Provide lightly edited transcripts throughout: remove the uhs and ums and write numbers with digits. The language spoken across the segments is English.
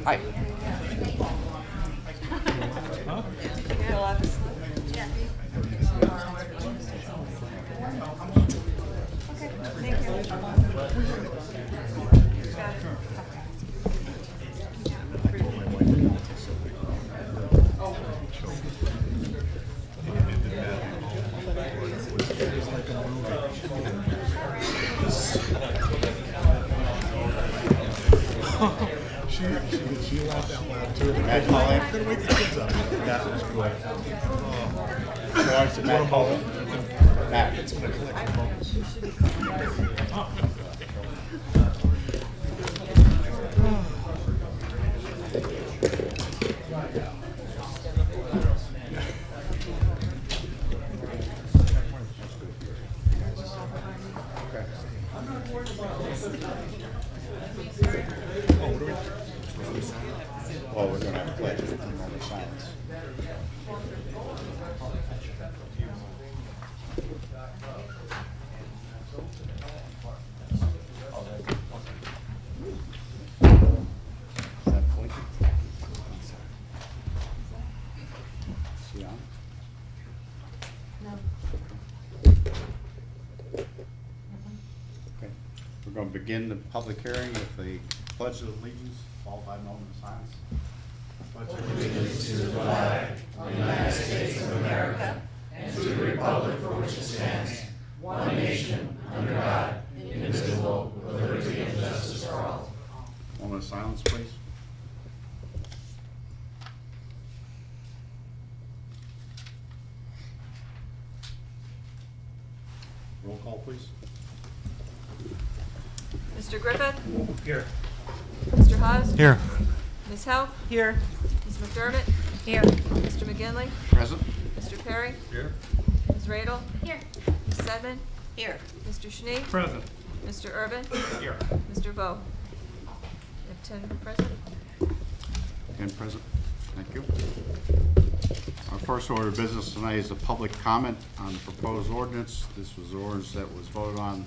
Hi. She laughed out loud too. Matt Collins. Gonna wake the kids up. That was cool. So Matt Collins. Matt. It's gonna collect the bones. Well, we're going to have a pledge of moment of silence. Is that blinking? See on? No. Okay. We're going to begin the public hearing with the pledge of allegiance, followed by a moment of silence. Moment of silence, please. Roll call, please. Mr. Griffith? Here. Mr. Haas? Here. Ms. Howe? Here. Ms. McDermott? Here. Mr. McGinley? Present. Mr. Perry? Here. Ms. Radel? Here. Ms. Sedman? Here. Mr. Schnee? Present. Mr. Urban? Here. Mr. Vo? We have 10 present. Again, present. Thank you. Our first order of business tonight is a public comment on the proposed ordinance. This was the ordinance that was voted on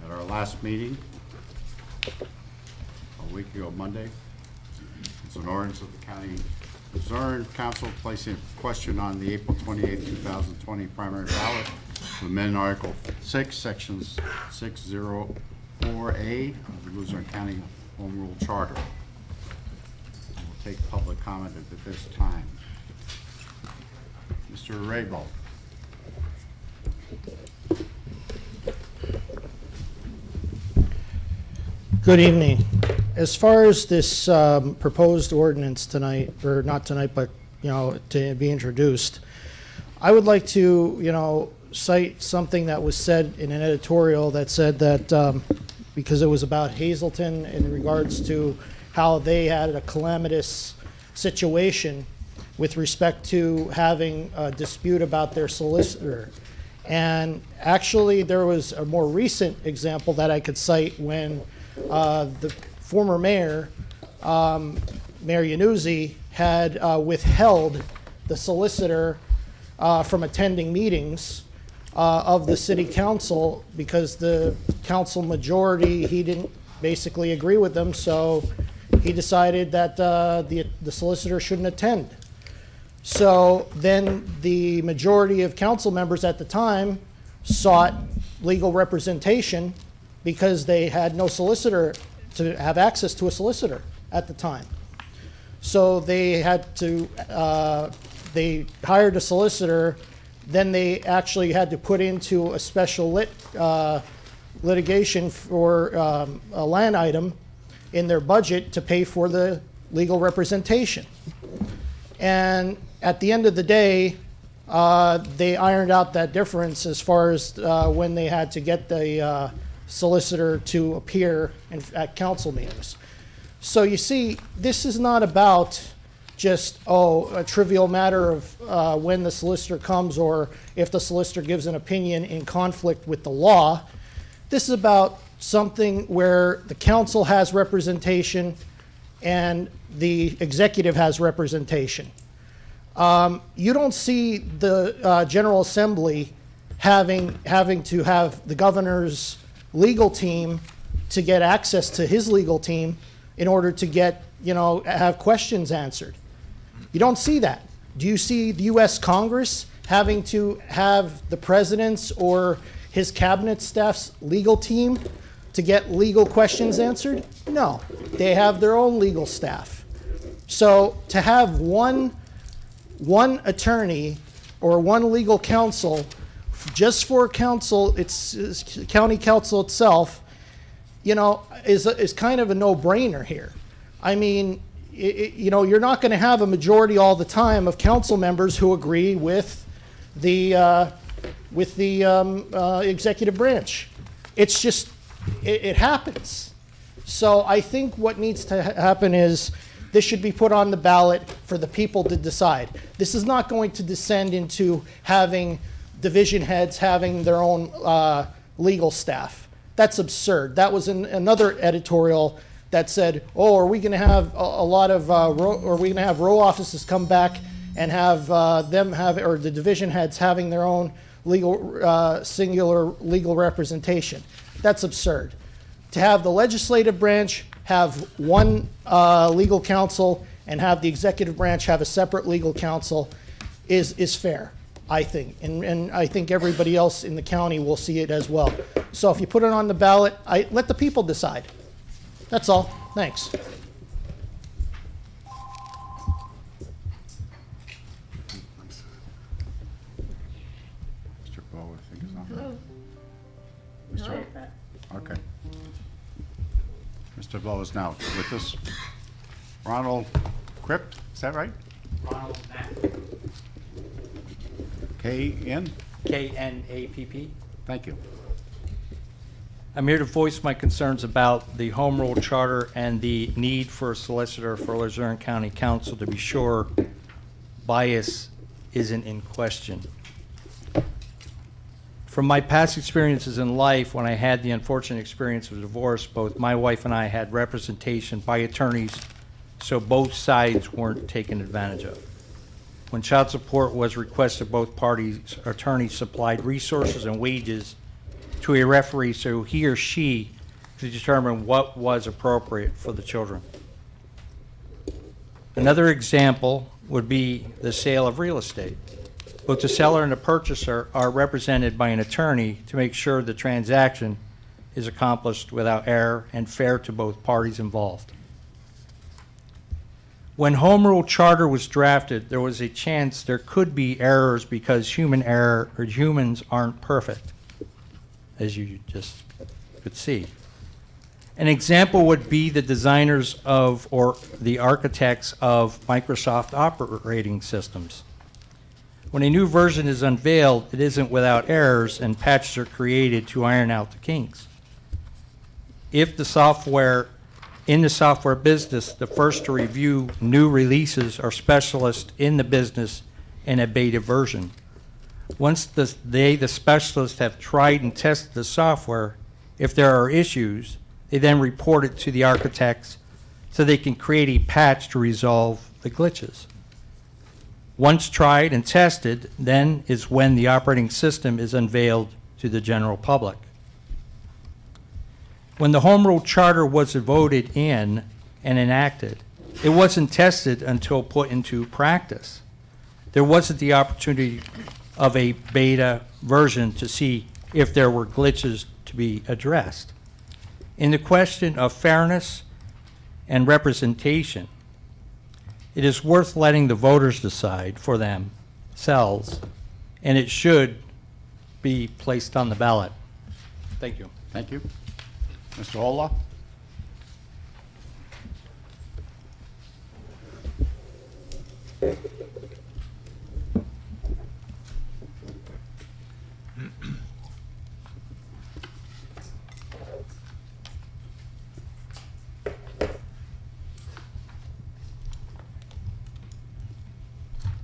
at our last meeting a week ago Monday. It's an ordinance of the County Luzerne Council placing a question on the April 28, 2020 primary ballot to amend Article 6, Sections 604A of the Luzerne County Home Rule Charter. We'll take public comment at this time. Mr. Raybold. Good evening. As far as this proposed ordinance tonight, or not tonight, but, to be introduced, I would like to, cite something that was said in an editorial that said that because it was about Hazleton in regards to how they had a calamitous situation with respect to having a dispute about their solicitor. And actually, there was a more recent example that I could cite when the former mayor, Mayor Yanuzzi, had withheld the solicitor from attending meetings of the city council because the council majority, he didn't basically agree with them, so he decided that the solicitor shouldn't attend. So then the majority of council members at the time sought legal representation because they had no solicitor to have access to a solicitor at the time. So they had to, they hired a solicitor, then they actually had to put into a special litigation for a line item in their budget to pay for the legal representation. And at the end of the day, they ironed out that difference as far as when they had to get the solicitor to appear at council meetings. So you see, this is not about just, a trivial matter of when the solicitor comes or if the solicitor gives an opinion in conflict with the law. This is about something where the council has representation and the executive has representation. You don't see the General Assembly having to have the governor's legal team to get access to his legal team in order to get, have questions answered. You don't see that. Do you see the U.S. Congress having to have the president's or his cabinet staff's legal team to get legal questions answered? No, they have their own legal staff. So to have one attorney or one legal counsel just for council, it's county council itself, is kind of a no-brainer here. I mean, you're not going to have a majority all the time of council members who agree with the executive branch. It's just, it happens. So I think what needs to happen is this should be put on the ballot for the people to decide. This is not going to descend into having division heads having their own legal staff. That's absurd. That was in another editorial that said, "Oh, are we going to have a lot of, are we going to have row offices come back and have or the division heads having their own legal, singular legal representation?" That's absurd. To have the legislative branch have one legal counsel and have the executive branch have a separate legal counsel is fair, I think. And I think everybody else in the county will see it as well. So if you put it on the ballot, let the people decide. That's all. Thanks. Mr. Bowe, I think is on. Hello. Mr. Okay. Mr. Bowe is now with us. Ronald Kripp, is that right? Ronald Knapp. K-N? K-N-A-P-P. Thank you. I'm here to voice my concerns about the Home Rule Charter and the need for a solicitor for Luzerne County Council to be sure bias isn't in question. From my past experiences in life, when I had the unfortunate experience of divorce, both my wife and I had representation by attorneys, so both sides weren't taken advantage of. When child support was requested, both parties' attorneys supplied resources and wages to a referee so he or she could determine what was appropriate for the children. Another example would be the sale of real estate. Both the seller and the purchaser are represented by an attorney to make sure the transaction is accomplished without error and fair to both parties involved. When Home Rule Charter was drafted, there was a chance there could be errors because human error or humans aren't perfect, as you just could see. An example would be the designers of or the architects of Microsoft operating systems. When a new version is unveiled, it isn't without errors and patches are created to iron out the kinks. If the software in the software business, the first to review new releases are specialists in the business in a beta version. Once the specialists have tried and tested the software, if there are issues, they then report it to the architects so they can create a patch to resolve the glitches. Once tried and tested, then is when the operating system is unveiled to the general public. When the Home Rule Charter was voted in and enacted, it wasn't tested until put into practice. There wasn't the opportunity of a beta version to see if there were glitches to be addressed. In the question of fairness and representation, it is worth letting the voters decide for themselves, and it should be placed on the ballot. Thank you. Thank you. Mr. Ola?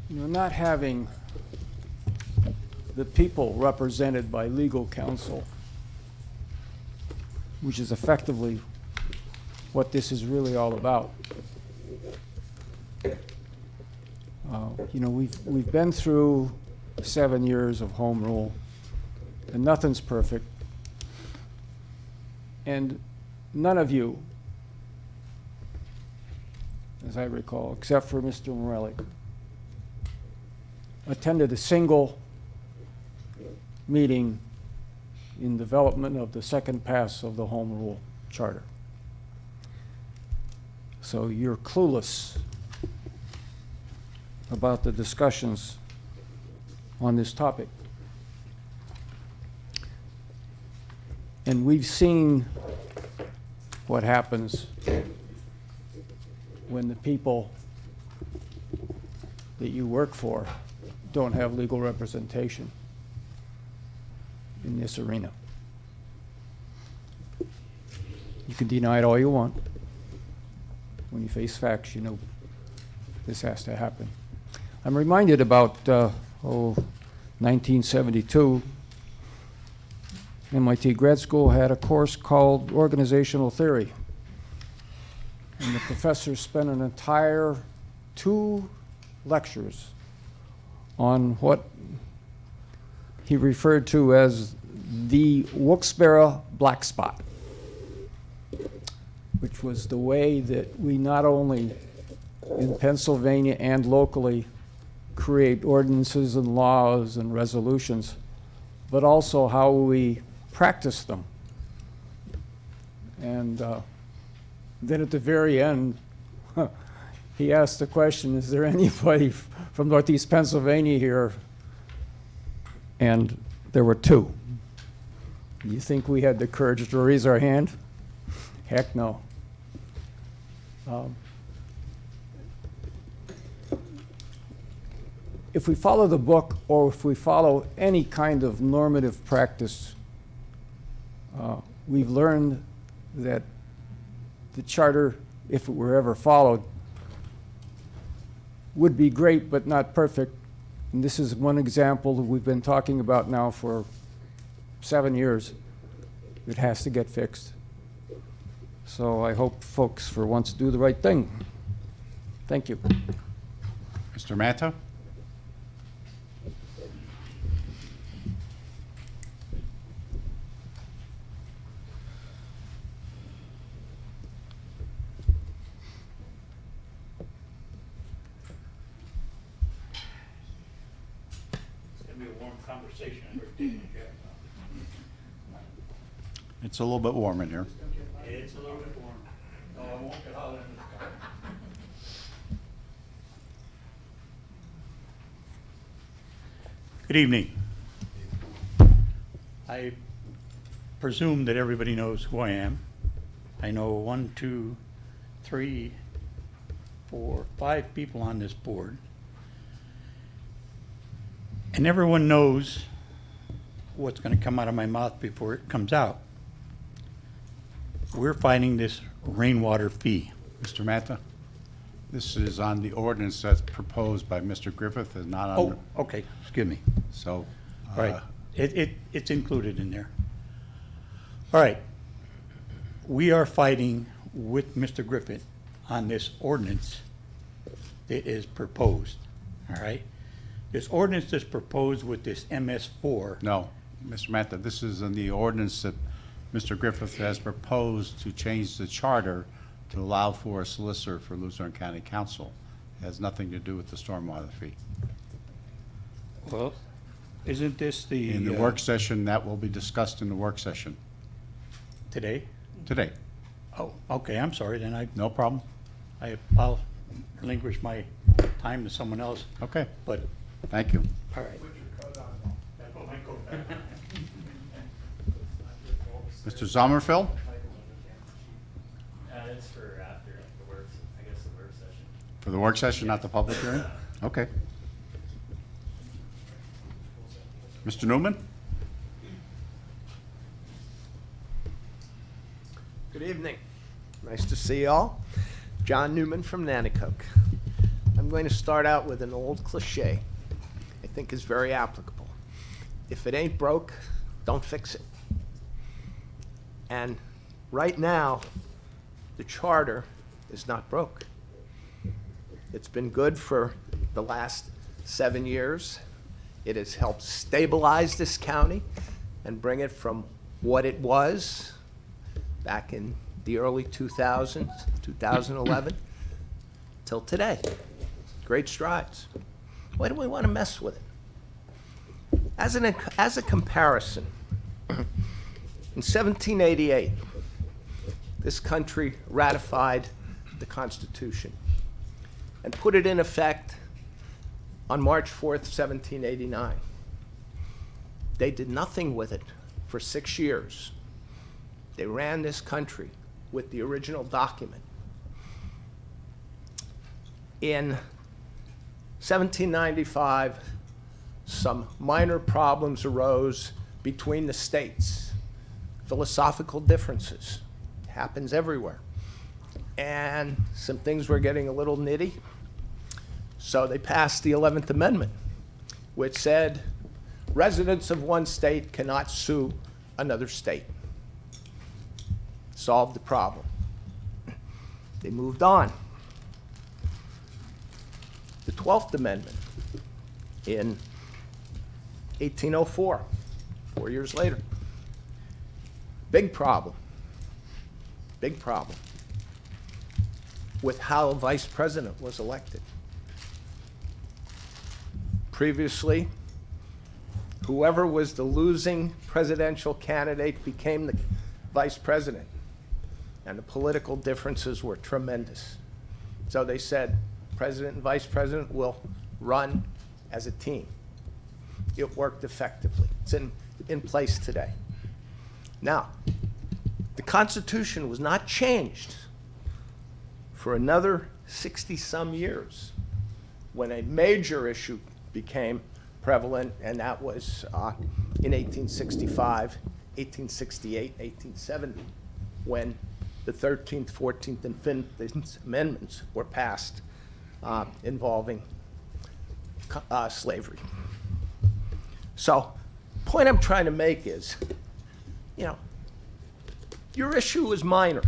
not having the people represented by legal counsel, which is effectively what this is really all about. We've been through 7 years of home rule, and nothing's perfect. And none of you, as I recall, except for Mr. Morelli, attended a single meeting in development of the second pass of the home rule charter. So you're clueless about the discussions on this topic. And we've seen what happens when the people that you work for don't have legal representation in this arena. You can deny it all you want. When you face facts, you know this has to happen. I'm reminded about 1972. MIT grad school had a course called Organizational Theory. And the professor spent an entire 2 lectures on what he referred to as the Wilkes-Barre black spot, which was the way that we not only in Pennsylvania and locally create ordinances and laws and resolutions, but also how we practice them. And then at the very end, he asked the question, is there anybody from Northeast Pennsylvania here? And there were 2. You think we had the courage to raise our hand? Heck no. If we follow the book, or if we follow any kind of normative practice, we've learned that the charter, if it were ever followed, would be great but not perfect. And this is one example that we've been talking about now for 7 years. It has to get fixed. So I hope folks for once do the right thing. Thank you. Mr. Manta? It's a little bit warm in here. It's a little bit warm. No, I won't get out in the car. Good evening. I presume that everybody knows who I am. I know 1, 2, 3, 4, 5 people on this board. And everyone knows what's going to come out of my mouth before it comes out. We're fighting this rainwater fee. Mr. Manta, this is on the ordinance that's proposed by Mr. Griffith and not on. Oh, okay, excuse me. So. All right, it's included in there. All right, we are fighting with Mr. Griffith on this ordinance that is proposed, all right? This ordinance is proposed with this MS4. No, Mr. Manta, this is in the ordinance that Mr. Griffith has proposed to change the charter to allow for a solicitor for Luzerne County Council. It has nothing to do with the stormwater fee. Well, isn't this the? In the work session, that will be discussed in the work session Today? today. Oh, okay, I'm sorry, then No problem? I'll relinquish my time to someone else, Okay, but, thank you. all right. Mr. Sommerfeld? It's for after the work, I guess the work session. For the work session, not the public hearing? Okay. Mr. Newman? Good evening. Nice to see you all. John Newman from Nanticoke. I'm I'm going to start out with an old cliche I think is very applicable. If it ain't broke, don't fix it. And right now, the charter is not broke. It's been good for the last 7 years. It has helped stabilize this county and bring it from what it was back in the early 2000s, 2011, till today. Great strides. Why do we want to mess with it? As a comparison, in 1788, this country ratified the Constitution and put it in effect on March 4th, 1789. They did nothing with it for 6 years. They ran this country with the original document. In 1795, some minor problems arose between the states. Philosophical differences. Happens everywhere. And some things were getting a little nitty. So they passed the 11th Amendment, which said residents of one state cannot sue another state. Solved the problem. They moved on. The 12th Amendment in 1804, 4 years later. Big problem with how a vice president was elected. Previously, whoever was the losing presidential candidate became the vice president, and the political differences were tremendous. So they said, president and vice president will run as a team. It worked effectively. It's in place today. Now, the Constitution was not changed for another 60-some years when a major issue became prevalent, and that was in 1865, 1868, 1870, when the 13th, 14th, and 15th Amendments were passed involving slavery. So, the point I'm trying to make is, your issue is minor.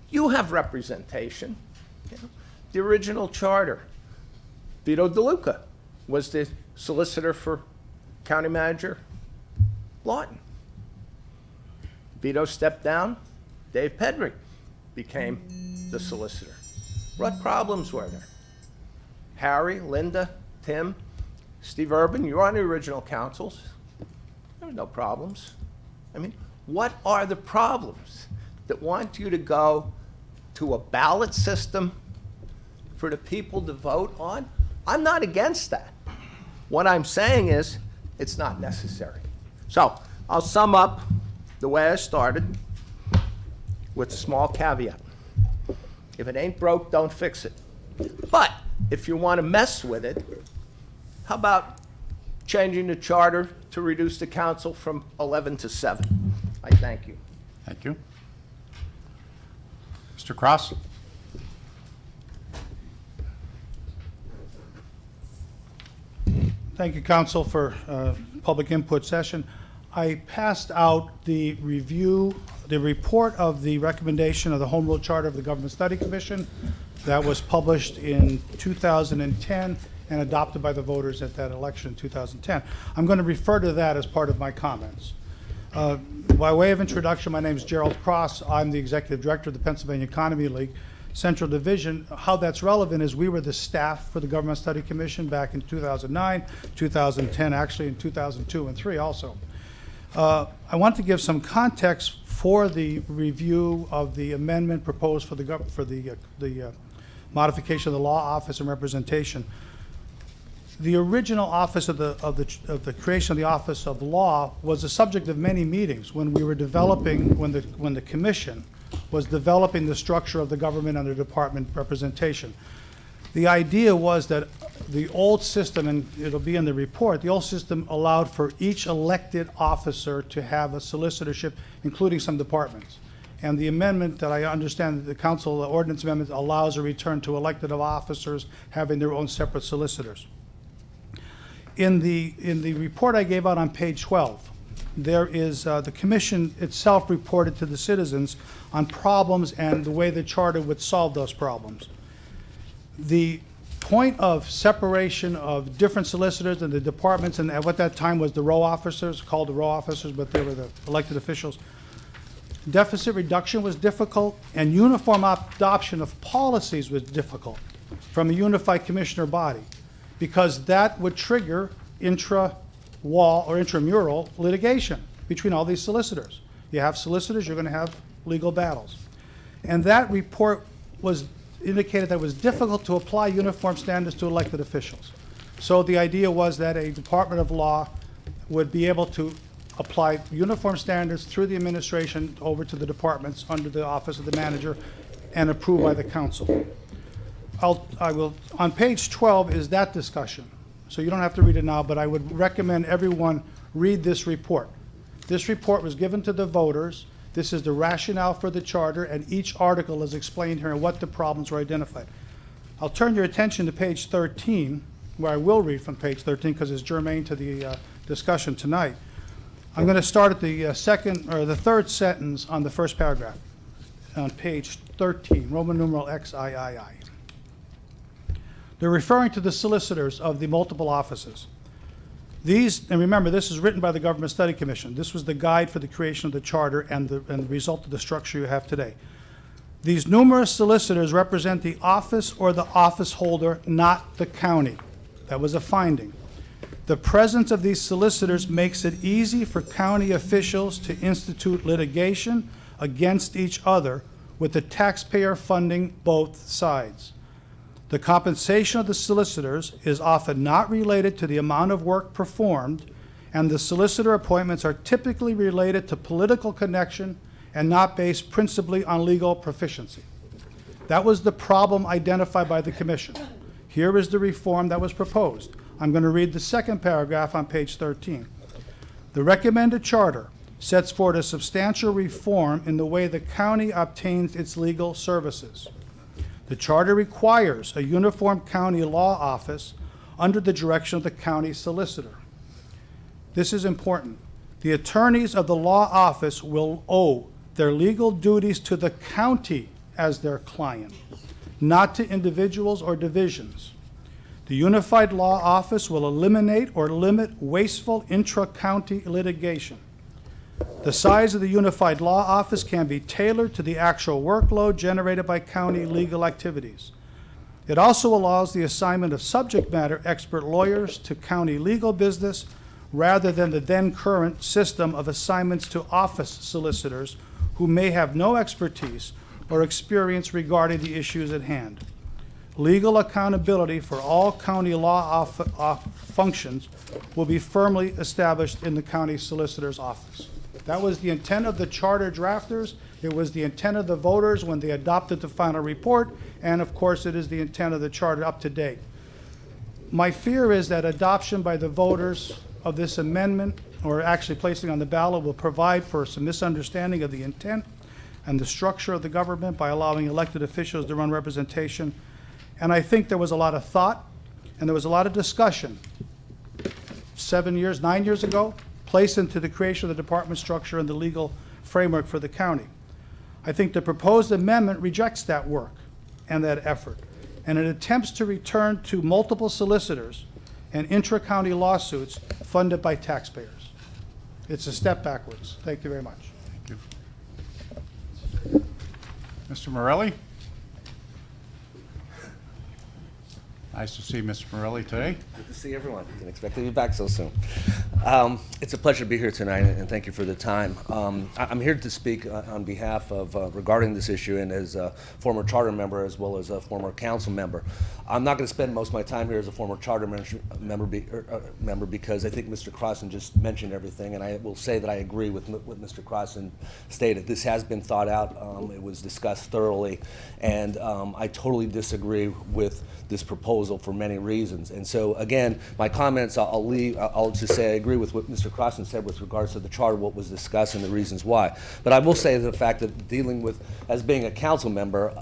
You have representation. The original charter, Vito DeLuca was the solicitor for County Manager Lawton. Vito stepped down. Dave Pedrick became the solicitor. What problems were there? Harry, Linda, Tim, Steve Urban, you're on the original councils. There were no problems. I mean, what are the problems that want you to go to a ballot system for the people to vote on? I'm not against that. What I'm saying is, it's not necessary. So, I'll sum up the way I started with a small caveat. If it ain't broke, don't fix it. But if you want to mess with it, how about changing the charter to reduce the council from 11 to 7? I thank you. Thank you. Mr. Cross? Thank you, Council, for public input session. I passed out the report of the recommendation of the Home Rule Charter of the Government Study Commission that was published in 2010 and adopted by the voters at that election in 2010. I'm going to refer to that as part of my comments. By way of introduction, my name is Gerald Cross. I'm the Executive Director of the Pennsylvania Economy League Central Division. How that's relevant is we were the staff for the Government Study Commission back in 2009, 2010, actually in 2002 and 3 also. I want to give some context for the review of the amendment proposed for the modification of the law office and representation. The original office of the creation of the office of law was the subject of many meetings when we were developing, when the commission was developing the structure of the government under department representation. The idea was that the old system, and it'll be in the report, the old system allowed for each elected officer to have a solicitorship, including some departments. And the amendment that I understand that the council ordinance amendment allows a return to elected officers having their own separate solicitors. In the report I gave out on page 12, there is, the commission itself reported to the citizens on problems and the way the charter would solve those problems. The point of separation of different solicitors and the departments, and at what that time was the row officers, called the row officers, but they were the elected officials. Deficit reduction was difficult, and uniform adoption of policies was difficult from a unified commissioner body, because that would trigger intra-wall or intramural litigation between all these solicitors. You have solicitors, you're going to have legal battles. And that report was indicated that it was difficult to apply uniform standards to elected officials. So the idea was that a Department of Law would be able to apply uniform standards through the administration over to the departments under the office of the manager and approved by the council. On page 12 is that discussion. So you don't have to read it now, but I would recommend everyone read this report. This report was given to the voters. This is the rationale for the charter, and each article is explained here and what the problems were identified. I'll turn your attention to page 13, where I will read from page 13 because it's germane to the discussion tonight. I'm going to start at the the third sentence on the first paragraph on page 13, Roman numeral XIII. They're referring to the solicitors of the multiple offices. These, and remember, this is written by the Government Study Commission. This was the guide for the creation of the charter and the result of the structure you have today. These numerous solicitors represent the office or the office holder, not the county. That was a finding. The presence of these solicitors makes it easy for county officials to institute litigation against each other with the taxpayer funding both sides. The compensation of the solicitors is often not related to the amount of work performed, and the solicitor appointments are typically related to political connection and not based principally on legal proficiency. That was the problem identified by the commission. Here is the reform that was proposed. I'm going to read the second paragraph on page 13. The recommended charter sets forward a substantial reform in the way the county obtains its legal services. The charter requires a uniform county law office under the direction of the county solicitor. This is important. The attorneys of the law office will owe their legal duties to the county as their client, not to individuals or divisions. The Unified Law Office will eliminate or limit wasteful intra-county litigation. The size of the Unified Law Office can be tailored to the actual workload generated by county legal activities. It also allows the assignment of subject matter expert lawyers to county legal business rather than the then current system of assignments to office solicitors who may have no expertise or experience regarding the issues at hand. Legal accountability for all county law functions will be firmly established in the county solicitor's office. That was the intent of the charter drafters. It was the intent of the voters when they adopted the final report, and of course it is the intent of the charter up to date. My fear is that adoption by the voters of this amendment, or actually placing on the ballot, will provide for some misunderstanding of the intent and the structure of the government by allowing elected officials to run representation. And I think there was a lot of thought and there was a lot of discussion 9 years ago, placed into the creation of the department structure and the legal framework for the county. I think the proposed amendment rejects that work and that effort, and it attempts to return to multiple solicitors and intra-county lawsuits funded by taxpayers. It's a step backwards. Thank you very much. Thank you. Mr. Morelli? Nice to see Mr. Morelli today. Good to see everyone. Didn't expect to be back so soon. It's a pleasure to be here tonight, and thank you for the time. I'm here to speak on behalf of regarding this issue, and as a former charter member as well as a former council member. I'm not going to spend most of my time here as a former charter member because I think Mr. Crossan just mentioned everything, and I will say that I agree with what Mr. Crossan stated. This has been thought out. It was discussed thoroughly, and I totally disagree with this proposal proposal for many reasons. And so, again, my comments, I'll just say I agree with what Mr. Crossan said with regards to the charter, what was discussed, and the reasons why. But I will say the fact that dealing with, as being a council member,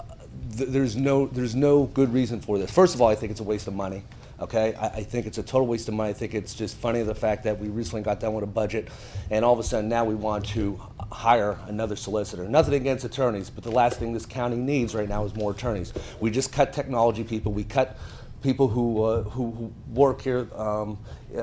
there's no good reason for this. First of all, I think it's a waste of money. Okay, I think it's a total waste of money. I think it's just funny the fact that we recently got done with a budget, and all of a sudden now we want to hire another solicitor. Nothing against attorneys, but the last thing this county needs right now is more attorneys. We just cut technology people. We cut people who work here,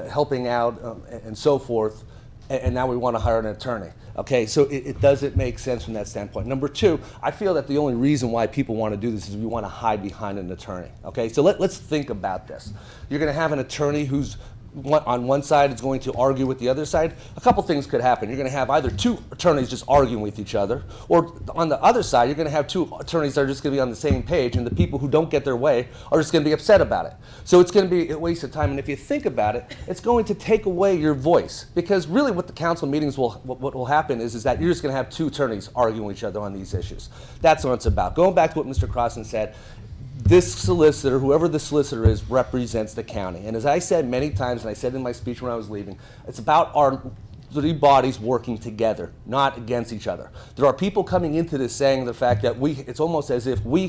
helping out and so forth, and now we want to hire an attorney. Okay, so it doesn't make sense from that standpoint. Number two, I feel that the only reason why people want to do this is we want to hide behind an attorney. Okay, so let's think about this. You're going to have an attorney who's on one side is going to argue with the other side. A couple things could happen. You're going to have either two attorneys just arguing with each other, or on the other side, you're going to have two attorneys that are just going to be on the same page, and the people who don't get their way are just going to be upset about it. So it's going to be a waste of time, and if you think about it, it's going to take away your voice, because really what the council meetings what will happen is that you're just going to have two attorneys arguing with each other on these issues. That's what it's about. Going back to what Mr. Crossan said, this solicitor, whoever the solicitor is, represents the county. And as I said many times, and I said in my speech when I was leaving, it's about our three bodies working together, not against each other. There are people coming into this saying the fact that it's almost as if you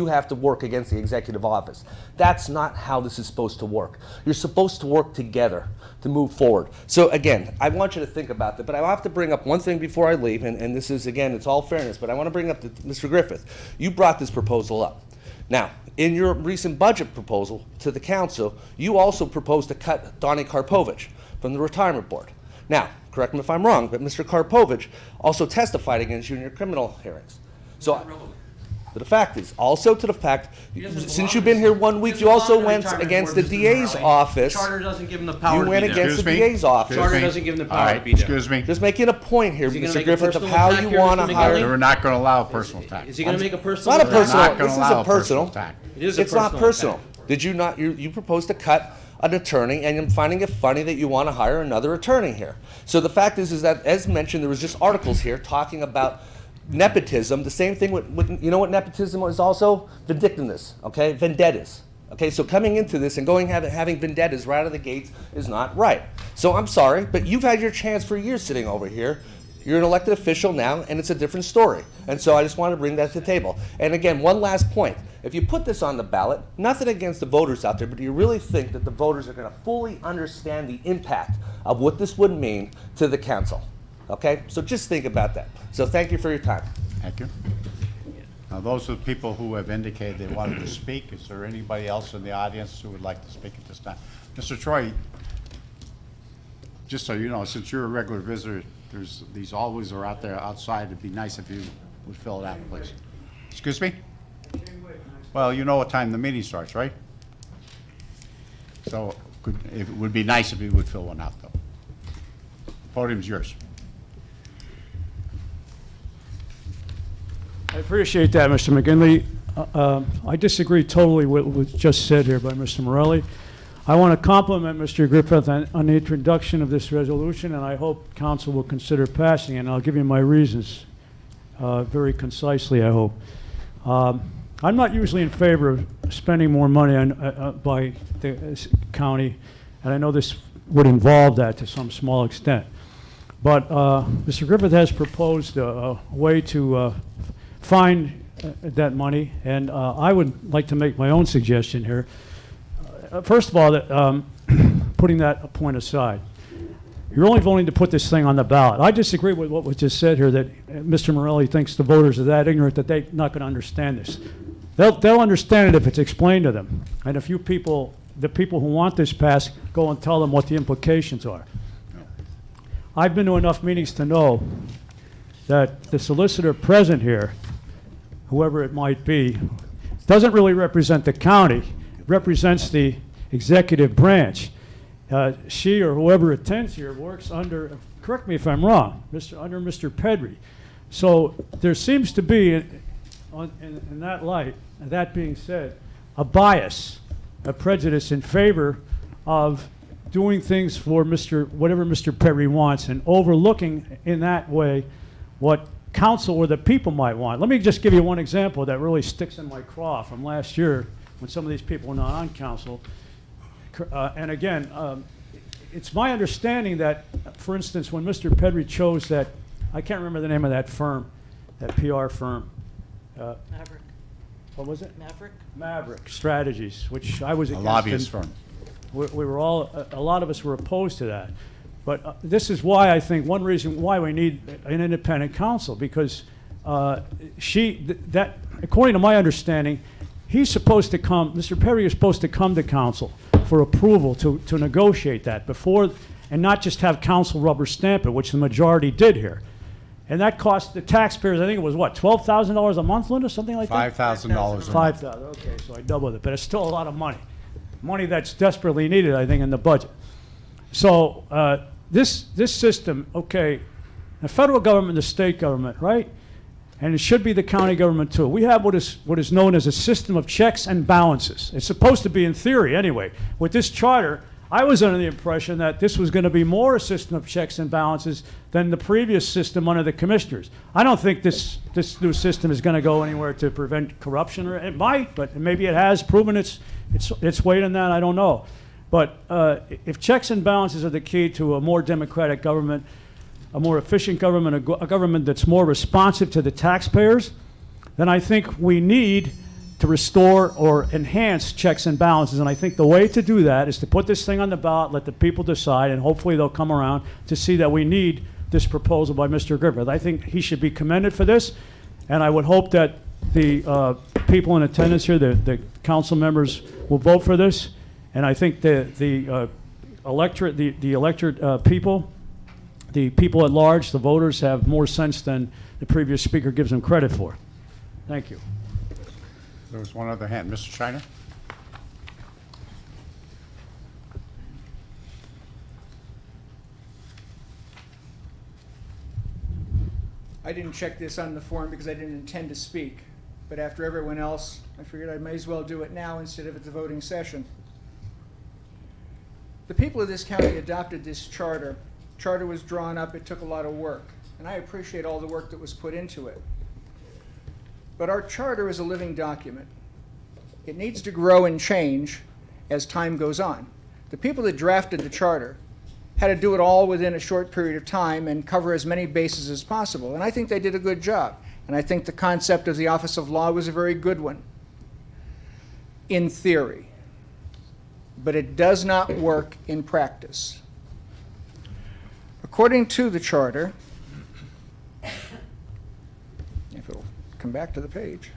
have to work against the executive office. That's not how this is supposed to work. You're supposed to work together to move forward. So again, I want you to think about that, but I have to bring up one thing before I leave, and this is, again, it's all fairness, but I want to bring up Mr. Griffith. You brought this proposal up. Now, in your recent budget proposal to the council, you also proposed to cut Donnie Karpovich from the retirement board. Now, correct me if I'm wrong, but Mr. Karpovich also testified against you in your criminal hearings. So, the fact is, also to the fact, since you've been here 1 week, you also went against the DA's office. Charter doesn't give him the power You went against the DA's office. Charter doesn't give him the All power right, to be there. excuse me. Just making a point here, Is he gonna Mr. make a Griffith, of personal how attack you here, want Mr. to McGinley? hire. We're not going to allow a personal attack. Is he going to make a It's personal not a attack? personal. not gonna This allow isn't a personal personal. attack. It is a It's not personal personal. attack. Did you not? You proposed to cut an attorney, and I'm finding it funny that you want to hire another attorney here. So the fact is that, as mentioned, there was just articles here talking about nepotism. The same thing with you know what nepotism is also? Vindictiveness. Okay, vendettas. Okay, so coming into this and having vendettas right out of the gates is not right. So I'm sorry, but you've had your chance for years sitting over here. You're an elected official now, and it's a different story. And so I just want to bring that to the table. And again, one last point. If you put this on the ballot, nothing against the voters out there, but do you really think that the voters are going to fully understand the impact of what this would mean to the council? Okay? So just think about that. So thank you for your time. Thank you. Now, those are the people who have indicated they wanted to speak. Is there anybody else in the audience who would like to speak at this time? Mr. Troy, just so you know, since you're a regular visitor, these always are out there outside. It'd be nice if you would fill it out, please. Excuse me? Well, you know what time the meeting starts, right? So it would be nice if you would fill one out, though. Podium's yours. I appreciate that, Mr. McGinley. I disagree totally with what was just said here by Mr. Morelli. I want to compliment Mr. Griffith on the introduction of this resolution, and I hope council will consider passing it, and I'll give you my reasons very concisely, I hope. I'm not usually in favor of spending more money by the county, and I know this would involve that to some small extent. But Mr. Griffith has proposed a way to find that money, and I would like to make my own suggestion here. First of all, putting that point aside, you're only voting to put this thing on the ballot. I disagree with what was just said here, that Mr. Morelli thinks the voters are that ignorant that they're not going to understand this. They'll understand it if it's explained to them. And if the people who want this passed, go and tell them what the implications are. I've been to enough meetings to know that the solicitor present here, whoever it might be, doesn't really represent the county. It represents the executive branch. She or whoever attends here works under, correct me if I'm wrong, under Mr. Pedri. So there seems to be, in that light, that being said, a bias, a prejudice in favor of doing things for whatever Mr. Pedri wants, and overlooking in that way what council or the people might want. Let me just give you one example that really sticks in my craw from last year when some of these people were not on council. And again, it's my understanding that, for instance, when Mr. Pedri chose that, I can't remember the name of that firm, that PR firm. Maverick. What was it? Maverick. Maverick Strategies, which I was A against. lobbyist and firm. We were all, a lot of us were opposed to that. But this is why I think, one reason why we need an independent counsel, because that, according to my understanding, he's supposed to come, Mr. Perry is supposed to come to council for approval to negotiate that before, and not just have council rubber stamp it, which the majority did here. And that cost the taxpayers, I think it was what, $12,000 a month, Linda, something like that? $5,000 a month. 5,000, okay, so I doubled it, but it's still a lot of money. Money that's desperately needed, I think, in the budget. So this system, okay, the federal government, the state government, right? And it should be the county government too. We have what is known as a system of checks and balances. It's supposed to be in theory anyway. With this charter, I was under the impression that this was going to be more a system of checks and balances than the previous system under the commissioners. I don't think this new system is going to go anywhere to prevent corruption, or it might, but maybe it has proven its weight in that. I don't know. But if checks and balances are the key to a more democratic government, a more efficient government, a government that's more responsive to the taxpayers, then I think we need to restore or enhance checks and balances. And I think the way to do that is to put this thing on the ballot, let the people decide, and hopefully they'll come around to see that we need this proposal by Mr. Griffith. I think he should be commended for this, and I would hope that the people in attendance here, the council members, will vote for this. And I think the electorate, the electorate people, the people at large, the voters, have more sense than the previous speaker gives them credit for. Thank you. There was one other hand. Mr. Shiner? I didn't check this on the form because I didn't intend to speak. But after everyone else, I figured I may as well do it now instead of at the voting session. The people of this county adopted this charter. Charter was drawn up. It took a lot of work. And I appreciate all the work that was put into it. But our charter is a living document. It needs to grow and change as time goes on. The people that drafted the charter had to do it all within a short period of time and cover as many bases as possible. And I think they did a good job. And I think the concept of the Office of Law was a very good one, in theory. But it does not work in practice. According to the charter, if it'll come back to the page,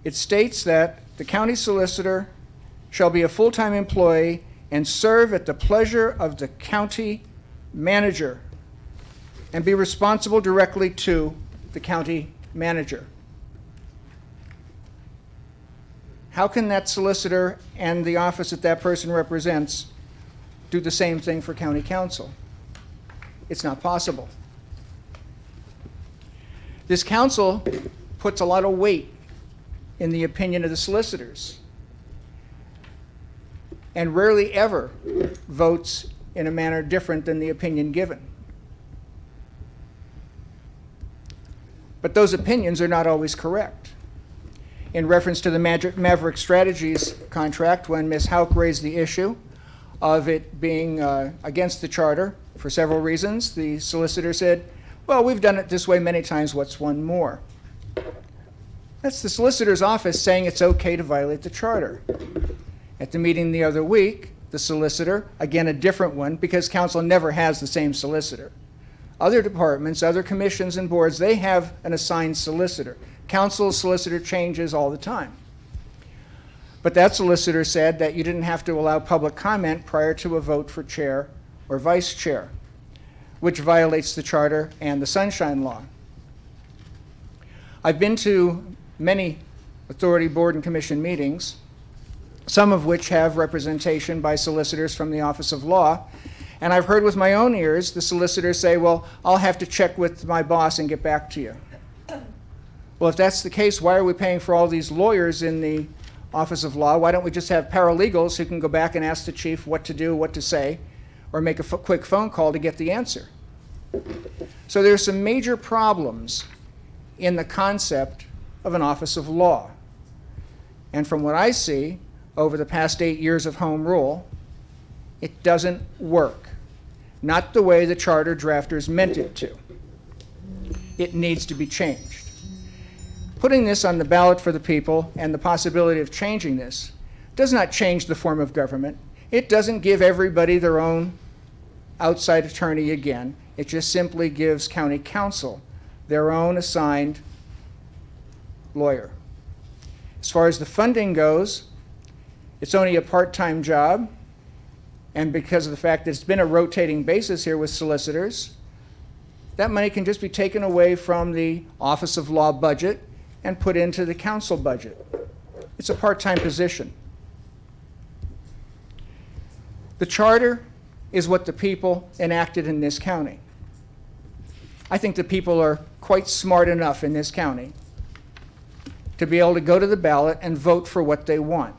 it states that the county solicitor shall be a full-time employee and serve at the pleasure of the county manager and be responsible directly to the county manager. How can that solicitor and the office that that person represents do the same thing for county council? It's not possible. This council puts a lot of weight in the opinion of the solicitors and rarely ever votes in a manner different than the opinion given. But those opinions are not always correct. In reference to the Maverick Strategies contract, when Ms. Hauk raised the issue of it being against the charter for several reasons, the solicitor said, well, we've done it this way many times, what's one more? That's the solicitor's office saying it's okay to violate the charter. At the meeting the other week, the solicitor, again a different one, because council never has the same solicitor. Other departments, other commissions and boards, they have an assigned solicitor. Council's solicitor changes all the time. But that solicitor said that you didn't have to allow public comment prior to a vote for chair or vice chair, which violates the charter and the Sunshine Law. I've been to many authority board and commission meetings, some of which have representation by solicitors from the Office of Law, and I've heard with my own ears the solicitors say, well, I'll have to check with my boss and get back to you. Well, if that's the case, why are we paying for all these lawyers in the Office of Law? Why don't we just have paralegals who can go back and ask the chief what to do, what to say, or make a quick phone call to get the answer? So there's some major problems in the concept of an Office of Law. And from what I see over the past 8 years of home rule, it doesn't work. Not the way the charter drafters meant it to. It needs to be changed. Putting this on the ballot for the people and the possibility of changing this does not change the form of government. It doesn't give everybody their own outside attorney again. It just simply gives county council their own assigned lawyer. As far as the funding goes, it's only a part-time job, and because of the fact that it's been a rotating basis here with solicitors, that money can just be taken away from the Office of Law budget and put into the council budget. It's a part-time position. The charter is what the people enacted in this county. I think the people are quite smart enough in this county to be able to go to the ballot and vote for what they want.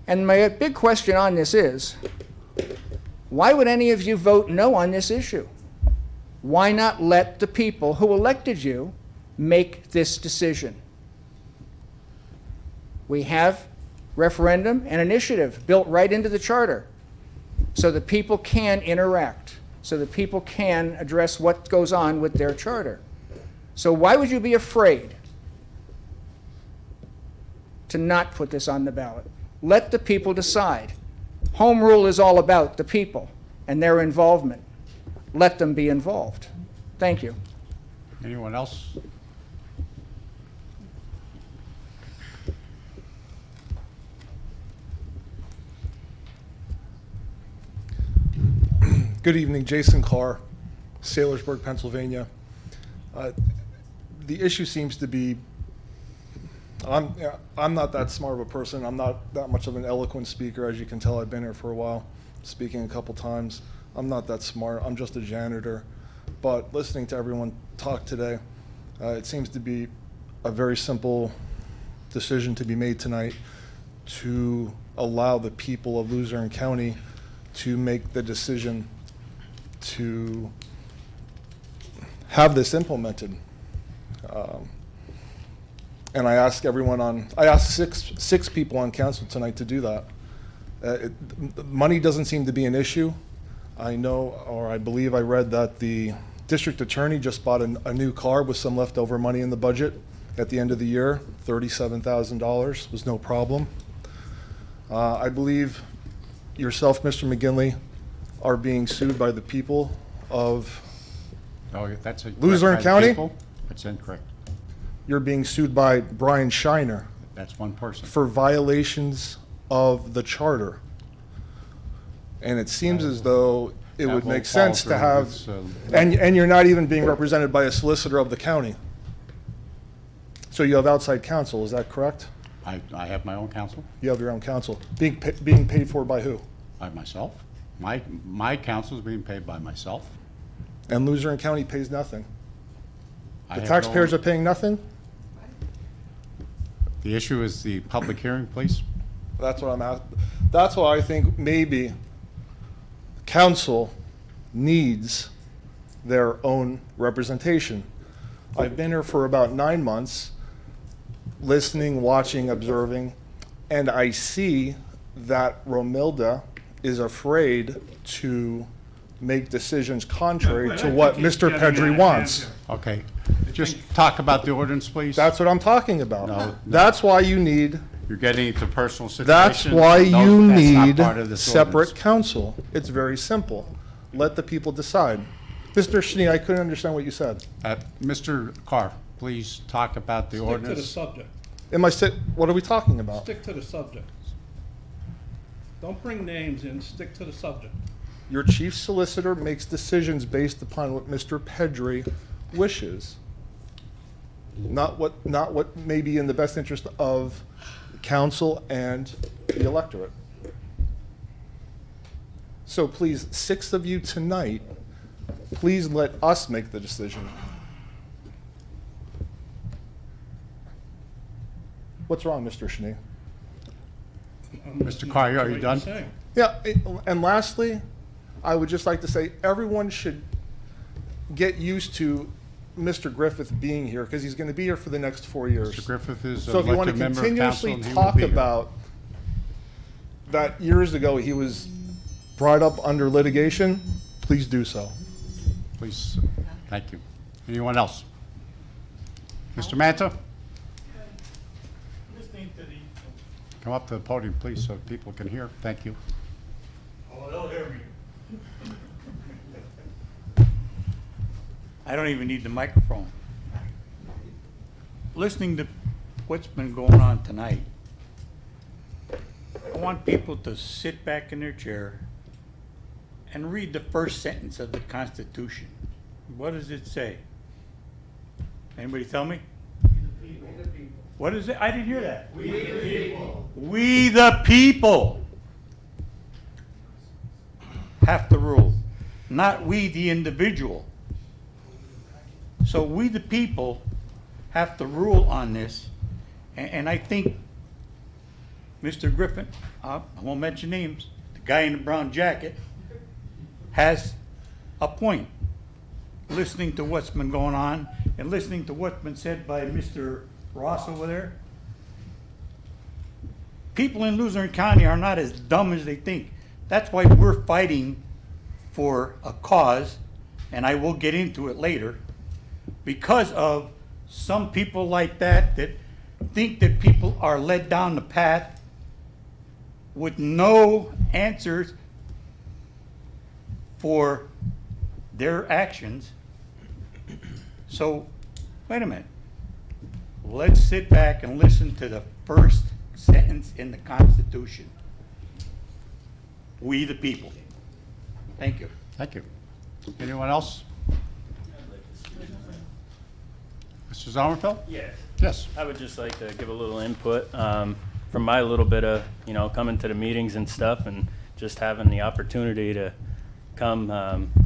And my big question on this is, why would any of you vote no on this issue? Why not let the people who elected you make this decision? We have referendum and initiative built right into the charter so the people can interact, so the people can address what goes on with their charter. So why would you be afraid to not put this on the ballot? Let the people decide. Home rule is all about the people and their involvement. Let them be involved. Thank you. Anyone else? Good evening, Jason Carr, Saylorsburg, Pennsylvania. The issue seems to be, I'm not that smart of a person. I'm not that much of an eloquent speaker. As you can tell, I've been here for a while, speaking a couple times. I'm not that smart. I'm just a janitor. But listening to everyone talk today, it seems to be a very simple decision to be made tonight to allow the people of Luzerne County to make the decision to have this implemented. And I asked six people on council tonight to do that. Money doesn't seem to be an issue. I know, or I believe I read that the district attorney just bought a new car with some leftover money in the budget at the end of the year. $37,000 was no problem. I believe yourself, Mr. McGinley, are being sued by the people of That's Luzerne County? People? That's incorrect. You're being sued by Brian Shiner That's one person. for violations of the charter. And it seems as though it That would will make fall sense to through have, this, and you're not even being represented by a solicitor of the county. So you have outside counsel, is that correct? I have my own counsel, You have your own counsel. Being paid for by who? by myself. My counsel is being paid by myself. And Luzerne County pays nothing. I The have taxpayers no- are paying nothing? The issue is the public hearing, please. That's what I'm at. That's why I think maybe council needs their own representation. I've been here for about 9 months, listening, watching, observing, and I see that Romilda is afraid to make decisions contrary to what Mr. Pedri wants. Okay, just talk about the ordinance, please. That's what I'm talking about. No. That's why you need, You're getting into personal situations. that's why you That's not need part of this separate ordinance. counsel. It's very simple. Let the people decide. Mr. Schnee, I couldn't understand what you said. Mr. Carr, please talk about the Stick to the ordinance. subject. What are we talking about? Stick to the subject. Don't bring names in, stick to the subject. Your chief solicitor makes decisions based upon what Mr. Pedri wishes, not what may be in the best interest of council and the electorate. So please, 6 of you tonight, please let us make the decision. What's wrong, Mr. Schnee? Mr. Carr, are you done? Yeah, and lastly, I would just like to say everyone should get used to Mr. Griffith being here, because he's going to be here for the next 4 years. Mr. Griffith is So an if you want to elected member of council, continuously and he will talk be here. about that years ago he was brought up under litigation, please do so. Please, thank you. Anyone else? Mr. Manta? Listening to the, Come up to the podium, please, so people can hear. Thank you. oh, they'll hear me. I don't even need the microphone. Listening to what's been going on tonight, I want people to sit back in their chair and read the first sentence of the Constitution. What does it say? Anybody tell me? What is it? I didn't hear that. We the people. We the people have to rule, not we the individual. So we the people have to rule on this, and I think Mr. Griffin, I won't mention names, the guy in the brown jacket, has a point. Listening to what's been going on and listening to what's been said by Mr. Ross over there. People in Luzerne County are not as dumb as they think. That's why we're fighting for a cause, and I will get into it later, because of some people like that that think that people are led down the path with no answers for their actions. So, wait a minute. Let's sit back and listen to the first sentence in the Constitution. We the people. Thank you. Thank you. Anyone else? Mr. Sommerfeld? Yes. Yes. I would just like to give a little input from my little bit of, coming to the meetings and stuff, and just having the opportunity to come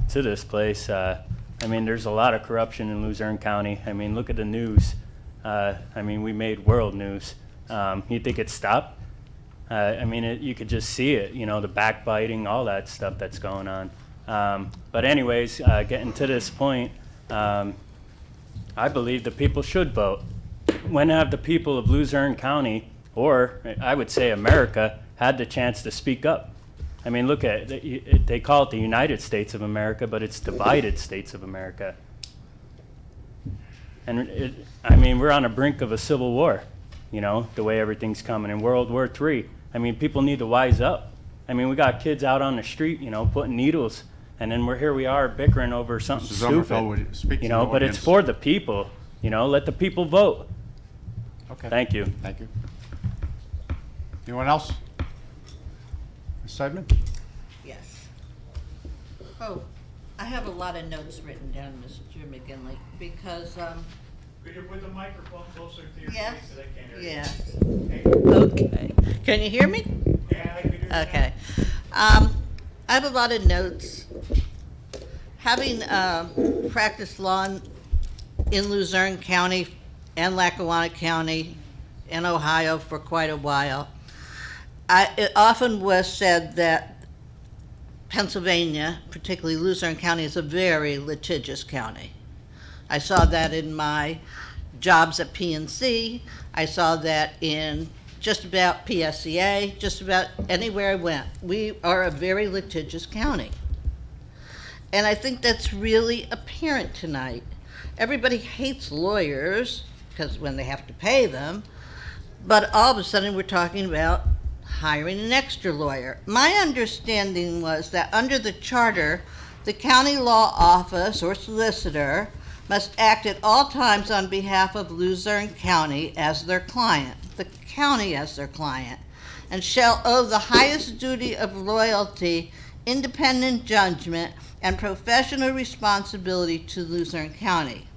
to this place. I mean, there's a lot of corruption in Luzerne County. I mean, look at the news. I mean, we made world news. You think it stopped? I mean, you could just see it, the backbiting, all that stuff that's going on. But anyways, getting to this point, I believe the people should vote. When have the people of Luzerne County, or I would say America, had the chance to speak up? I mean, look at it, they call it the United States of America, but it's divided states of America. And I mean, we're on the brink of a civil war, the way everything's coming. In World War III, I mean, people need to wise up. I mean, we got kids out on the street, putting needles, and then we are bickering over something Mr. Sommerfeld, would you stupid. speak to the But it's audience? for the people. Let the people vote. Okay. Thank you. Thank you. Anyone else? Ms. Seidman? Yes. Oh, I have a lot of notes written down, Mr. McGinley, because, Could you put the microphone closer to your yes, face so they can't hear you? yes. Okay. Can you hear me? Yeah, I can hear you. Okay. I have a lot of notes. Having practiced law in Luzerne County and Lackawanna County in Ohio for quite a while, it often was said that Pennsylvania, particularly Luzerne County, is a very litigious county. I saw that in my jobs at PNC. I saw that in just about PSCA, just about anywhere I went. We are a very litigious county. And I think that's really apparent tonight. Everybody hates lawyers because when they have to pay them, but all of a sudden we're talking about hiring an extra lawyer. My understanding was that under the charter, the county law office or solicitor must act at all times on behalf of Luzerne County as their client, the county as their client, and shall owe the highest duty of loyalty, independent judgment, and professional responsibility to Luzerne County.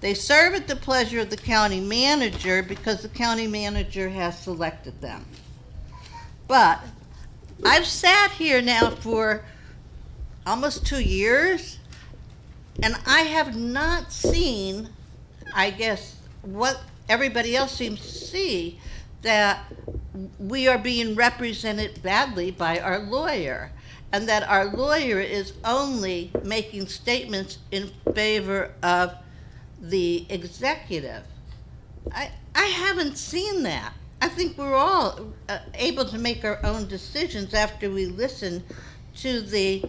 They serve at the pleasure of the county manager because the county manager has selected them. But I've sat here now for almost 2 years, and I have not seen, I guess, what everybody else seems to see, that we are being represented badly by our lawyer, and that our lawyer is only making statements in favor of the executive. I haven't seen that. I think we're all able to make our own decisions after we listen to the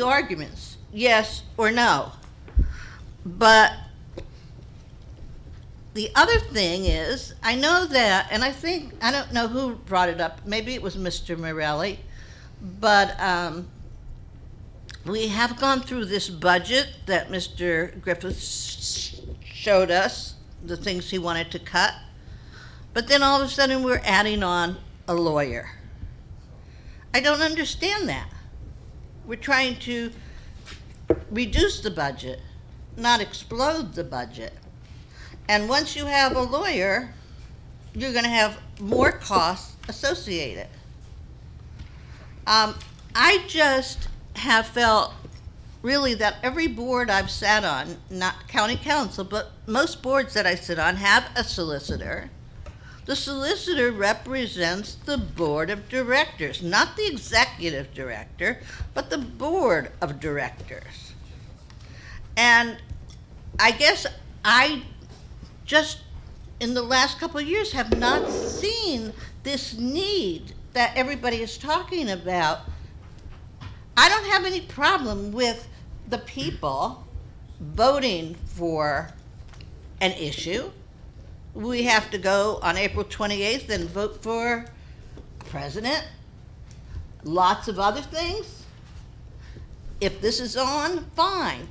arguments, yes or no. But the other thing is, I know that, and I don't know who brought it up, maybe it was Mr. Morelli, but we have gone through this budget that Mr. Griffith showed us, the things he wanted to cut, but then all of a sudden we're adding on a lawyer. I don't understand that. We're trying to reduce the budget, not explode the budget. And once you have a lawyer, you're going to have more costs associated. I just have felt really that every board I've sat on, not county council, but most boards that I sit on have a solicitor. The solicitor represents the board of directors, not the executive director, but the board of directors. And I guess I just, in the last couple of years, have not seen this need that everybody is talking about. I don't have any problem with the people voting for an issue. We have to go on April 28th and vote for president, lots of other things. If this is on, fine.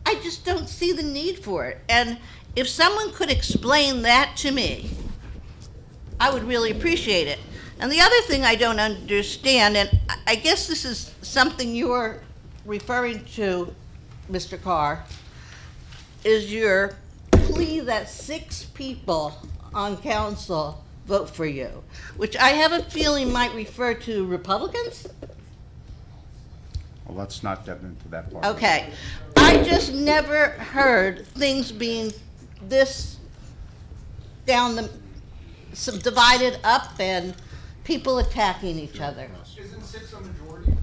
I just don't see the need for it. And if someone could explain that to me, I would really appreciate it. And the other thing I don't understand, and I guess this is something you're referring to, Mr. Carr, is your plea that 6 people on council vote for you, which I have a feeling might refer to Republicans? Well, let's not get into that part. Okay. I just never heard things being this divided up and people attacking each other. Isn't 6 a majority?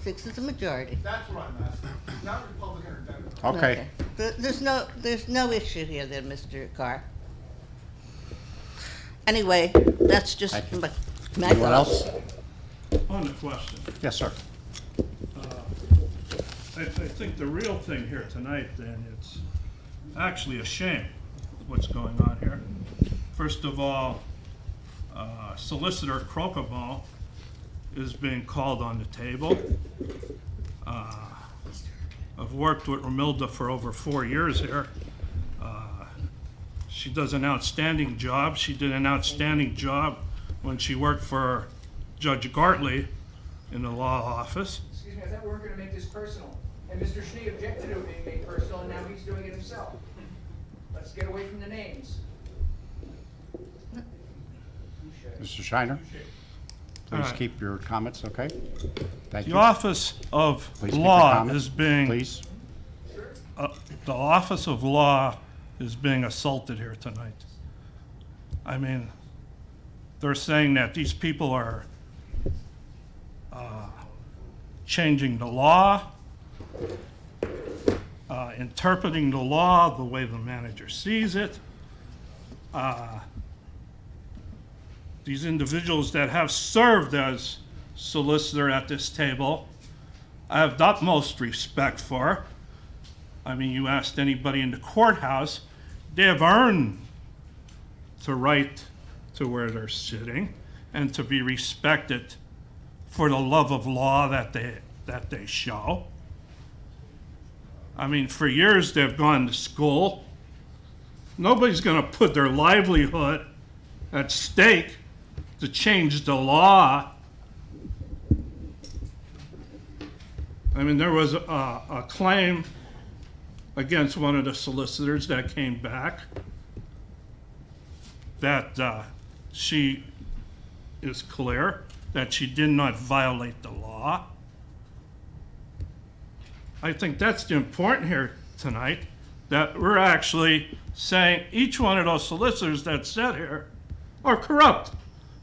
6 is a majority. That's what I'm asking, not Republican or Democrat. Okay. There's no issue here then, Mr. Carr. Anyway, that's just my Anyone thoughts. else? On the question, Yes, sir. I think the real thing here tonight, then, it's actually a shame what's going on here. First of all, Solicitor Crocobal is being called on the table. I've worked with Romilda for over 4 years here. She does an outstanding job. She did an outstanding job when she worked for Judge Gartley in the law office. Excuse me, I thought we weren't going to make this personal. And Mr. Schnee objected to it being made personal, and now he's doing it himself. Let's get away from the names. Mr. Shiner? All Please right. keep your comments, okay? Thank you. The office of Please keep your law comments, is being, Please. the office of law is being assaulted here tonight. I mean, they're saying that these people are changing the law, interpreting the law the way the manager sees it. These individuals that have served as solicitor at this table, I have the utmost respect for. I mean, you asked anybody in the courthouse, they have earned the right to where they're sitting and to be respected for the love of law that they show. I mean, for years they've gone to school. Nobody's going to put their livelihood at stake to change the law. I mean, there was a claim against one of the solicitors that came back that she is clear that she did not violate the law. I think that's the important here tonight, that we're actually saying each one of those solicitors that sit here are corrupt.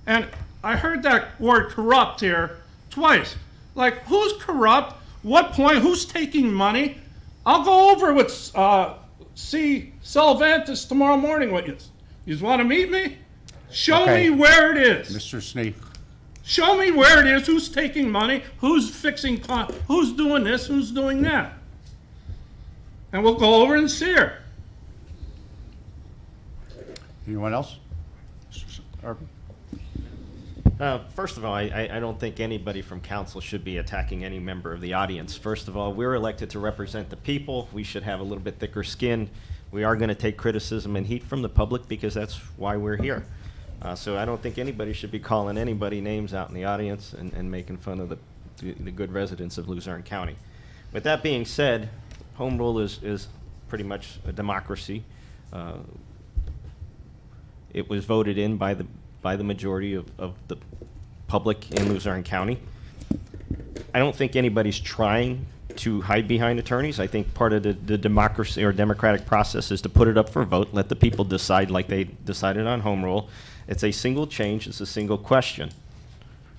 And I heard that word corrupt here twice. Like, who's corrupt? What point? Who's taking money? I'll go over with C. Sullivantis tomorrow morning with you. You want to meet me? Show Okay. me where it is. Mr. Snee. Show me where it is, who's taking money, who's fixing, who's doing this, who's doing that. And we'll go over and see her. Anyone else? Urban? First of all, I don't think anybody from council should be attacking any member of the audience. First of all, we're elected to represent the people. We should have a little bit thicker skin. We are going to take criticism and heat from the public because that's why we're here. So I don't think anybody should be calling anybody names out in the audience and making fun of the good residents of Luzerne County. With that being said, home rule is pretty much a democracy. It was voted in by the majority of the public in Luzerne County. I don't think anybody's trying to hide behind attorneys. I think part of the democracy or democratic process is to put it up for a vote, let the people decide like they decided on home rule. It's a single change, it's a single question.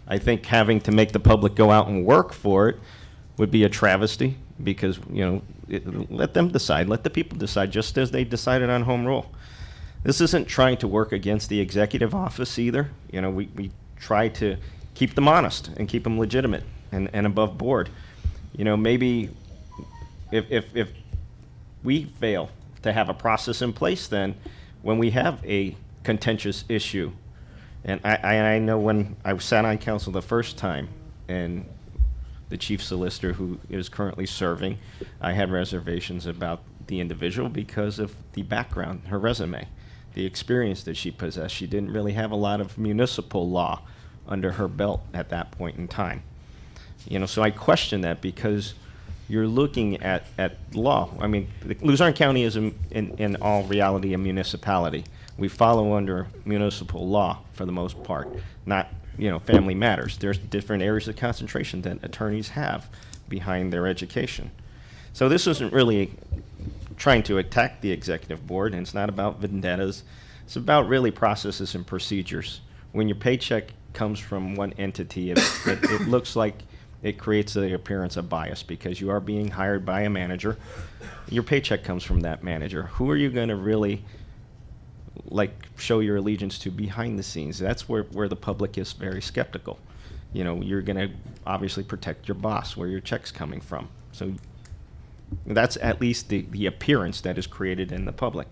I think having to make the public go out and work for it would be a travesty because, let them decide, let the people decide just as they decided on home rule. This isn't trying to work against the executive office either. We try to keep them honest and keep them legitimate and above board. Maybe if we fail to have a process in place, then when we have a contentious issue, and I know when I sat on council the first time, and the chief solicitor who is currently serving, I had reservations about the individual because of the background, her resume, the experience that she possessed. She didn't really have a lot of municipal law under her belt at that point in time. So I question that because you're looking at law. I mean, Luzerne County is in all reality a municipality. We follow under municipal law for the most part, not family matters. There's different areas of concentration that attorneys have behind their education. So this isn't really trying to attack the executive board, and it's not about vendettas. It's about really processes and procedures. When your paycheck comes from one entity, it looks like it creates the appearance of bias because you are being hired by a manager. Your paycheck comes from that manager. Who are you going to really show your allegiance to behind the scenes? That's where the public is very skeptical. You're going to obviously protect your boss, where your check's coming from. So that's at least the appearance that is created in the public.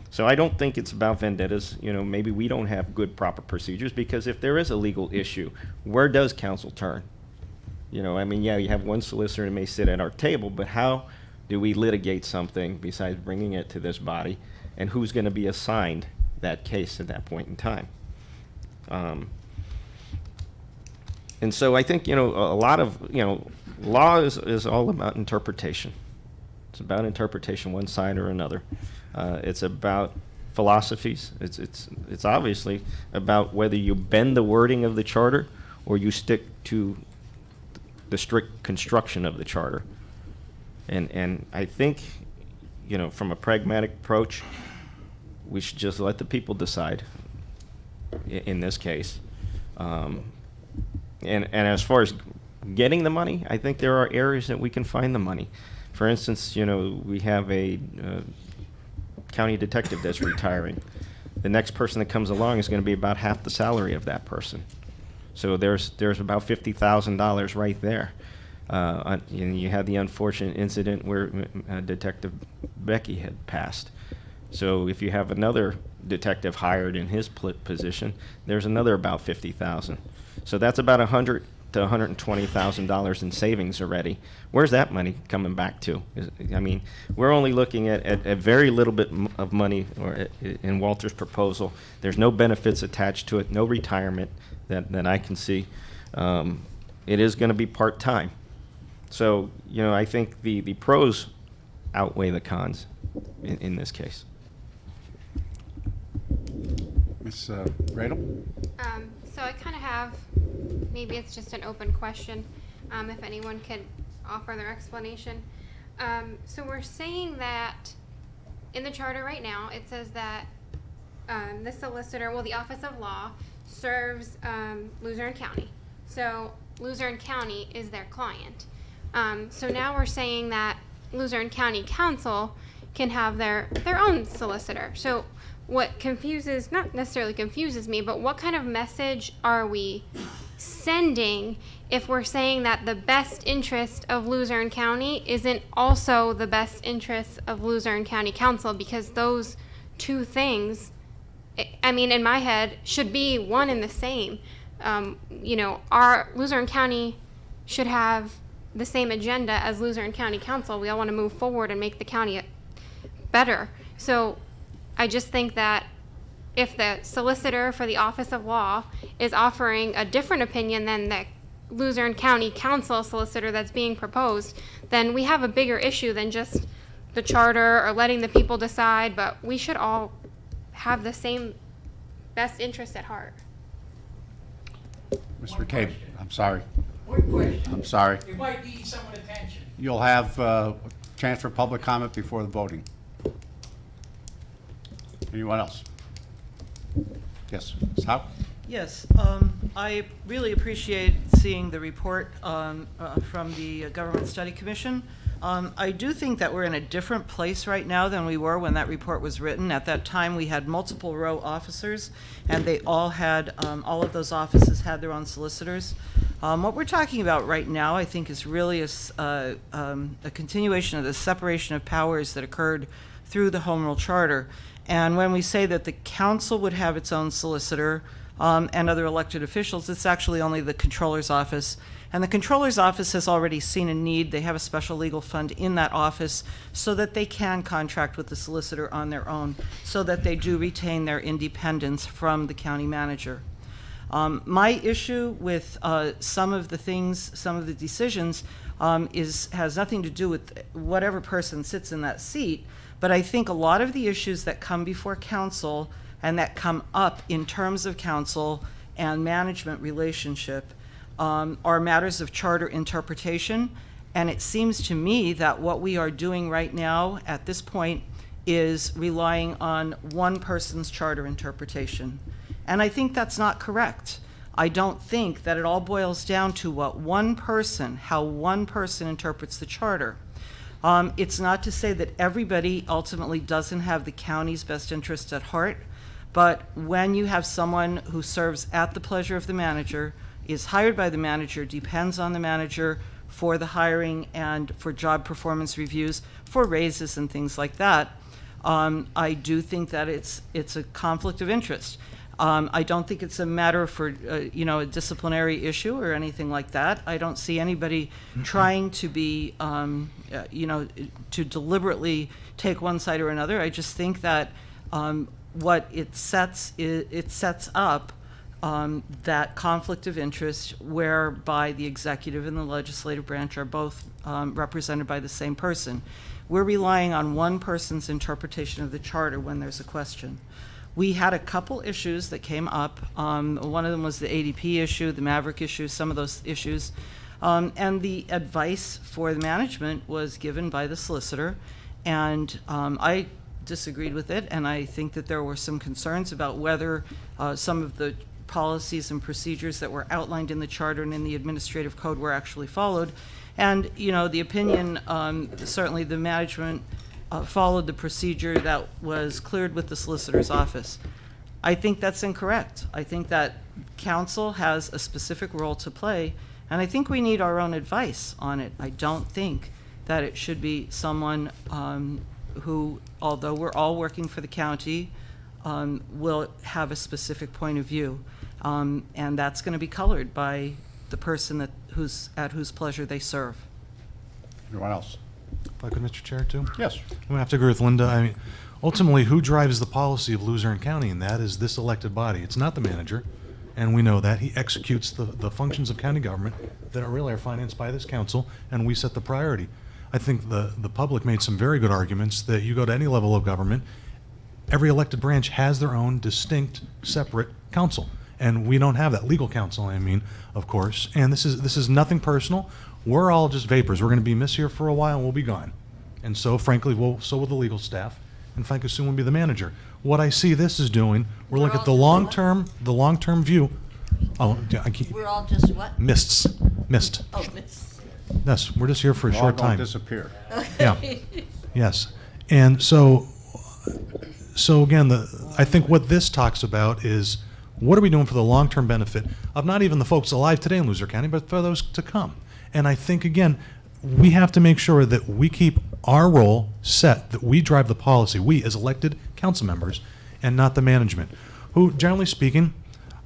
So I don't think it's about vendettas. Maybe we don't have good, proper procedures because if there is a legal issue, where does council turn? You have one solicitor that may sit at our table, but how do we litigate something besides bringing it to this body? And who's going to be assigned that case at that point in time? And so I think, a lot of, law is all about interpretation. It's about interpretation, one side or another. It's about philosophies. It's obviously about whether you bend the wording of the charter or you stick to the strict construction of the charter. And I think, from a pragmatic approach, we should just let the people decide in this case. And as far as getting the money, I think there are areas that we can find the money. For instance, we have a county detective that's retiring. The next person that comes along is going to be about half the salary of that person. So there's about $50,000 right there. And you had the unfortunate incident where Detective Becky had passed. So if you have another detective hired in his position, there's another about $50,000. So that's about $100,000 to $120,000 in savings already. Where's that money coming back to? We're only looking at a very little bit of money in Walter's proposal. There's no benefits attached to it, no retirement that I can see. It is going to be part-time. So, I think the pros outweigh the cons in this case. Ms. Radel? So I kind of have, maybe it's just an open question, if anyone could offer their explanation. So we're saying that in the charter right now, it says that the solicitor, the Office of Law, serves Luzerne County. So Luzerne County is their client. So now we're saying that Luzerne County Council can have their own solicitor. So what confuses, not necessarily confuses me, but what kind of message are we sending if we're saying that the best interest of Luzerne County isn't also the best interest of Luzerne County Council? Because those two things, I mean, in my head, should be one and the same. You know, our Luzerne County should have the same agenda as Luzerne County Council. We all want to move forward and make the county better. So I just think that if the solicitor for the Office of Law is offering a different opinion than the Luzerne County Council solicitor that's being proposed, then we have a bigger issue than just the charter or letting the people decide, but we should all have the same best interest at heart. Mr. McCabe, I'm sorry. One question. I'm sorry. It might need someone attention. You'll have a chance for public comment before the voting. Anyone else? Yes, Ms. Howe? Yes, I really appreciate seeing the report from the Government Study Commission. I do think that we're in a different place right now than we were when that report was written. At that time, we had multiple row officers, and they all had, all of those offices had their own solicitors. What we're talking about right now, I think, is really a continuation of the separation of powers that occurred through the Home Rule Charter. And when we say that the council would have its own solicitor and other elected officials, it's actually only the Controller's Office. And the Controller's Office has already seen a need. They have a special legal fund in that office so that they can contract with the solicitor on their own, so that they do retain their independence from the county manager. My issue with some of the things, some of the decisions, has nothing to do with whatever person sits in that seat, but I think a lot of the issues that come before council and that come up in terms of council and management relationship are matters of charter interpretation. And it seems to me that what we are doing right now at this point is relying on one person's charter interpretation. And I think that's not correct. I don't think that it all boils down to what one person, how one person interprets the charter. It's not to say that everybody ultimately doesn't have the county's best interest at heart, but when you have someone who serves at the pleasure of the manager, is hired by the manager, depends on the manager for the hiring and for job performance reviews, for raises and things like that, I do think that it's a conflict of interest. I don't think it's a matter for, a disciplinary issue or anything like that. I don't see anybody trying to be, to deliberately take one side or another. I just think that what it sets up that conflict of interest whereby the executive and the legislative branch are both represented by the same person. We're relying on one person's interpretation of the charter when there's a question. We had a couple issues that came up. One of them was the ADP issue, the Maverick issue, some of those issues. And the advice for the management was given by the solicitor. And I disagreed with it, and I think that there were some concerns about whether some of the policies and procedures that were outlined in the charter and in the administrative code were actually followed. And, the opinion, certainly the management followed the procedure that was cleared with the solicitor's office. I think that's incorrect. I think that council has a specific role to play, and I think we need our own advice on it. I don't think that it should be someone who, although we're all working for the county, will have a specific point of view. And that's going to be colored by the person at whose pleasure they serve. Anyone else? If I could, Mr. Chair, too? Yes. I'm going to have to agree with Linda. I mean, ultimately, who drives the policy of Luzerne County? And that is this elected body. It's not the manager, and we know that. He executes the functions of county government that really are financed by this council, and we set the priority. I think the public made some very good arguments that you go to any level of government, every elected branch has their own distinct, separate council. And we don't have that. Legal counsel, I mean, of course. And this is nothing personal. We're all just vapors. We're going to be missed here for a while and we'll be gone. And so, frankly, so will the legal staff. And frankly, soon will be the manager. What I see this is doing, we're looking at the long-term view. Oh, I keep. We're all just what? Mist. Oh, miss. Yes, we're just here for a We're all short gonna time. disappear. Yeah, yes. And so again, I think what this talks about is what are we doing for the long-term benefit of not even the folks alive today in Luzerne County, but for those to come. And I think, again, we have to make sure that we keep our role set, that we drive the policy, we as elected council members, and not the management, who, generally speaking,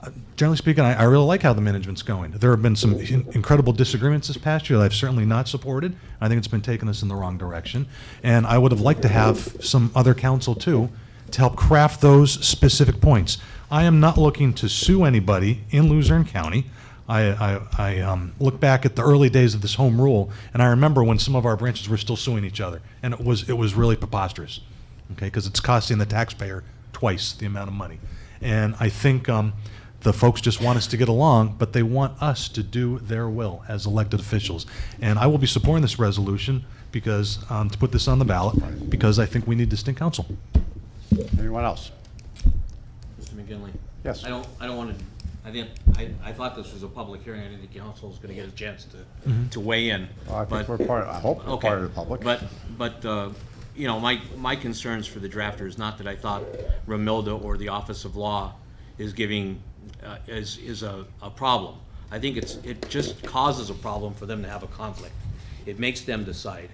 I really like how the management's going. There have been some incredible disagreements this past year that I've certainly not supported. I think it's been taking us in the wrong direction. And I would have liked to have some other counsel, too, to help craft those specific points. I am not looking to sue anybody in Luzerne County. I look back at the early days of this home rule, and I remember when some of our branches were still suing each other, and it was really preposterous, okay, because it's costing the taxpayer twice the amount of money. And I think the folks just want us to get along, but they want us to do their will as elected officials. And I will be supporting this resolution because to put this on the ballot, because I think we need distinct counsel. Anyone else? Mr. McGinley? Yes. I don't want to, I thought this was a public hearing. I didn't think council was going to get a chance to weigh in. Well, I think But- we're part, I hope we're Okay. part of the public. But you know, my concerns for the drafter is not that I thought Ramilda or the Office of Law is giving, is a problem. I think it just causes a problem for them to have a conflict. It makes them decide.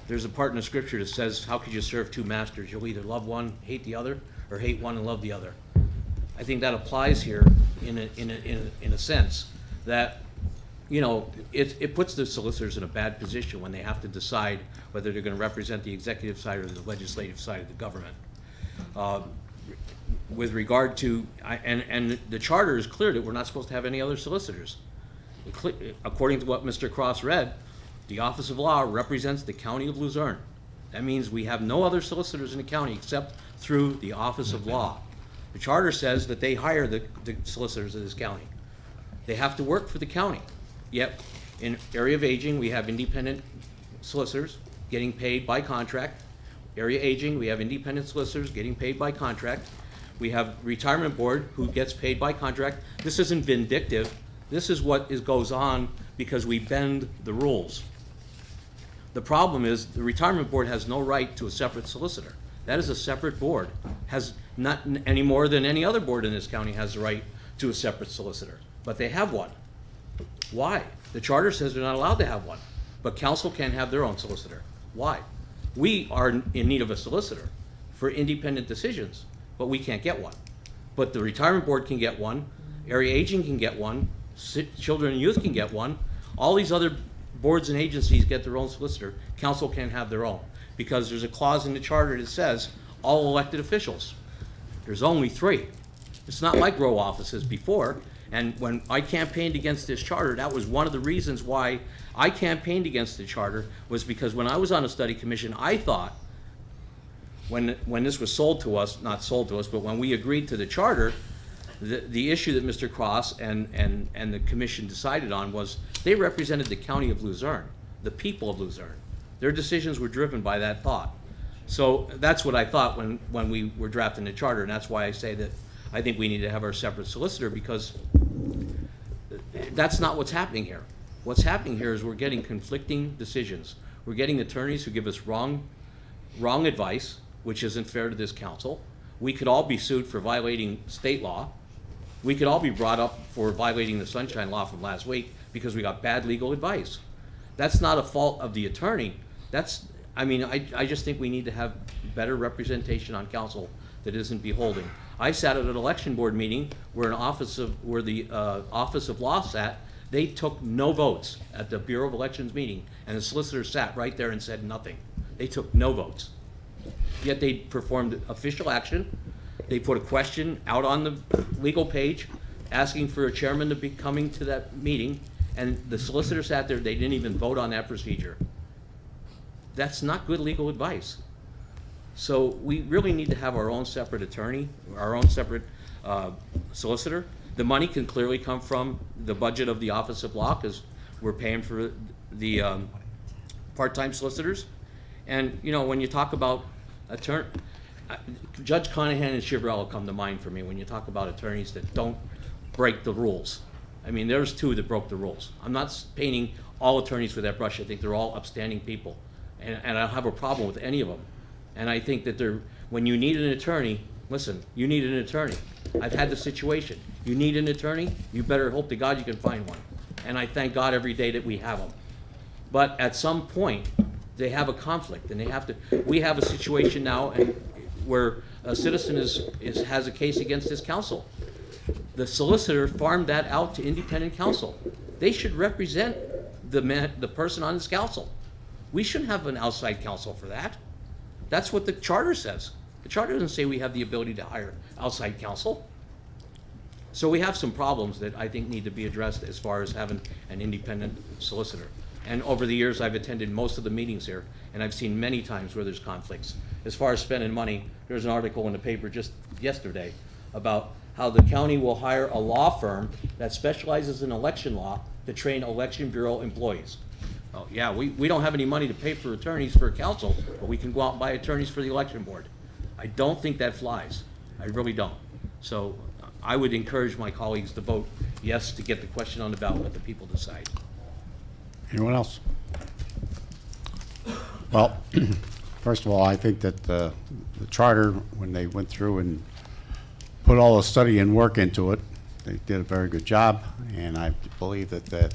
There's a part in the scripture that says, how could you serve two masters? You'll either love one, hate the other, or hate one and love the other. I think that applies here in a sense that, you know, it puts the solicitors in a bad position when they have to decide whether they're going to represent the executive side or the legislative side of the government. With regard to, and the charter is clear that we're not supposed to have any other solicitors. According to what Mr. Cross read, the Office of Law represents the County of Luzerne. That means we have no other solicitors in the county except through the Office of Law. The charter says that they hire the solicitors of this county. They have to work for the county. Yet, in area of aging, we have independent solicitors getting paid by contract. Area aging, we have independent solicitors getting paid by contract. We have retirement board who gets paid by contract. This isn't vindictive. This is what goes on because we bend the rules. The problem is the retirement board has no right to a separate solicitor. That is a separate board. Has not any more than any other board in this county has the right to a separate solicitor. But they have one. Why? The charter says they're not allowed to have one. But council can have their own solicitor. Why? We are in need of a solicitor for independent decisions, but we can't get one. But the retirement board can get one, area aging can get one, children and youth can get one. All these other boards and agencies get their own solicitor. Council can have their own because there's a clause in the charter that says all elected officials. There's only 3. It's not like row offices before. And when I campaigned against this charter, that was one of the reasons why I campaigned against the charter, was because when I was on a study commission, I thought when this was sold to us, not sold to us, but when we agreed to the charter, the issue that Mr. Cross and the commission decided on was they represented the county of Luzerne, the people of Luzerne. Their decisions were driven by that thought. So that's what I thought when we were drafting the charter, and that's why I say that I think we need to have our separate solicitor, because that's not what's happening here. What's happening here is we're getting conflicting decisions. We're getting attorneys who give us wrong advice, which isn't fair to this council. We could all be sued for violating state law. We could all be brought up for violating the Sunshine Law from last week because we got bad legal advice. That's not a fault of the attorney. I just think we need to have better representation on council that isn't beholding. I sat at an election board meeting where the Office of Law sat. They took no votes at the Bureau of Elections meeting, and the solicitor sat right there and said nothing. They took no votes. Yet they performed official action. They put a question out on the legal page asking for a chairman to be coming to that meeting, and the solicitor sat there. They didn't even vote on that procedure. That's not good legal advice. So we really need to have our own separate attorney, our own separate solicitor. The money can clearly come from the budget of the Office of Law because we're paying for the part-time solicitors. And, you know, when you talk about Judge Conyngham and Chivrella come to mind for me when you talk about attorneys that don't break the rules. I mean, there's two that broke the rules. I'm not painting all attorneys with that brush. I think they're all upstanding people, and I don't have a problem with any of them. And I think that when you need an attorney, listen, you need an attorney. I've had the situation. You need an attorney, you better hope to God you can find one. And I thank God every day that we have them. But at some point, they have a conflict, and we have a situation now where a citizen has a case against his counsel. The solicitor farmed that out to independent counsel. They should represent the person on his counsel. We shouldn't have an outside counsel for that. That's what the charter says. The charter doesn't say we have the ability to hire outside counsel. So we have some problems that I think need to be addressed as far as having an independent solicitor. And over the years, I've attended most of the meetings here, and I've seen many times where there's conflicts. As far as spending money, there's an article in the paper just yesterday about how the county will hire a law firm that specializes in election law to train election bureau employees. Oh, yeah, we don't have any money to pay for attorneys for council, but we can go out and buy attorneys for the election board. I don't think that flies. I really don't. So I would encourage my colleagues to vote yes to get the question on the ballot, let the people decide. Anyone else? Well, first of all, I think that the charter, when they went through and put all the study and work into it, they did a very good job, and I believe that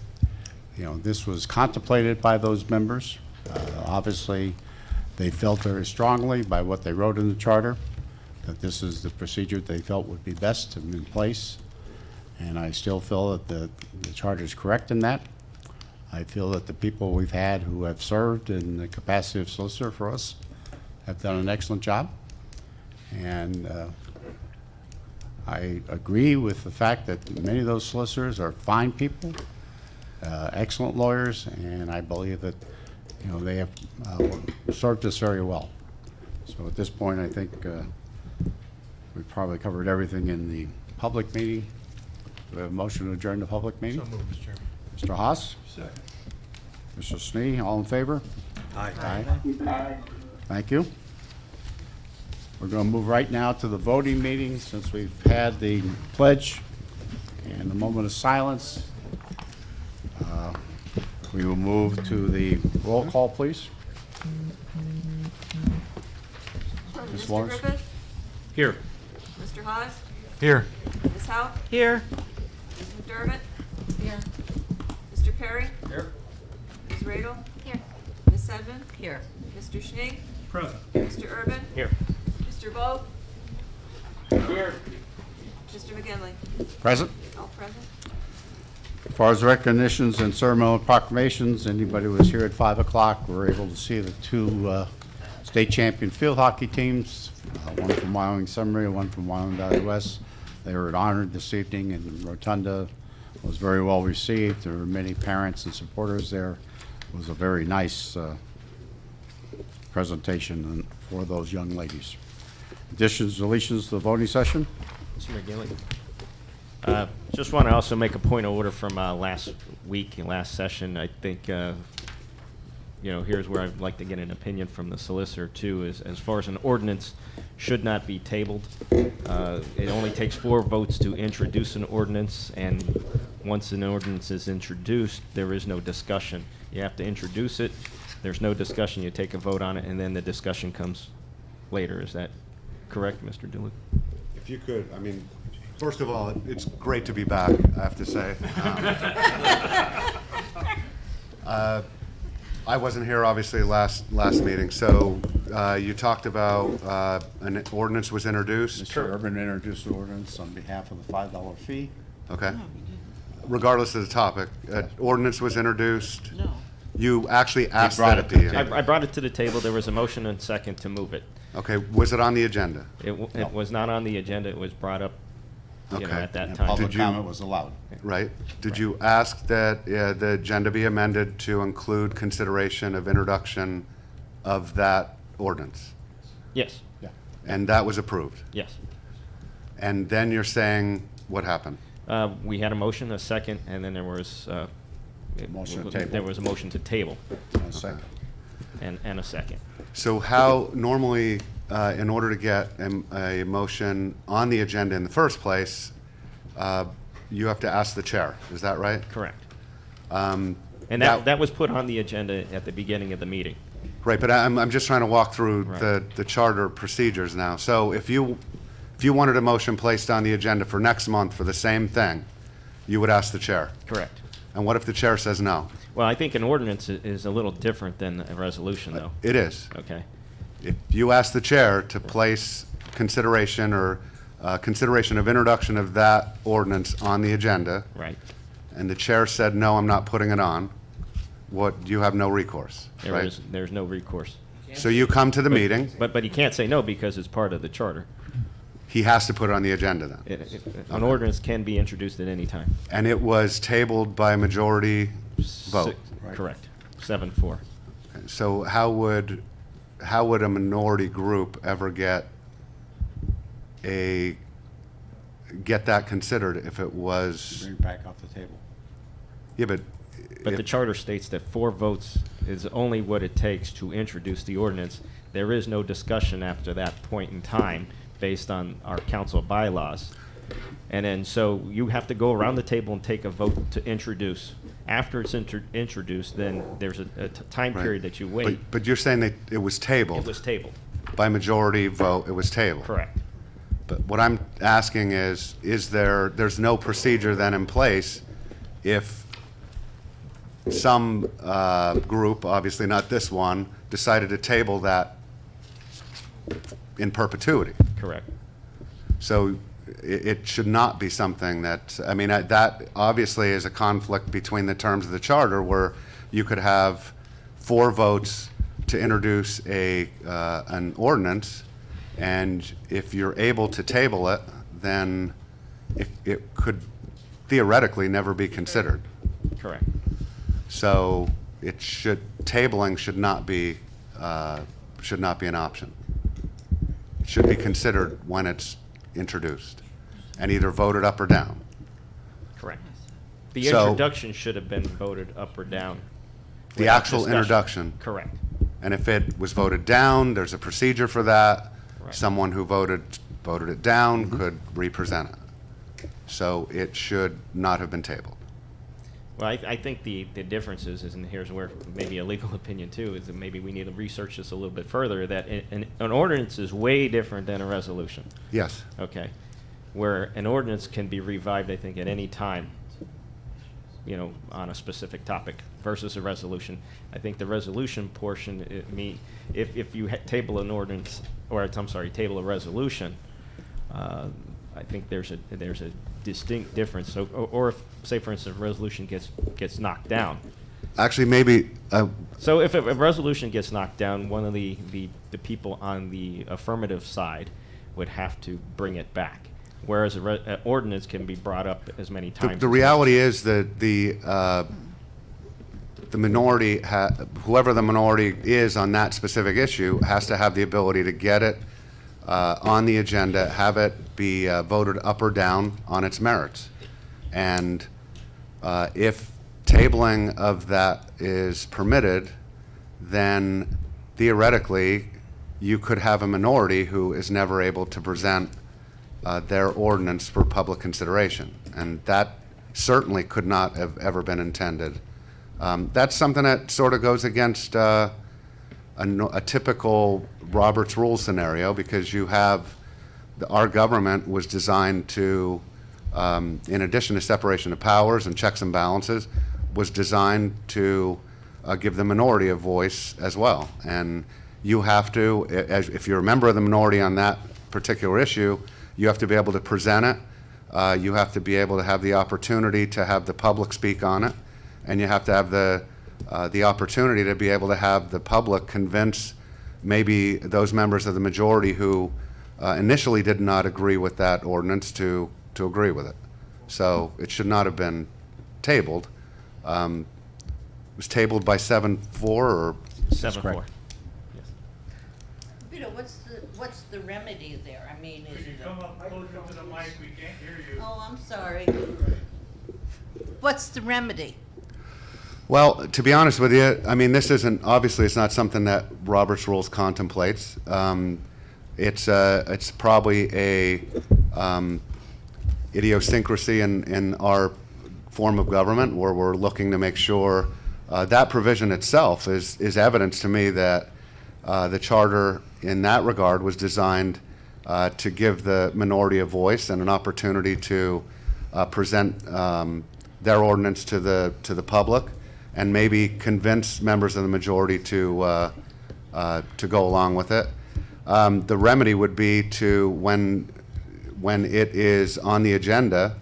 this was contemplated by those members. Obviously, they felt very strongly by what they wrote in the charter that this is the procedure they felt would be best and in place, and I still feel that the charter is correct in that. I feel that the people we've had who have served in the capacity of solicitor for us have done an excellent job, and I agree with the fact that many of those solicitors are fine people, excellent lawyers, and I believe that they have served us very well. So at this point, I think we've probably covered everything in the public meeting. Do we have a motion to adjourn the public meeting? So moved, Mr. Chairman. Mr. Haas? Second. Mr. Snee, all in favor? Aye. Aye. Thank you. We're going to move right now to the voting meeting since we've had the pledge and a moment of silence. We will move to the roll call, please. Ms. Mr. Lawrence? Griffith? Here. Mr. Haas? Here. Ms. Howe? Here. Ms. McDermott? Here. Mr. Perry? Here. Ms. Radel? Here. Ms. Sedman? Here. Mr. Schnee? Present. Mr. Urban? Here. Mr. Vogt? Here. Mr. McGinley? Present. All present. As far as recognitions and ceremonial proclamations, anybody who was here at 5 o'clock were able to see the two state champion field hockey teams, one from Wyoming Seminary, one from Wyoming Valley West. They were honored this evening, and the rotunda was very well received. There were many parents and supporters there. It was a very nice presentation for those young ladies. Additions, deletions to the voting session? Mr. McGinley. Just want to also make a point of order from last week and last session. I think, here's where I'd like to get an opinion from the solicitor too, is as far as an ordinance should not be tabled. It only takes 4 votes to introduce an ordinance, and once an ordinance is introduced, there is no discussion. You have to introduce it, there's no discussion, you take a vote on it, and then the discussion comes later. Is that correct, Mr. Dillon? If you could, first of all, it's great to be back, I have to say. I wasn't here, obviously, last meeting, so you talked about an ordinance was introduced. Mr. Urban introduced the ordinance on behalf of the $5 fee. Okay. Regardless of the topic, ordinance was introduced. No. You actually asked that at the end. I brought it to the table. There was a motion and second to move it. Okay, was it on the agenda? It was not on the agenda. It was brought up, Okay. at that And time. public comment was allowed. Right. Did you ask that the agenda be amended to include consideration of introduction of that ordinance? Yes. Yeah. And that was approved? Yes. And then you're saying, what happened? We had a motion, a second, and then there was Motion to table. There was a motion to table. And a second. And a second. So how, normally, in order to get a motion on the agenda in the first place, you have to ask the chair, is that right? Correct. Um, And that was put on the agenda at the beginning of the meeting. Right, but I'm just trying to walk through Right. the charter procedures now. So if you wanted a motion placed on the agenda for next month for the same thing, you would ask the chair? Correct. And what if the chair says no? Well, I think an ordinance is a little different than a resolution, though. It is. Okay. If you ask the chair to place consideration or consideration of introduction of that ordinance on the agenda. Right. And the chair said, no, I'm not putting it on, you have no recourse, right? There's no recourse. So you come to the meeting. But he can't say no because it's part of the charter. He has to put it on the agenda then. An ordinance can be introduced at any time. And it was tabled by a majority vote. Correct. 7-4. So how would a minority group ever get that considered if it was? Bring it back off the table. Yeah, but. But the charter states that 4 votes is only what it takes to introduce the ordinance. There is no discussion after that point in time based on our council bylaws. And then, so you have to go around the table and take a vote to introduce. After it's introduced, then there's a time Right. period that you wait. But you're saying that it was tabled? It was tabled. By majority vote, it was tabled? Correct. But what I'm asking is there's no procedure then in place if some group, obviously not this one, decided to table that in perpetuity? Correct. So it should not be something that, I mean, that obviously is a conflict between the terms of the charter where you could have 4 votes to introduce an ordinance, and if you're able to table it, then it could theoretically never be considered. Correct. So tabling should not be an option. It should be considered when it's introduced and either voted up or down. Correct. The So- introduction should have been voted up or down. The without actual discussion. introduction. Correct. And if it was voted down, there's a procedure for that. Right. Someone who voted it down could represent it. So it should not have been tabled. Well, I think the difference is, and here's where maybe a legal opinion too, is that maybe we need to research this a little bit further, that an ordinance is way different than a resolution. Yes. Okay. Where an ordinance can be revived, I think, at any time, on a specific topic versus a resolution. I think the resolution portion, if you table an ordinance, table a resolution, I think there's a distinct difference. So, or if, say for instance, a resolution gets knocked down. Actually, maybe. So if a resolution gets knocked down, one of the people on the affirmative side would have to bring it back, whereas an ordinance can be brought up as many times. The reality is that the minority, whoever the minority is on that specific issue, has to have the ability to get it on the agenda, have it be voted up or down on its merits. And if tabling of that is permitted, then theoretically, you could have a minority who is never able to present their ordinance for public consideration. And that certainly could not have ever been intended. That's something that sort of goes against a typical Robert's Rules scenario, because you have, our government was designed to, in addition to separation of powers and checks and balances, was designed to give the minority a voice as well. And you have to, if you're a member of the minority on that particular issue, you have to be able to present it. You have to be able to have the opportunity to have the public speak on it. And you have to have the opportunity to be able to have the public convince maybe those members of the majority who initially did not agree with that ordinance to agree with it. So it should not have been tabled. It was tabled by 7-4 or? 7-4. Vito, what's the remedy there? I mean, is it? Come up closer to the mic, we can't hear you. Oh, I'm sorry. What's the remedy? Well, to be honest with you, I mean, this isn't, obviously, it's not something that Robert's Rules contemplates. It's probably idiosyncrasy in our form of government, where we're looking to make sure that provision itself is evidence to me that the charter in that regard was designed to give the minority a voice and an opportunity to present their ordinance to the public, and maybe convince members of the majority to go along with it. The remedy would be to, when it is on the agenda,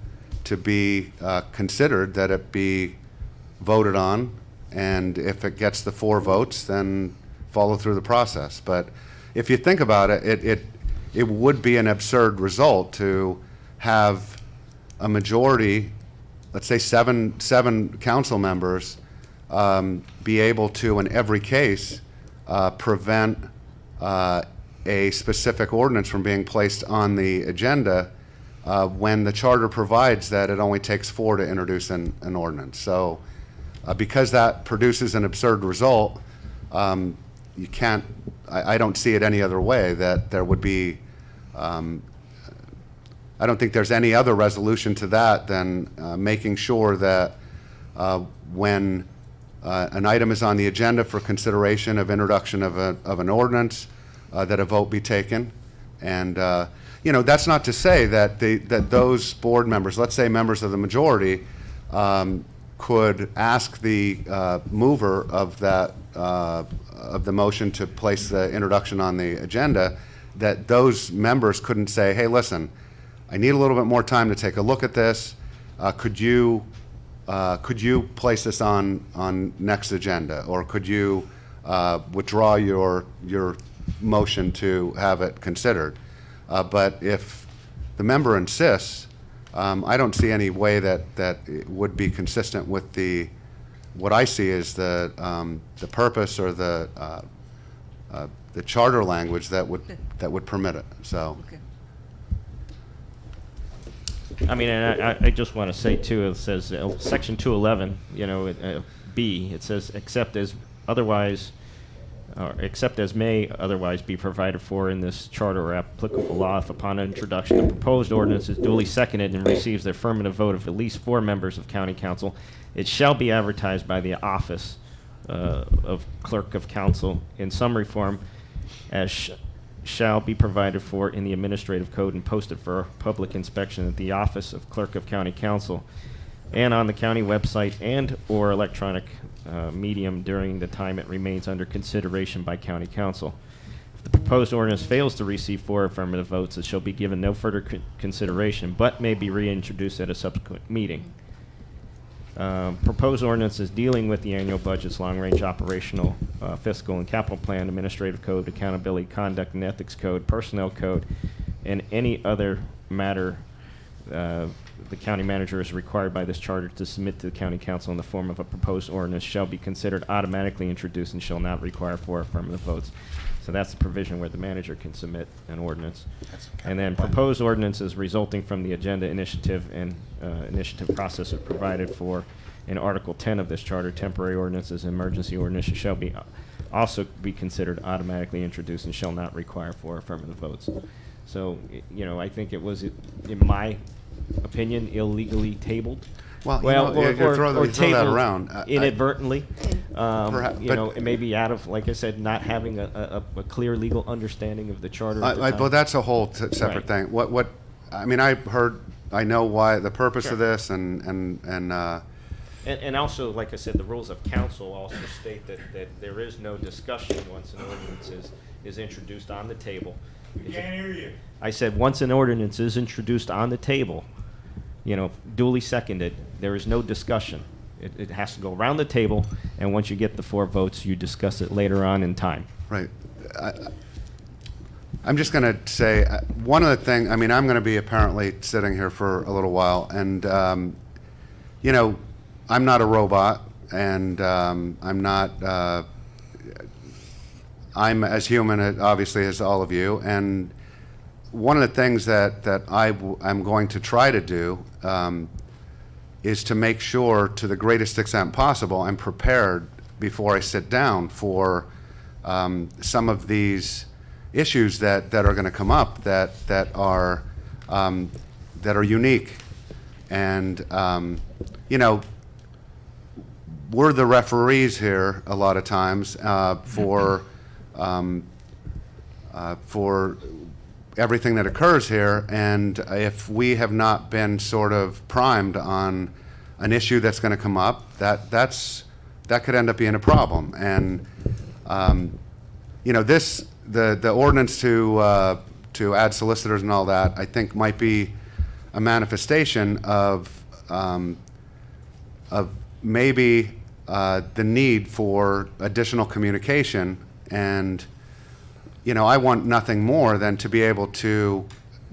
to be considered, that it be voted on, and if it gets the 4 votes, then follow through the process. But if you think about it, it would be an absurd result to have a majority, let's say seven council members, be able to, in every case, prevent a specific ordinance from being placed on the agenda when the charter provides that it only takes 4 to introduce an ordinance. So because that produces an absurd result, you can't, I don't see it any other way, that there would be, I don't think there's any other resolution to that than making sure that when an item is on the agenda for consideration of introduction of an ordinance, that a vote be taken. And you know, that's not to say that that those board members, let's say members of the majority, could ask the mover of that of the motion to place the introduction on the agenda, that those members couldn't say, hey, listen, I need a little bit more time to take a look at this. Could you place this on next agenda, or could you withdraw your motion to have it considered? But if the member insists, I don't see any way that it would be consistent with what I see as the purpose or the charter language that would permit it. So. Okay. I mean, and I just want to say too, it says section 211, you know, B, it says except as otherwise, or except as may otherwise be provided for in this charter or applicable law, if upon introduction the proposed ordinance is duly seconded and receives the affirmative vote of at least 4 members of county council, it shall be advertised by the office of clerk of council in summary form as shall be provided for in the administrative code and posted for public inspection at the office of clerk of county council and on the county website and or electronic medium during the time it remains under consideration by county council. If the proposed ordinance fails to receive 4 affirmative votes, it shall be given no further consideration but may be reintroduced at a subsequent meeting. Proposed ordinances dealing with the annual budgets, long-range operational, fiscal and capital plan, administrative code, accountability, conduct and ethics code, personnel code, and any other matter the county manager is required by this charter to submit to the county council in the form of a proposed ordinance shall be considered automatically introduced and shall not require 4 affirmative votes. So that's the provision where the manager can submit an ordinance. And then proposed ordinances resulting from the agenda initiative and initiative process are provided for in Article 10 of this charter. Temporary ordinances and emergency ordinances shall be also be considered automatically introduced and shall not require 4 affirmative votes. So, you know, I think it was, in my opinion, illegally tabled. Well, you throw that around. Inadvertently. Perhaps, you know, it may be out of, like I said, not having a clear legal understanding of the charter. Well, that's a whole separate thing. What I mean, I know why the purpose of this, and also, like I said, the rules of council also state that there is no discussion once an ordinance is introduced on the table. We can't hear you. I said once an ordinance is introduced on the table, you know, duly seconded, there is no discussion. It has to go around the table, and once you get the 4 votes, you discuss it later on in time. Right. I'm just going to say, one of the things, I mean, I'm going to be apparently sitting here for a little while, and, you know, I'm not a robot, and I'm not, I'm as human, obviously, as all of you, and one of the things that I'm going to try to do is to make sure, to the greatest extent possible, I'm prepared before I sit down for some of these issues that are going to come up that are that are unique. And, you know, we're the referees here a lot of times for everything that occurs here. And if we have not been sort of primed on an issue that's going to come up, that could end up being a problem. And you know, the ordinance to add solicitors and all that, I think might be a manifestation of maybe the need for additional communication. And you know, I want nothing more than to be able to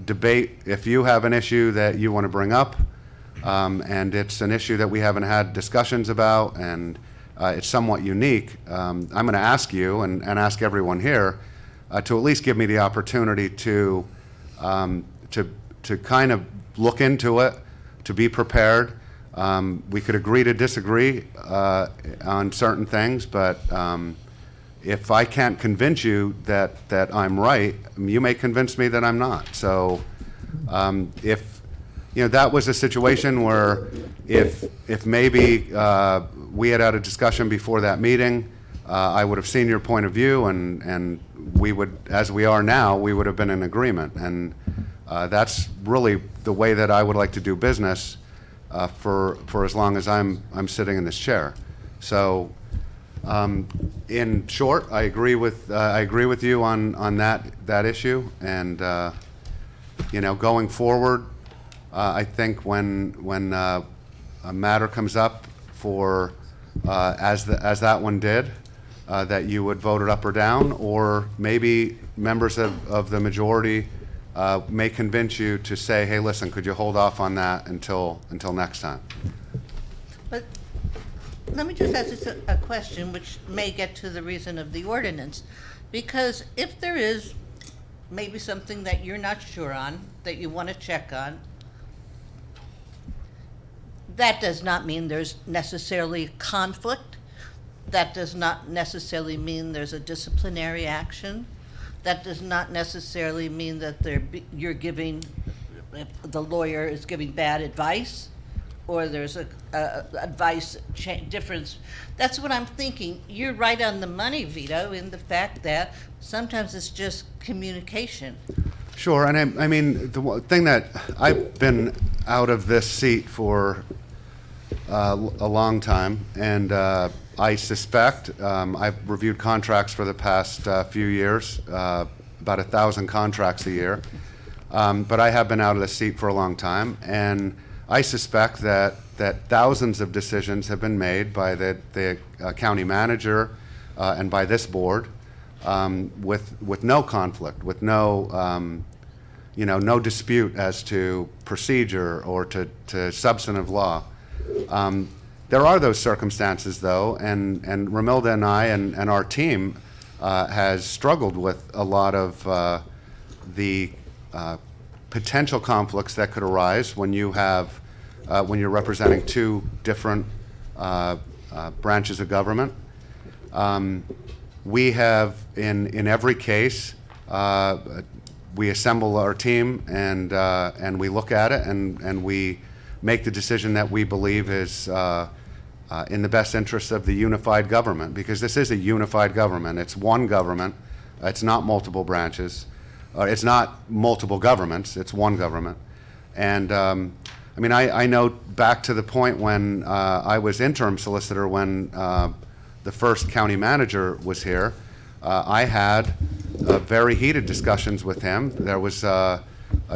debate if you have an issue that you want to bring up, and it's an issue that we haven't had discussions about, and it's somewhat unique. I'm going to ask you and ask everyone here to at least give me the opportunity to kind of look into it, to be prepared. We could agree to disagree on certain things, but if I can't convince you that I'm right, you may convince me that I'm not. So if you know, that was a situation where if maybe we had had a discussion before that meeting, I would have seen your point of view, and we would, as we are now, we would have been in agreement. And that's really the way that I would like to do business for as long as I'm sitting in this chair. So in short, I agree with you on that issue. And you know, going forward, I think when a matter comes up for as that one did, that you would vote it up or down, or maybe members of the majority may convince you to say, hey, listen, could you hold off on that until next time? But let me just ask this a question, which may get to the reason of the ordinance. Because if there is maybe something that you're not sure on, that you want to check on, that does not mean there's necessarily conflict. That does not necessarily mean there's a disciplinary action. That does not necessarily mean that you're giving, the lawyer is giving bad advice, or there's a advice difference. That's what I'm thinking. You're right on the money, Vito, in the fact that sometimes it's just communication. Sure, and I mean, the thing that I've been out of this seat for a long time, and I suspect, I've reviewed contracts for the past few years, about 1,000 contracts a year, but I have been out of the seat for a long time, and I suspect that thousands of decisions have been made by the county manager and by this board with no conflict, with no no dispute as to procedure or to substantive law. There are those circumstances, though, and Romilda and I and our team has struggled with a lot of the potential conflicts that could arise when you have when you're representing two different branches of government. We have in every case we assemble our team and we look at it and we make the decision that we believe is in the best interest of the unified government, because this is a unified government. It's one government. It's not multiple branches. It's not multiple governments. It's one government. And I mean, I know back to the point when I was interim solicitor when the first county manager was here, I had very heated discussions with him. There was a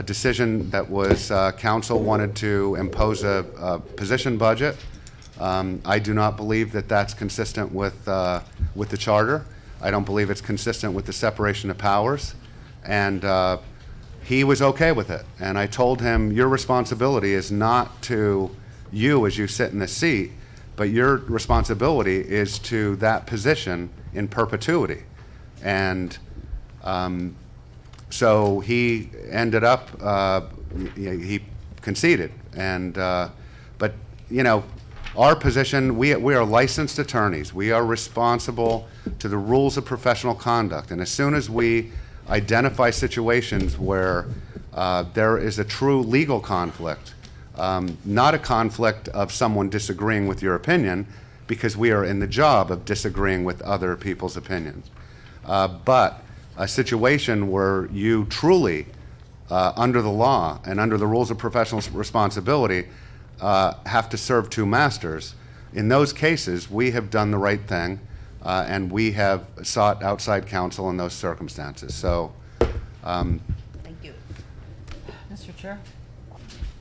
decision that was council wanted to impose a position budget. I do not believe that that's consistent with the charter. I don't believe it's consistent with the separation of powers. And he was okay with it. And I told him, your responsibility is not to you as you sit in the seat, but your responsibility is to that position in perpetuity. And so he ended up, he conceded. And but you know, our position, we are licensed attorneys. We are responsible to the rules of professional conduct. And as soon as we identify situations where there is a true legal conflict, not a conflict of someone disagreeing with your opinion, because we are in the job of disagreeing with other people's opinions. But a situation where you truly, under the law and under the rules of professional responsibility, have to serve two masters. In those cases, we have done the right thing, and we have sought outside counsel in those circumstances. So, Thank you. Mr. Chair,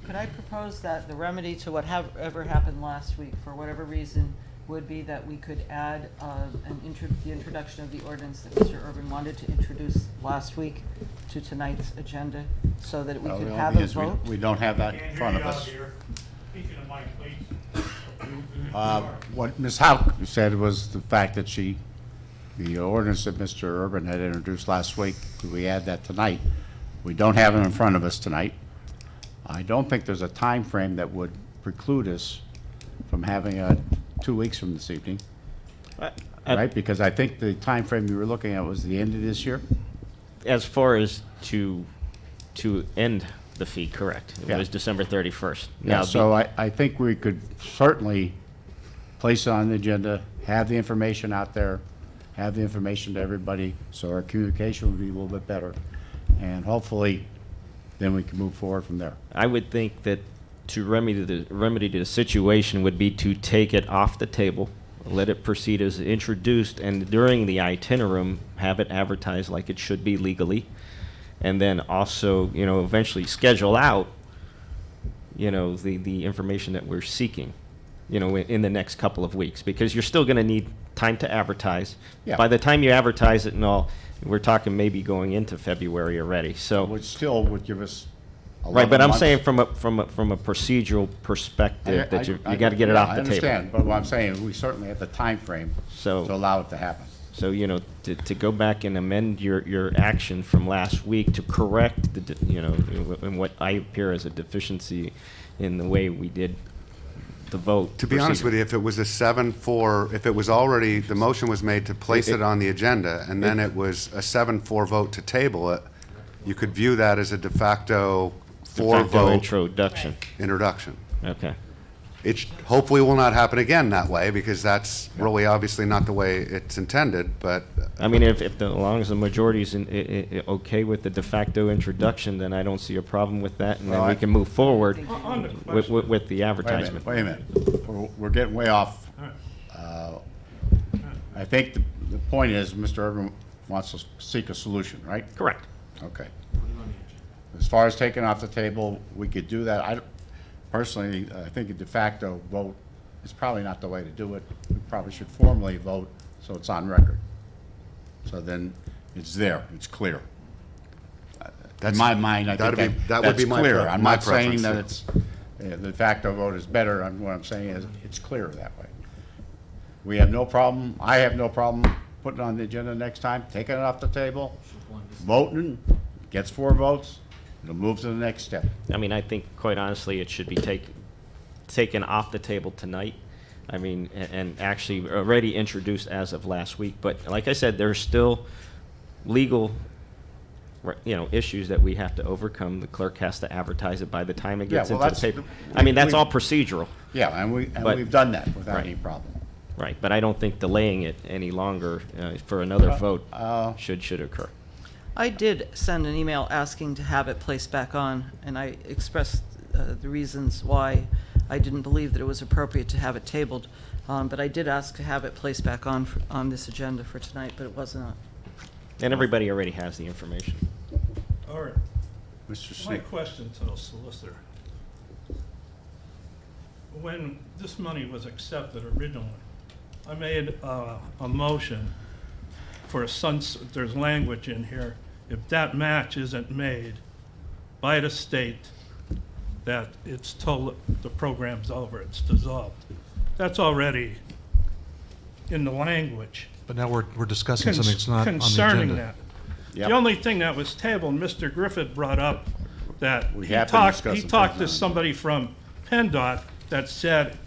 could I propose that the remedy to whatever happened last week, for whatever reason, would be that we could add the introduction of the ordinance that Mr. Urban wanted to introduce last week to tonight's agenda, so that we could have a vote? We don't have that in front of us. What Ms. Hauk said was the fact that the ordinance that Mr. Urban had introduced last week, could we add that tonight? We don't have it in front of us tonight. I don't think there's a time frame that would preclude us from having 2 weeks from this evening, right? Because I think the time frame you were looking at was the end of this year. As far as to end the fee, correct. It Yeah. was December 31st. Yeah, so I think we could certainly place it on the agenda, have the information out there, have the information to everybody, so our communication would be a little bit better. And hopefully, then we can move forward from there. I would think that to remedy the situation would be to take it off the table, let it proceed as introduced, and during the itinerary, have it advertised like it should be legally, and then also, eventually schedule out, the information that we're seeking, in the next couple of weeks, because you're still going to need time to advertise. Yeah. By the time you advertise it and all, we're talking maybe going into February already. So, Which still would give us 11 right, but I'm months. saying from a procedural perspective that you got to get it off the I table. understand, but what I'm saying, we certainly have the time frame to allow it to happen. So, to go back and amend your action from last week to correct in what I appear as a deficiency in the way we did the vote. To be honest with you, if it was a 7-4, if it was already, the motion was made to place it on the agenda, and then it was a 7-4 vote to table it, you could view that as a de facto 4-vote introduction. Okay. It hopefully will not happen again that way, because that's really obviously not the way it's intended, but. I mean, as long as the majority is okay with the de facto introduction, then I don't see a problem with that, and then we can move forward with the advertisement. Wait a minute. We're getting way off. I think the point is, Mr. Urban wants to seek a solution, right? Correct. Okay. As far as taking off the table, we could do that. Personally, I think a de facto vote is probably not the way to do it. We probably should formally vote so it's on record. So then it's there, it's clear. In my mind, I think that would be my clear. pre- I'm my not saying preference, that the de facto vote is better. What I'm saying is it's clear that way. We have no problem, I have no problem putting it on the agenda next time, taking it off the table, voting, gets 4 votes, it'll move to the next step. I mean, I think, quite honestly, it should be taken off the table tonight. I mean, and actually already introduced as of last week. But like I said, there's still legal, issues that we have to overcome. The clerk has to advertise it by the time it gets into the paper. I mean, that's all procedural. Yeah, and we've done that without any problem. Right, but I don't think delaying it any longer for another vote should occur. I did send an email asking to have it placed back on, and I expressed the reasons why I didn't believe that it was appropriate to have it tabled. But I did ask to have it placed back on this agenda for tonight, but it was not. And everybody already has the information. All right. Mr. My question to the solicitor. When this money was accepted originally, I made a motion for a sunset. There's language in here. If that match isn't made by the state, that it's told the program's over, it's dissolved. That's already in the language. But now we're discussing something that's not on the agenda. Concerning that. Yep. The only thing that was tabled, Mr. Griffith brought up that We he have been talked discussing to things. somebody from PennDOT that said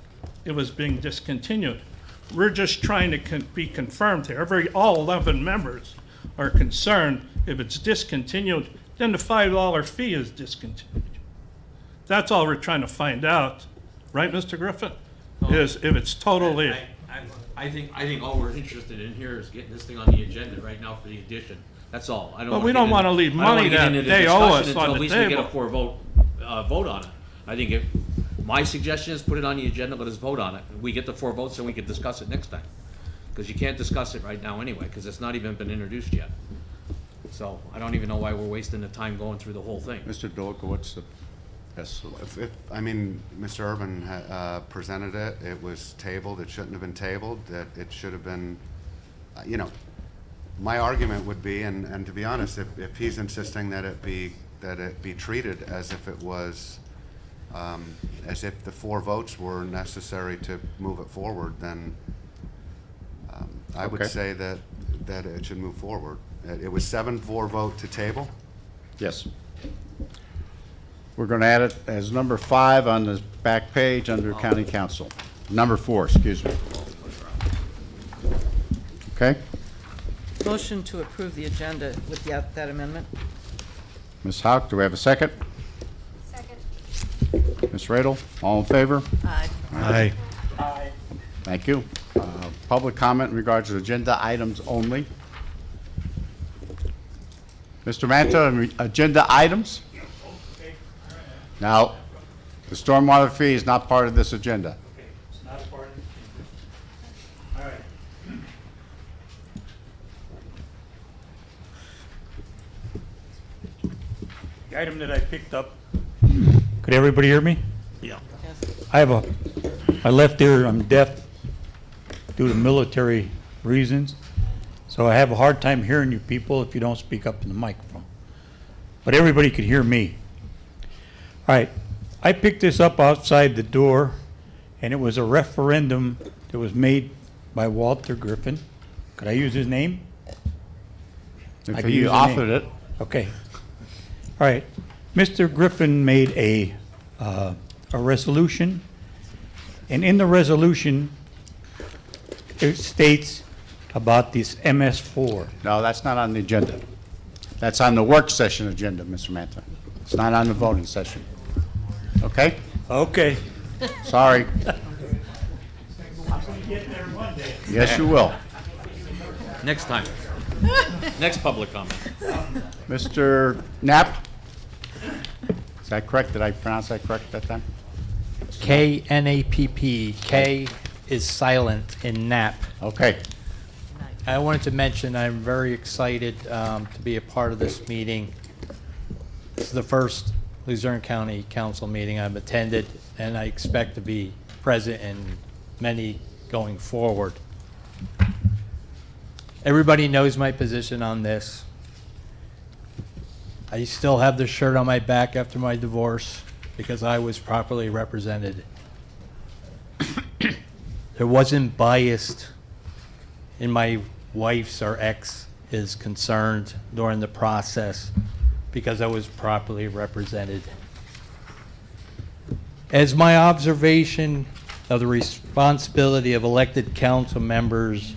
it was being discontinued. We're just trying to be confirmed here. All 11 members are concerned if it's discontinued, then the $5 fee is discontinued. That's all we're trying to find out, right, Mr. Griffin? Is if it's totally. I think all we're interested in here is getting this thing on the agenda right now for the addition. That's all. I don't. But wanna we get don't into- want to leave I don't wanna money get that into the they owe discussion us until on at the least we get table. a vote on it. I think my suggestion is put it on the agenda, let us vote on it. If we get the 4 votes, then we can discuss it next time. Because you can't discuss it right now anyway, because it's not even been introduced yet. So I don't even know why we're wasting the time going through the whole thing. Mr. Dolica, what's the best? I mean, Mr. Urban presented it, it was tabled, it shouldn't have been tabled, that it should have been, you know, my argument would be, and to be honest, if he's insisting that it be treated as if it was, as if the 4 votes were necessary to move it forward, then I would Okay. say that it should move forward. It was 7-4 vote to table? Yes. We're going to add it as number 5 on the back page under county council. Number 4, excuse me. Okay? Motion to approve the agenda with that amendment. Ms. Hauk, do we have a second? Second. Ms. Radel, all in favor? Aye. Aye. Thank you. Public comment in regards to agenda items only. Mr. Manta, agenda items? Now, the stormwater fee is not part of this agenda. Okay, it's not a part of the. All right. The item that I picked up, could everybody hear me? Yeah. I left there, I'm deaf due to military reasons, so I have a hard time hearing you people if you don't speak up in the microphone. But everybody could hear me. All right, I picked this up outside the door, and it was a referendum that was made by Walter Griffin. Could I use his name? I If could you use his name. authored it. Okay. All right. Mr. Griffin made a resolution, and in the resolution, it states about this MS4. No, that's not on the agenda. That's on the work session agenda, Mr. Manta. It's not on the voting session. Okay? Okay. Sorry. Yes, you will. Next time. Next public comment. Mr. Knapp? Is that correct? Did I pronounce that correct that time? K-N-A-P-P. K is silent in NAP. Okay. I wanted to mention I'm very excited to be a part of this meeting. This is the first Luzerne County Council meeting I've attended, and I expect to be present in many going forward. Everybody knows my position on this. I still have the shirt on my back after my divorce because I was properly represented. There wasn't biased in my wife's or ex is concerned during the process because I was properly represented. As my observation of the responsibility of elected council members,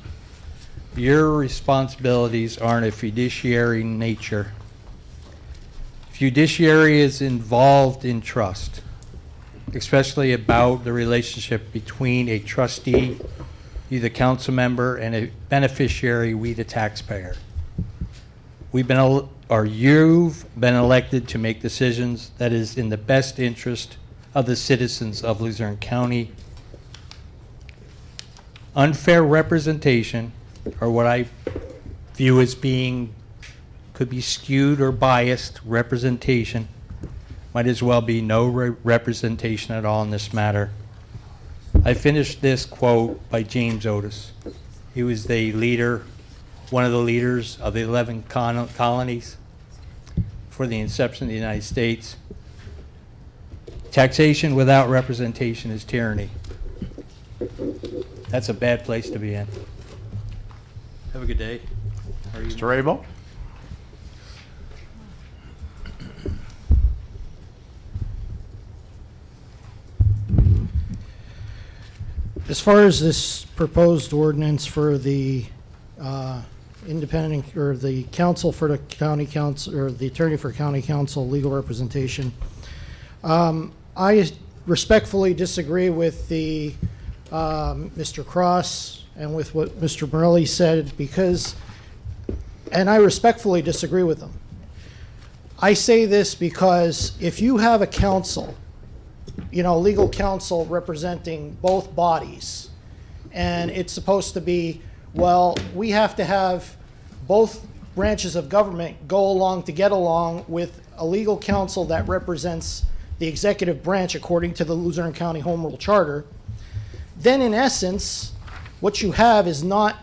your responsibilities aren't a fiduciary nature. Fiduciary is involved in trust, especially about the relationship between a trustee, you the council member, and a beneficiary, we the taxpayer. You've been elected to make decisions that is in the best interest of the citizens of Luzerne County. Unfair representation, or what I view as being, could be skewed or biased representation, might as well be no representation at all in this matter. I finished this quote by James Otis. He was the leader, one of the leaders of the 11 colonies for the inception of the United States. Taxation without representation is tyranny. That's a bad place to be in. Have a good day. Mr. Abel? As far as this proposed ordinance for the independent, or the counsel for the county council, or the attorney for county council legal representation. I respectfully disagree with the Mr. Cross and with what Mr. Morelli said, because, and I respectfully disagree with them. I say this because if you have a council, legal counsel representing both bodies, and it's supposed to be, well, we have to have both branches of government go along to get along with a legal counsel that represents the executive branch according to the Luzerne County Home Rule Charter, then in essence, what you have is not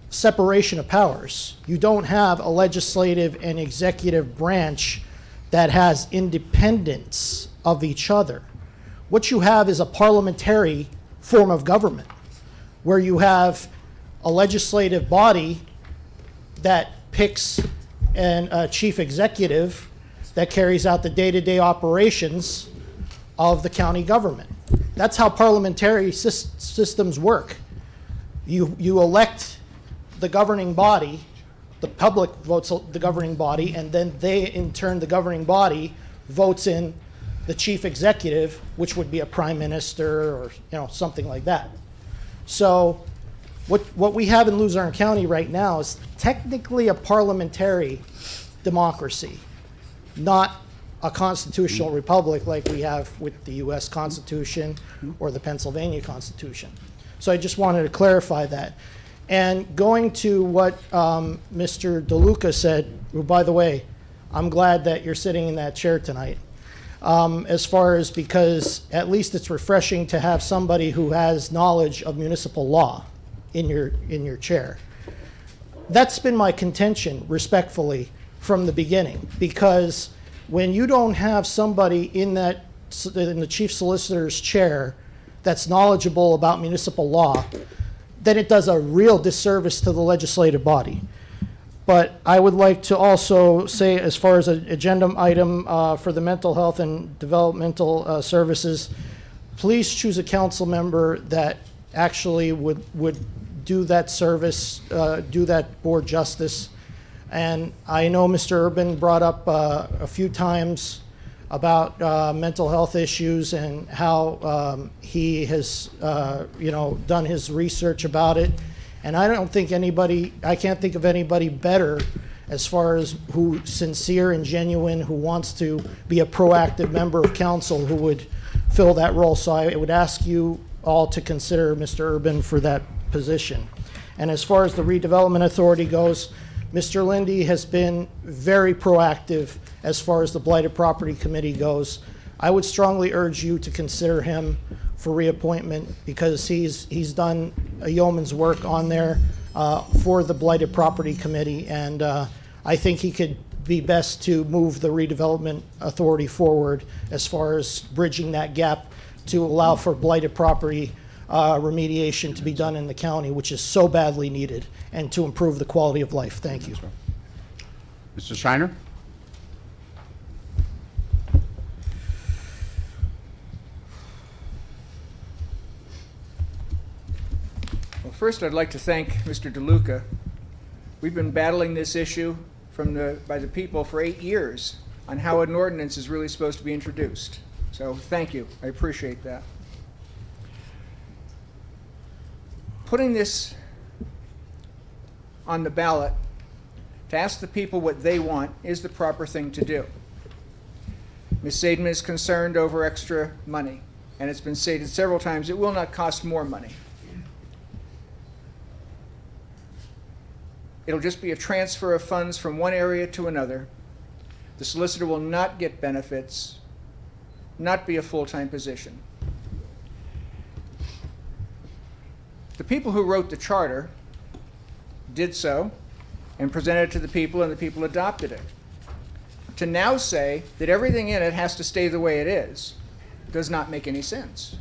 separation of powers. You don't have a legislative and executive branch that has independence of each other. What you have is a parliamentary form of government, where you have a legislative body that picks a chief executive that carries out the day-to-day operations of the county government. That's how parliamentary systems work. You elect the governing body, the public votes the governing body, and then they, in turn, the governing body votes in the chief executive, which would be a prime minister or something like that. So what we have in Luzerne County right now is technically a parliamentary democracy, not a constitutional republic like we have with the U.S. Constitution or the Pennsylvania Constitution. So I just wanted to clarify that. And going to what Mr. DeLuca said, who, by the way, I'm glad that you're sitting in that chair tonight, as far as, because at least it's refreshing to have somebody who has knowledge of municipal law in your chair. That's been my contention, respectfully, from the beginning, because when you don't have somebody in the chief solicitor's chair that's knowledgeable about municipal law, then it does a real disservice to the legislative body. But I would like to also say, as far as an agenda item for the mental health and developmental services, please choose a council member that actually would do that service, do that board justice. And I know Mr. Urban brought up a few times about mental health issues and how he has, done his research about it. And I can't think of anybody better as far as who sincere and genuine, who wants to be a proactive member of council, who would fill that role. So I would ask you all to consider Mr. Urban for that position. And as far as the redevelopment authority goes, Mr. Lindy has been very proactive as far as the Blighted Property Committee goes. I would strongly urge you to consider him for reappointment, because he's done a yeoman's work on there for the Blighted Property Committee, and I think he could be best to move the redevelopment authority forward as far as bridging that gap to allow for blighted property remediation to be done in the county, which is so badly needed, and to improve the quality of life. Thank you. Mr. Shiner? Well, first I'd like to thank Mr. DeLuca. We've been battling this issue by the people for 8 years on how an ordinance is really supposed to be introduced. So thank you. I appreciate that. Putting this on the ballot to ask the people what they want is the proper thing to do. Ms. Sademan is concerned over extra money, and it's been stated several times it will not cost more money. It'll just be a transfer of funds from one area to another. The solicitor will not get benefits, not be a full-time position. The people who wrote the charter did so and presented it to the people, and the people adopted it. To now say that everything in it has to stay the way it is does not make any sense.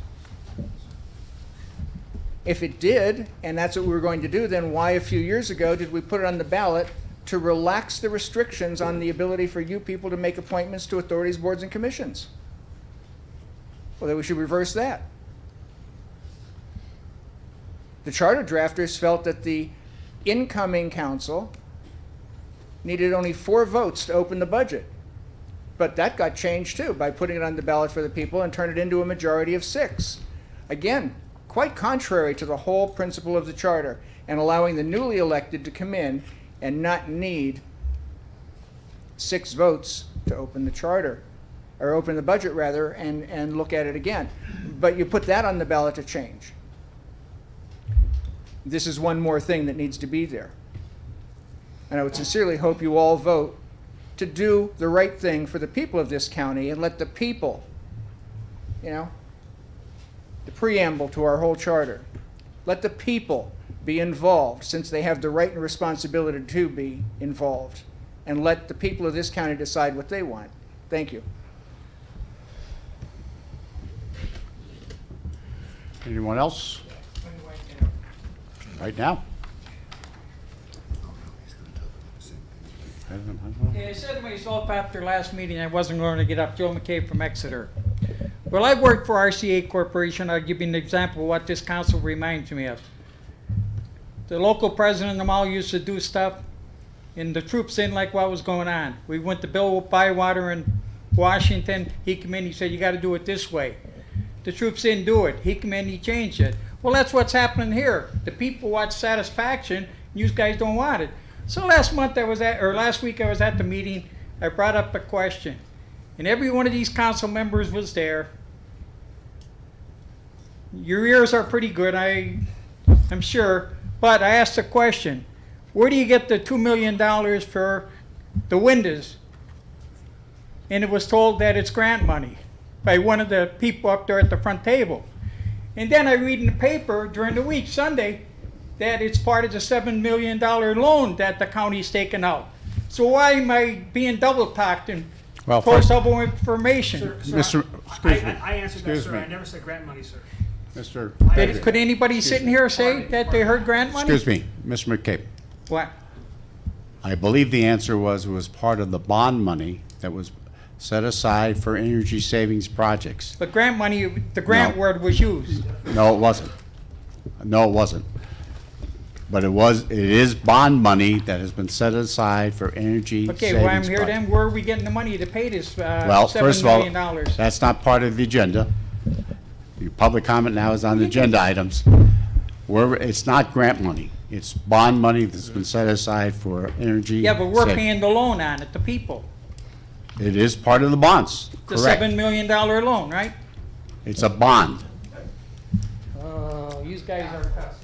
If it did, and that's what we were going to do, then why a few years ago did we put it on the ballot to relax the restrictions on the ability for you people to make appointments to authorities, boards, and commissions? Well, then we should reverse that. The charter drafters felt that the incoming council needed only 4 votes to open the budget. But that got changed too by putting it on the ballot for the people and turned it into a majority of 6. Again, quite contrary to the whole principle of the charter, and allowing the newly elected to come in and not need 6 votes to open the charter, or open the budget rather, and look at it again. But you put that on the ballot to change. This is one more thing that needs to be there. And I would sincerely hope you all vote to do the right thing for the people of this county and let the people, the preamble to our whole charter, let the people be involved, since they have the right and responsibility to be involved, and let the people of this county decide what they want. Thank you. Anyone else? Right now? Yeah, I said to myself after last meeting I wasn't going to get up. Joe McCabe from Exeter. Well, I worked for RCA Corporation. I'll give you an example of what this council reminds me of. The local president and them all used to do stuff, and the troops didn't like what was going on. We went to Bill Bywater in Washington. He came in, he said, you got to do it this way. The troops didn't do it. He came in, he changed it. Well, that's what's happening here. The people want satisfaction, you guys don't want it. So last week I was at the meeting, I brought up a question, and every one of these council members was there. Your ears are pretty good, I'm sure, but I asked a question. Where do you get the $2 million for the windows? And it was told that it's grant money by one of the people up there at the front table. And then I read in the paper during the week, Sunday, that it's part of the $7 million loan that the county's taken out. So why am I being double talked and told double information? Mr. Excuse me. I answered that, Excuse sir. me. I never said grant money, sir. Mr. Could anybody sitting here say that they heard grant money? Excuse me, Mr. McCabe. What? I believe the answer was it was part of the bond money that was set aside for energy savings projects. But grant money, the grant word was used. No, it wasn't. No, it wasn't. But it is bond money that has been set aside for energy savings Okay, well, I'm here projects. then, where are we getting the money to pay this Well, first of all, $7 million? that's not part of the agenda. Your public comment now is on the agenda items. It's not grant money. It's bond money that's been set aside for energy. Yeah, but we're savings. paying the loan on it, the people. It is part of the bonds, The correct. $7 million loan, right? It's a bond. Oh, you guys are tough.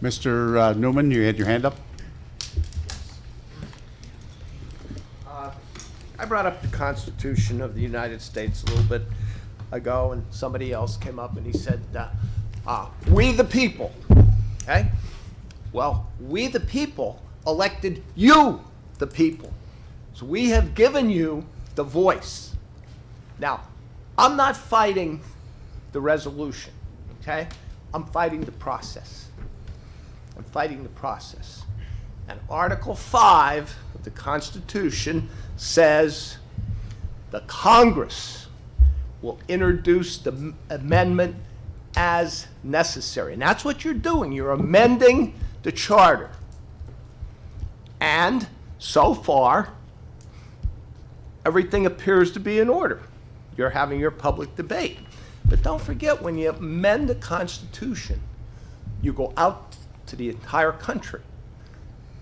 Mr. Newman, you had your hand up? I brought up the Constitution of the United States a little bit ago, and somebody else came up and he said, we the people, okay? Well, we the people elected you, the people. So we have given you the voice. Now, I'm not fighting the resolution, okay? I'm fighting the process. I'm fighting the process. And Article 5 of the Constitution says the Congress will introduce the amendment as necessary. And that's what you're doing. You're amending the charter. And so far, everything appears to be in order. You're having your public debate. But don't forget, when you amend the Constitution, you go out to the entire country.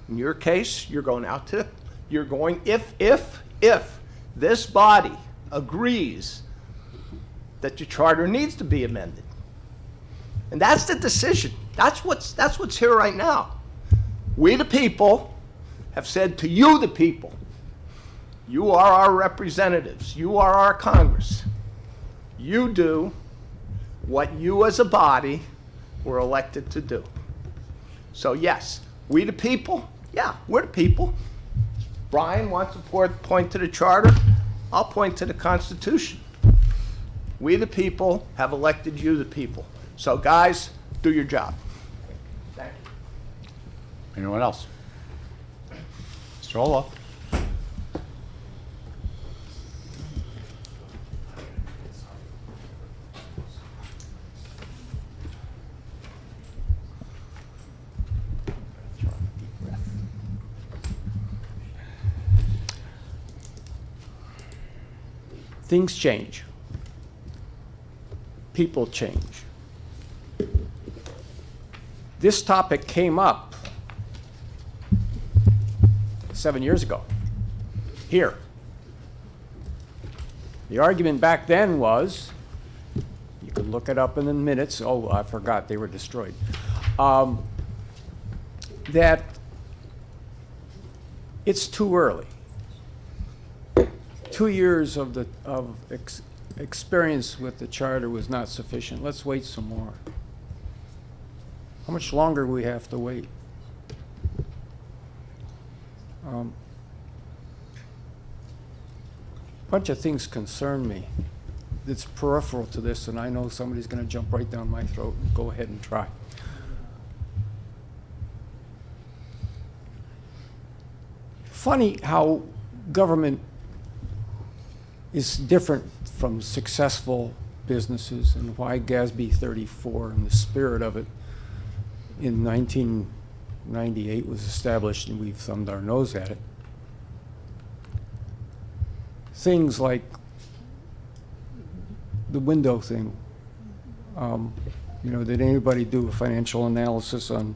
In your case, you're going out to, if this body agrees that your charter needs to be amended. And that's the decision. That's what's here right now. We the people have said to you the people, you are our representatives, you are our Congress. You do what you as a body were elected to do. So yes, we the people, yeah, we're the people. Brian wants to point to the charter, I'll point to the Constitution. We the people have elected you the people. So guys, do your job. Thank you. Anyone else? Mr. Ola? things change. People change. This topic came up 7 years ago, here. The argument back then was, you could look it up in the minutes, oh, I forgot, they were destroyed, that it's too early. 2 years of experience with the charter was not sufficient. Let's wait some more. How much longer we have to wait? A bunch of things concern me. It's peripheral to this, and I know somebody's going to jump right down my throat. Go ahead and try. Funny how government is different from successful businesses, and why GASB 34 and the spirit of it in 1998 was established, and we've thumbed our nose at it. Things like the window thing. You know, did anybody do a financial analysis on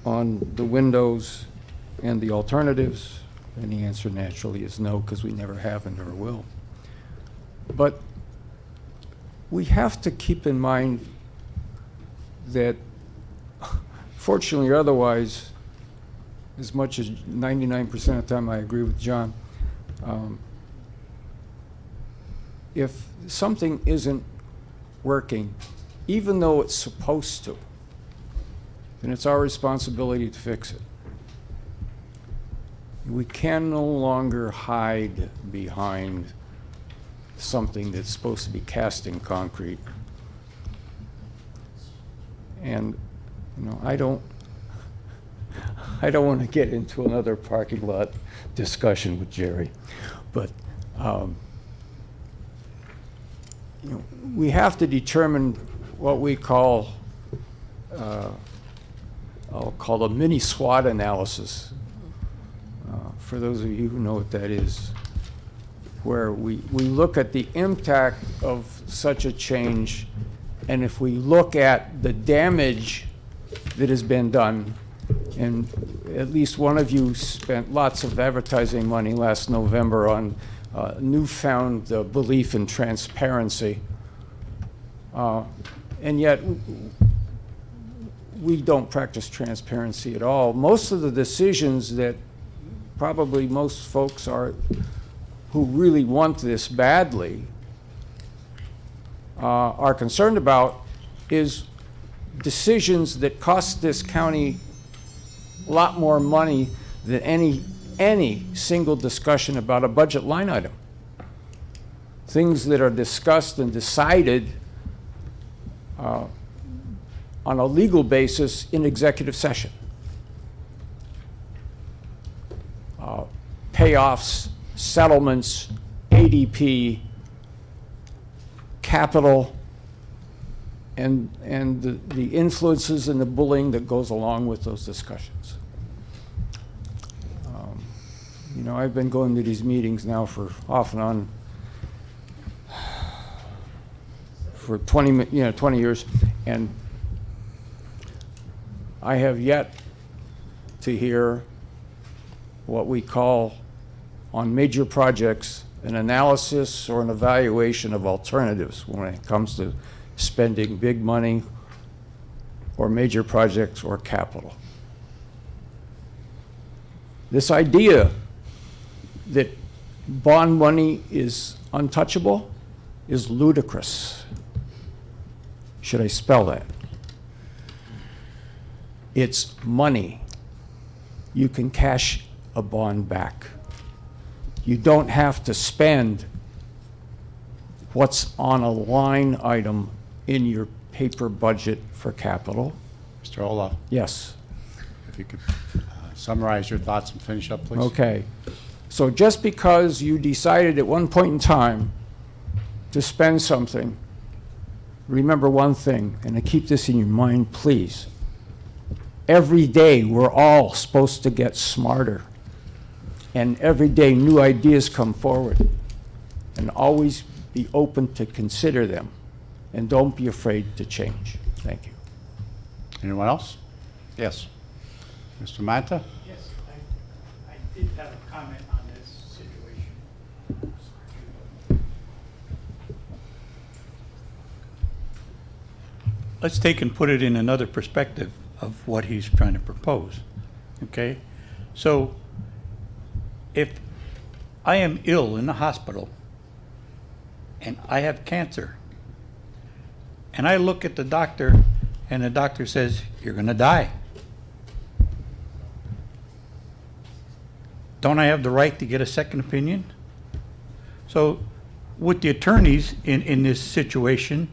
the windows and the alternatives? And the answer naturally is no, because we never have and never will. But we have to keep in mind that, fortunately or otherwise, as much as 99% of the time I agree with John, if something isn't working, even though it's supposed to, then it's our responsibility to fix it. We can no longer hide behind something that's supposed to be cast in concrete. And, you know, I don't want to get into another parking lot discussion with Jerry, but you know, we have to determine what we call, I'll call a mini SWOT analysis. For those of you who know what that is, where we look at the impact of such a change, and if we look at the damage that has been done, and at least one of you spent lots of advertising money last November on newfound belief in transparency, and yet we don't practice transparency at all. Most of the decisions that probably most folks who really want this badly are concerned about is decisions that cost this county a lot more money than any single discussion about a budget line item. Things that are discussed and decided on a legal basis in executive session. Payoffs, settlements, ADP, capital, and the influences and the bullying that goes along with those discussions. You know, I've been going to these meetings now for off and on for 20 years, and I have yet to hear what we call on major projects an analysis or an evaluation of alternatives when it comes to spending big money or major projects or capital. This idea that bond money is untouchable is ludicrous. Should I spell that? It's money. You can cash a bond back. You don't have to spend what's on a line item in your paper budget for capital. Mr. Olaf, Yes. if you could summarize your thoughts and finish up, please. Okay. So just because you decided at one point in time to spend something, remember one thing, and keep this in your mind, please. Every day we're all supposed to get smarter, and every day new ideas come forward. and always be open to consider them. And don't be afraid to change. Thank you. Anyone else? Yes. Mr. Manta? Yes, I did have a comment on this situation. Let's take and put it in another perspective of what he's trying to propose, okay? So, if I am ill in the hospital and I have cancer, and I look at the doctor and the doctor says, "You're gonna die," don't I have the right to get a second opinion? So with the attorneys in this situation,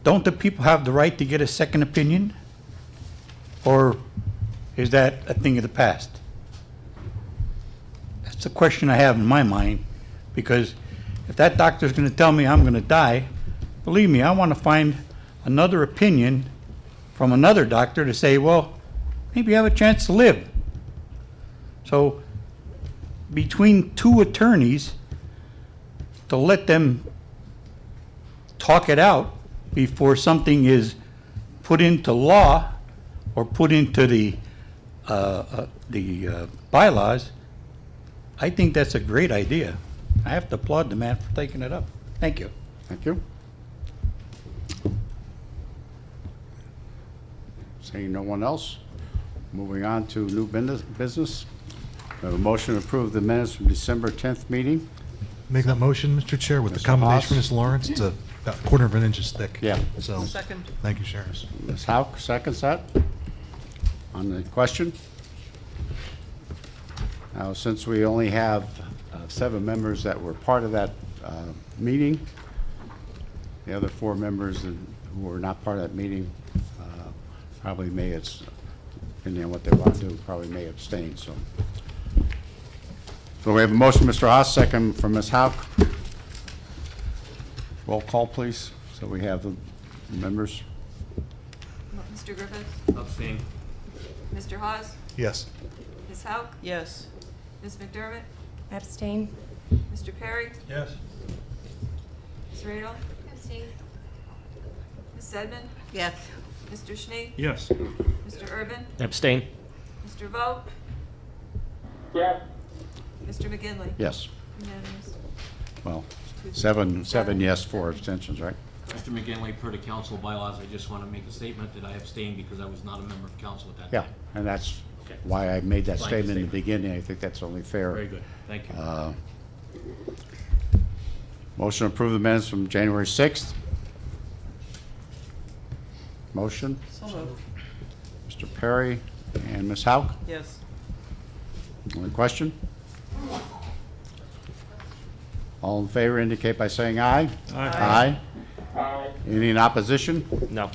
don't the people have the right to get a second opinion? Or is that a thing of the past? That's the question I have in my mind, because if that doctor's gonna tell me I'm gonna die, believe me, I wanna find another opinion from another doctor to say, well, maybe you have a chance to live. So between two attorneys, to let them talk it out before something is put into law or put into the bylaws, I think that's a great idea. I have to applaud the man for taking it up. Thank you. Thank you. Seeing no one else, moving on to new business. We have a motion to approve the minutes from December 10th meeting. Make that motion, Mr. Chair, with the Mr. commendation from Haas? Ms. Lawrence. It's about a quarter of an inch thick. Yeah. So, Second. thank you, Sharon. Ms. Hauk seconds that. On the question? Now, since we only have 7 members that were part of that meeting, the other 4 members who were not part of that meeting probably may, depending on what they want to do, probably may abstain, so. So we have a motion, Mr. Haas, second from Ms. Hauk. Roll call, please, so we have the members. Mr. Griffith? Abstain. Mr. Hawes? Yes. Ms. Hauk? Yes. Ms. McDermott? Abstain. Mr. Perry? Yes. Ms. Radel? Abstain. Ms. Sedman? Yes. Mr. Schnee? Yes. Mr. Urban? Abstain. Mr. Vogt? Yes. Mr. McGinley? Yes. Unanimous. Well, seven yes, 4 abstentions, right? Mr. McGinley, per the council bylaws, I just want to make a statement that I abstained because I was not a member of council at that Yeah, time. and that's Okay. why I made that Fine statement in the statement. beginning. I think that's only fair. Very good, thank you. Motion to approve the minutes from January 6th. Motion, So moved. Mr. Perry and Ms. Hauk. Yes. Only question? All in favor indicate by saying aye. Aye. Aye. Any in opposition? No.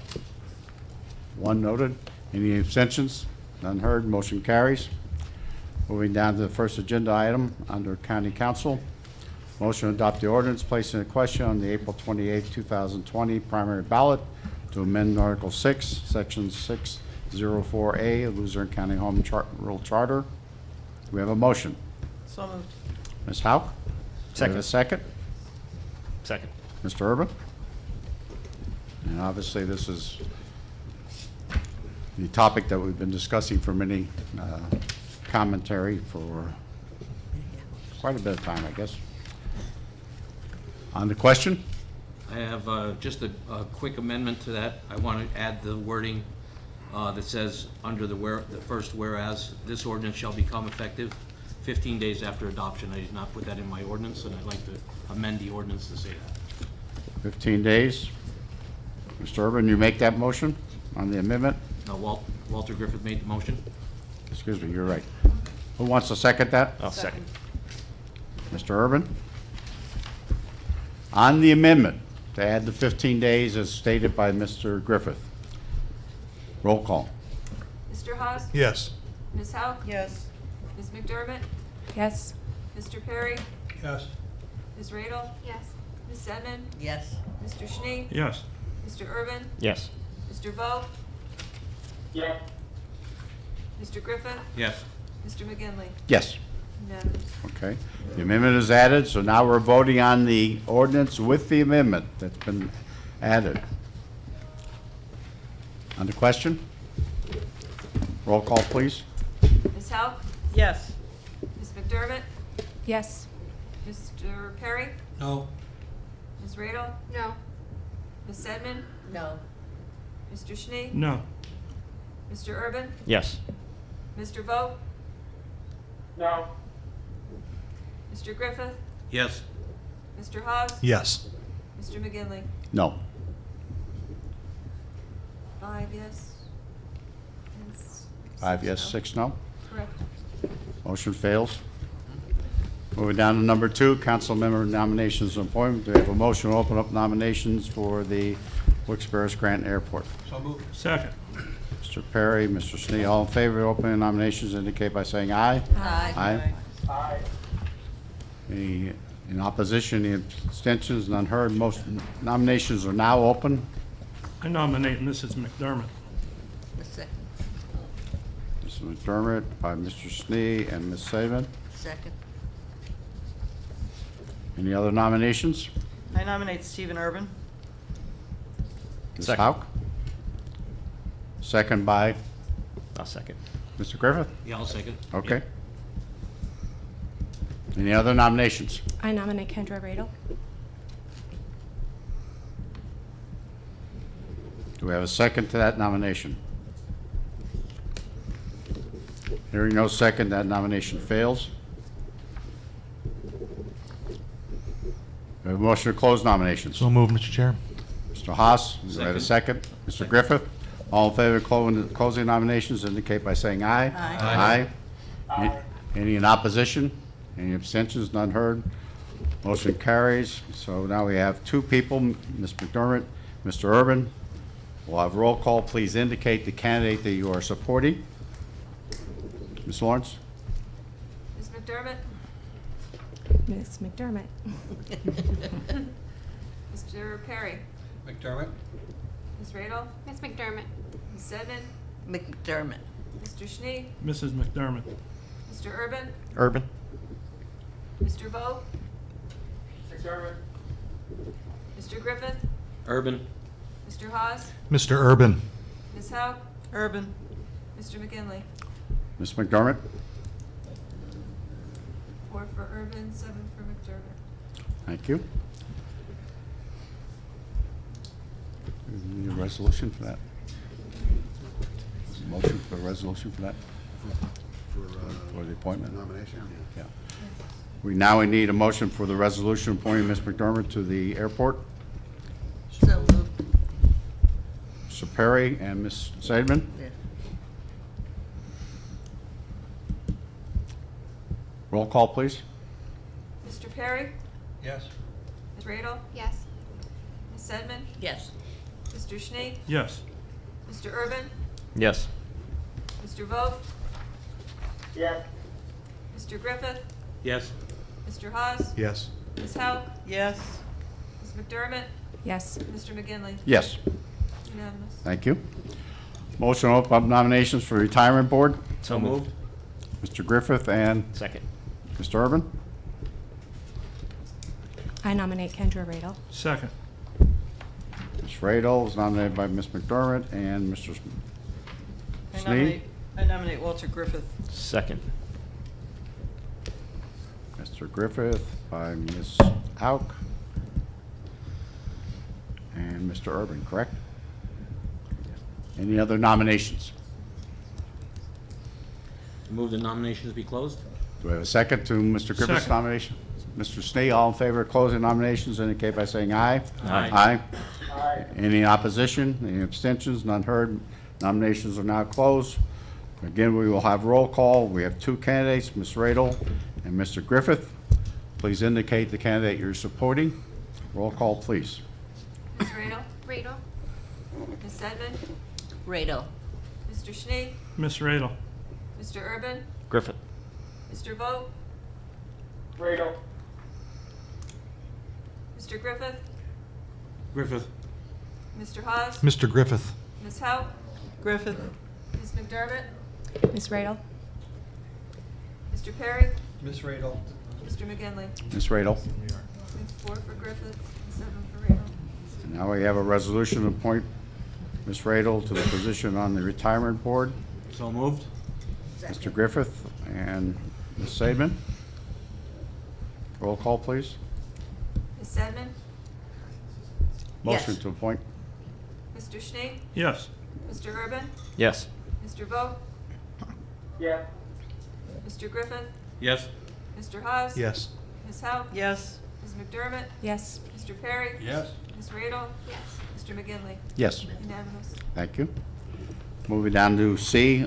1 noted. Any abstentions? None heard. Motion carries. Moving down to the first agenda item under County Council. Motion to adopt the ordinance placing a question on the April 28, 2020 primary ballot to amend Article 6, Section 604A of Luzerne County Home Rule Charter. Do we have a motion? So moved. Ms. Hauk? Do we have a second? Second. Mr. Urban? And obviously, this is the topic that we've been discussing for many commentary for quite a bit of time, I guess. On the question? I have just a quick amendment to that. I want to add the wording that says, under the first whereas, this ordinance shall become effective 15 days after adoption. I did not put that in my ordinance, and I'd like to amend the ordinance to say that. 15 days. Mr. Urban, you make that motion on the amendment? No, Walter Griffith made the motion. Excuse me, you're right. Who wants to second that? I'll second. Mr. Urban? On the amendment to add the 15 days as stated by Mr. Griffith. Roll call. Mr. Hawes? Yes. Ms. Hauk? Yes. Ms. McDermott? Yes. Mr. Perry? Yes. Ms. Radel? Yes. Ms. Sedman? Yes. Mr. Schnee? Yes. Mr. Urban? Yes. Mr. Vogt? Yes. Mr. Griffith? Yes. Mr. McGinley? Yes. Unanimous. Okay. The amendment is added, so now we're voting on the ordinance with the amendment that's been added. On the question? Roll call, please. Ms. Howe? Yes. Ms. McDermott? Yes. Mr. Perry? No. Ms. Radel? No. Ms. Sedman? No. Mr. Schnee? No. Mr. Urban? Yes. Mr. Vogt? No. Mr. Griffith? Yes. Mr. Hawes? Yes. Mr. McGinley? No. 5 yes. And 5 yes, no. 6 no. Correct. Motion fails. Moving down to number 2, council member nominations and appointment. Do we have a motion to open up nominations for the Wilkes-Barre Scranton Airport? So moved. Second. Mr. Perry, Mr. Snee, all in favor of opening nominations indicate by saying aye. Aye. Aye. Any in opposition, any abstentions, none heard. Most nominations are now open. I nominate Mrs. McDermott. The second. Mrs. McDermott by Mr. Snee and Ms. Saban. Second. Any other nominations? I nominate Stephen Urban. Ms. Second. Hauk? Second by I'll second. Mr. Griffith? Yeah, I'll second. Okay. Any other nominations? I nominate Kendra Radel. Do we have a second to that nomination? Hearing no second, that nomination fails. We have a motion to close nominations. So moved, Mr. Chair. Mr. Haas, do we have a second? Mr. Griffith? All in favor of closing nominations indicate by saying aye. Aye. Aye. Any in opposition? Any abstentions? None heard. Motion carries. So now we have 2 people, Ms. McDermott, Mr. Urban. We'll have roll call. Please indicate the candidate that you are supporting. Ms. Lawrence? Ms. McDermott? Miss McDermott. Mr. Perry? McDermott? Ms. Radel? Miss McDermott. Ms. Sedman? McDermott. Mr. Schnee? Mrs. McDermott. Mr. Urban? Urban? Mr. Vogt? McDermott. Mr. Griffith? Urban? Mr. Hawes? Mr. Urban. Ms. Howe? Urban. Mr. McGinley? Ms. McDermott? 4 for Urban, 7 for McDermott. Thank you. We need a resolution for that? Motion for a resolution for that? For the appointment? Nomination? Yeah. We now need a motion for the resolution appointing Ms. McDermott to the airport. So moved. Mr. Perry and Ms. Seidman. Yeah. Roll call, please. Mr. Perry? Yes. Ms. Radel? Yes. Ms. Sedman? Yes. Mr. Schnee? Yes. Mr. Urban? Yes. Mr. Vogt? Yes. Mr. Griffith? Yes. Mr. Hawes? Yes. Ms. Howe? Yes. Ms. McDermott? Yes. Mr. McGinley? Yes. Unanimous. Thank you. Motion to open up nominations for retirement board. So moved. Mr. Griffith and Second. Mr. Urban. I nominate Kendra Radel. Second. Ms. Radel is nominated by Ms. McDermott and Mr. Snee. I nominate Walter Griffith. Second. Mr. Griffith by Ms. Hauk and Mr. Urban, correct? Any other nominations? Move the nominations be closed? Do we have a second to Mr. Griffith's Second. nomination? Mr. Snee, all in favor of closing nominations indicate by saying aye. Aye. Aye. Any opposition? Any abstentions? None heard. Nominations are now closed. Again, we will have roll call. We have 2 candidates, Ms. Radel and Mr. Griffith. Please indicate the candidate you're supporting. Roll call, please. Ms. Radel? Radel. Ms. Sedman? Radel. Mr. Schnee? Miss Radel. Mr. Urban? Griffith. Mr. Vogt? Radel. Mr. Griffith? Griffith. Mr. Hawes? Mr. Griffith. Ms. Howe? Griffith. Ms. McDermott? Miss Radel. Mr. Perry? Ms. Radel. Mr. McGinley. Ms. Radel. It's 4 for Griffith, 7 for Radel. And now we have a resolution to appoint Ms. Radel to the position on the retirement board. So moved. Mr. Griffith and Ms. Saidman. Roll call, please. Ms. Sedman. Motion Yes. to appoint. Mr. Schnee. Yes. Mr. Urban. Yes. Mr. Vogt. Yeah. Mr. Griffith. Yes. Mr. Haas. Yes. Ms. Hauk. Yes. Ms. McDermott. Yes. Mr. Perry. Yes. Ms. Radel. Yes. Mr. McGinley. Yes. Unanimous. Thank you. Moving down to C,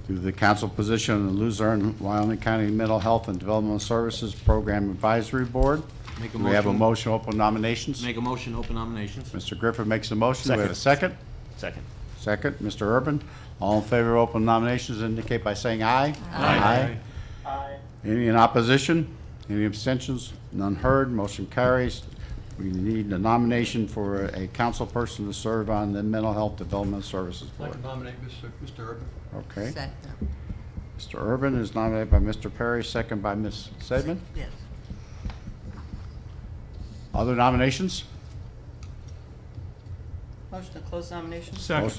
to the council position on the Luzerne, Wyoming County Mental Health and Developmental Services Program Advisory Board. Make a Do we have a motion. motion to open nominations? Make a motion, to open nominations. Mr. Griffith makes a motion. Do we have a second? Second. Second. Mr. Urban. All in favor of open nominations indicate by saying aye. Aye. Aye. Any in opposition? Any abstentions? None heard. Motion carries. We need a nomination for a council person to serve on the Mental Health Development Services I'd like Board. to nominate Mr. Urban. Okay. Second. Mr. Urban is nominated by Mr. Perry, second by Ms. Sedman. Yes. Other nominations? Motion to close nominations? Second.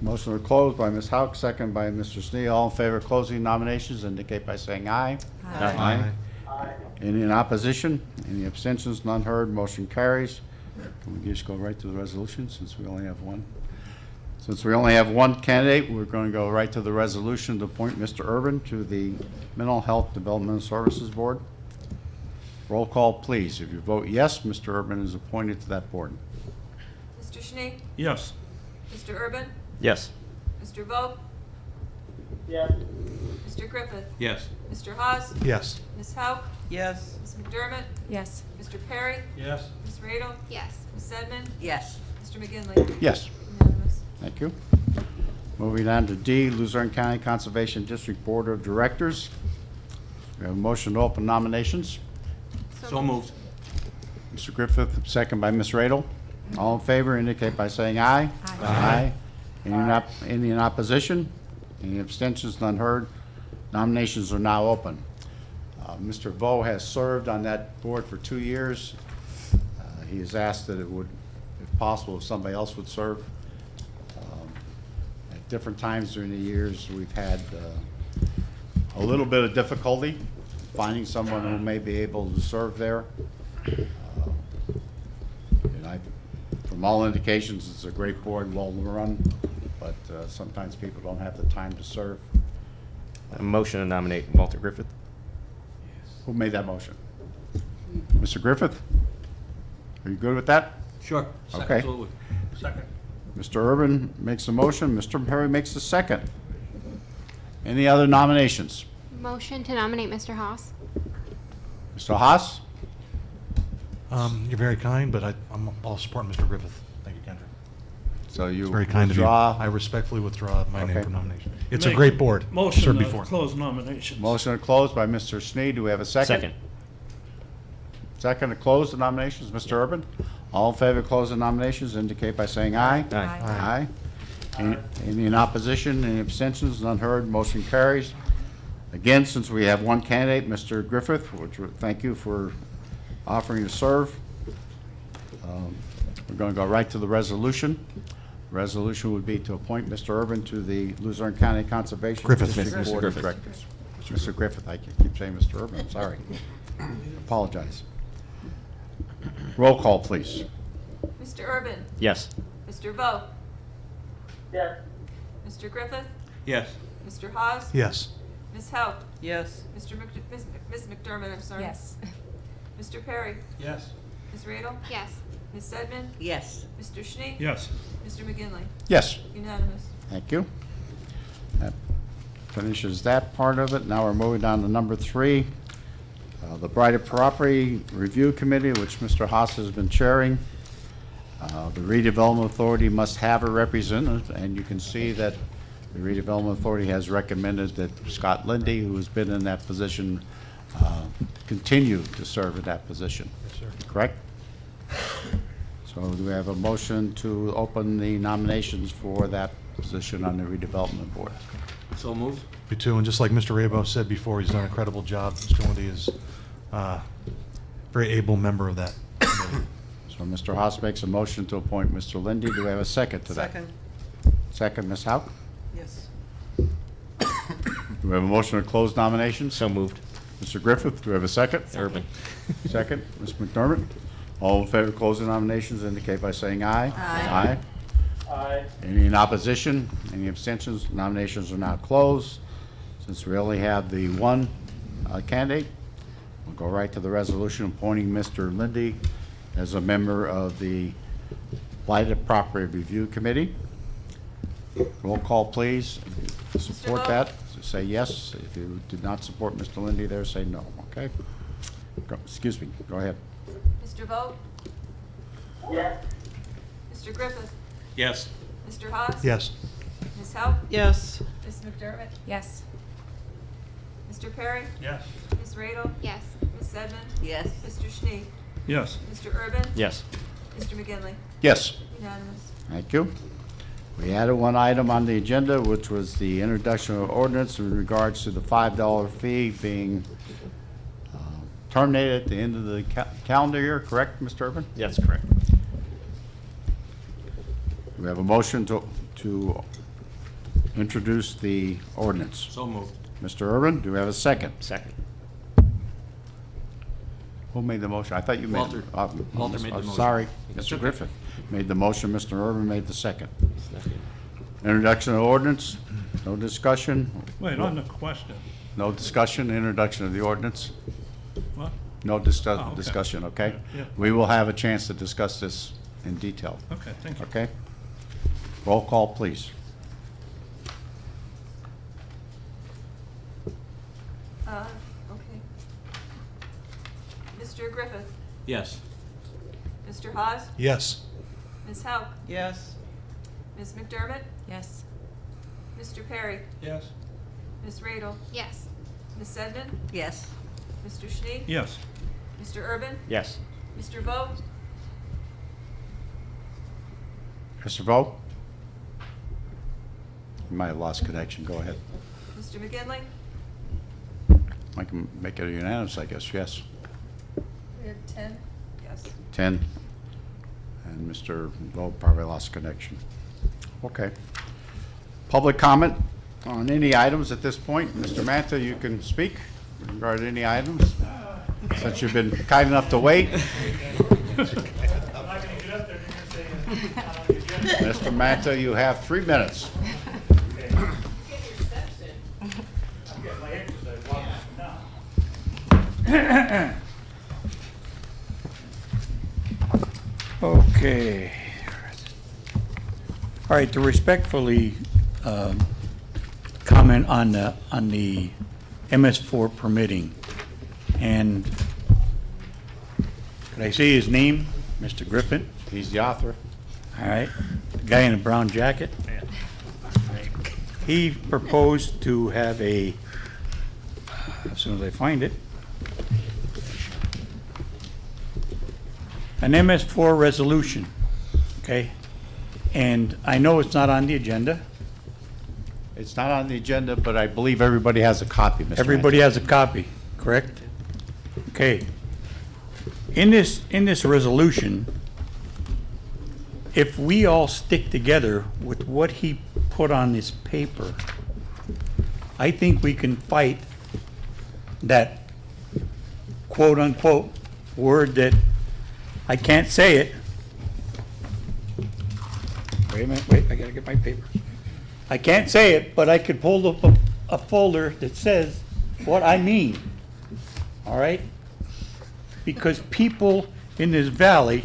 Motion to close by Ms. Hauk, second by Mr. Snee. All in favor of closing nominations indicate by saying aye. Aye. Any in opposition? Any abstentions? None heard. Motion carries. Can we just go right to the resolution since we only have one? Since we only have one candidate, we're going to go right to the resolution to appoint Mr. Urban to the Mental Health Development Services Board. Roll call, please. If you vote yes, Mr. Urban is appointed to that board. Mr. Schnee. Yes. Mr. Urban. Yes. Mr. Vogt. Yes. Mr. Griffith. Yes. Mr. Haas. Yes. Ms. Hauk. Yes. Ms. McDermott. Yes. Mr. Perry. Yes. Ms. Radel. Yes. Ms. Sedman. Yes. Mr. McGinley. Yes. Unanimous. Thank you. Moving on to D, Luzerne County Conservation District Board of Directors. We have a motion to open nominations. So moved. Mr. Griffith, second by Ms. Radel. All in favor indicate by saying aye. Aye. Any in opposition? Any abstentions? None heard. Nominations are now open. Mr. Vo has served on that board for 2 years. He has asked that it would, if possible, if somebody else would serve. At different times during the years, we've had a little bit of difficulty finding someone who may be able to serve there. From all indications, it's a great board, well run, but sometimes people don't have the time to serve. A motion to nominate Walter Griffith. Who made that motion? Mr. Griffith? Are you good with that? Sure. Okay. Absolutely. Second. Mr. Urban makes a motion, Mr. Perry makes a second. Any other nominations? Motion to nominate Mr. Haas. Mr. Haas? You're very kind, but I'll support Mr. Griffith. Thank you, Kendra. So you It's very kind of you. withdraw? I respectfully withdraw my name Okay. from nomination. It's a Make great board. Motion Served to before. close nominations. Motion to close by Mr. Sneed. Do we have a second? Second. Second to close the nominations, Mr. Urban. All in favor of closing nominations indicate by saying aye. Aye. Aye. Any in opposition, any abstentions, none heard, motion carries. Again, since we have one candidate, Mr. Griffith, thank you for offering to serve. We're going to go right to the resolution. Resolution would be to appoint Mr. Urban to the Luzerne County Conservation Griffith. District Mr. Board of Griffith. Directors. Mr. Griffith, I keep saying Mr. Urban, I'm sorry. Apologize. Roll call, please. Mr. Urban. Yes. Mr. Vogt. Yes. Mr. Griffith. Yes. Mr. Haas. Yes. Ms. Hauk. Yes. Ms. McDermott, I'm sorry. Yes. Mr. Perry. Yes. Ms. Radel. Yes. Ms. Sedman. Yes. Mr. Schnee. Yes. Mr. McGinley. Yes. Unanimous. Thank you. That finishes that part of it. Now we're moving down to number 3, the Blighted Property Review Committee, which Mr. Haas has been chairing. The Redevelopment Authority must have a representative, and you can see that the Redevelopment Authority has recommended that Scott Lindy, who has been in that position, continue to serve in that position. Yes, sir. Correct? So do we have a motion to open the nominations for that position on the redevelopment board? So moved. Me too, and just like Mr. Rabo said before, he's done an incredible job. Mr. Lindy is a very able member of that committee. So Mr. Haas makes a motion to appoint Mr. Lindy. Do we have a second to that? Second. Second, Ms. Hauk? Yes. Do we have a motion to close nominations? So moved. Mr. Griffith, do we have a second? Urban. Second, Ms. McDermott? All in favor of closing nominations indicate by saying aye. Aye. Aye. Any in opposition? Any abstentions? Nominations are now closed. Since we only have the one candidate, we'll go right to the resolution appointing Mr. Lindy as a member of the Blighted Property Review Committee. Roll call, please. If you support Vogt? that, say yes. If you did not support Mr. Lindy there, say no, okay? Excuse me, go ahead. Mr. Vogt? Yes. Mr. Griffith? Yes. Mr. Haas? Yes. Ms. Hauk? Yes. Ms. McDermott? Yes. Mr. Perry? Yes. Ms. Radel? Yes. Ms. Sedman? Yes. Mr. Schnee? Yes. Mr. Urban? Yes. Mr. McGinley? Yes. Unanimous. Thank you. We added one item on the agenda, which was the introduction of ordinance in regards to the $5 fee being terminated at the end of the calendar year, correct, Mr. Urban? Yes, correct. We have a motion to introduce the ordinance. So moved. Mr. Urban, do we have a second? Second. Who made the motion? I thought you made. Walter. Walter made the motion. Sorry, Mr. Griffith made the motion, Mr. Urban made the second. Introduction of ordinance, no discussion? Wait, on the question. No discussion, introduction of the ordinance? What? No okay. discussion, okay? Yeah. We will have a chance to discuss this in detail, Okay, thank you. okay? Roll call, please. Okay. Mr. Griffith? Yes. Mr. Haas? Yes. Ms. Hauk? Yes. Ms. McDermott? Yes. Mr. Perry? Yes. Ms. Radel? Yes. Ms. Sedman? Yes. Mr. Schnee? Yes. Mr. Urban? Yes. Mr. Vogt? Mr. Vogt? You might have lost connection, go ahead. Mr. McGinley? I can make it unanimous, I guess, yes. We have 10? Yes. 10. And Mr. Vogt probably lost connection. Okay. Public comment on any items at this point. Mr. Mantha, you can speak regarding any items, since you've been kind enough to wait. Mr. Mantha, you have 3 minutes. Okay. All right, to respectfully comment on the MS4 permitting. And could I say his name, Mr. Griffin? He's the author. All right, the guy in a brown jacket. He proposed to have as soon as I find it, an MS4 resolution, okay? And I know it's not on the agenda. It's not on the agenda, but I believe everybody has a copy, Mr. Everybody Mantha. has a copy, correct? Okay. In this resolution, if we all stick together with what he put on this paper, I think we can fight that quote-unquote word that I can't say it. Wait a minute, wait, I gotta get my paper. I can't say it, but I could pull up a folder that says what I mean, all right? Because people in this valley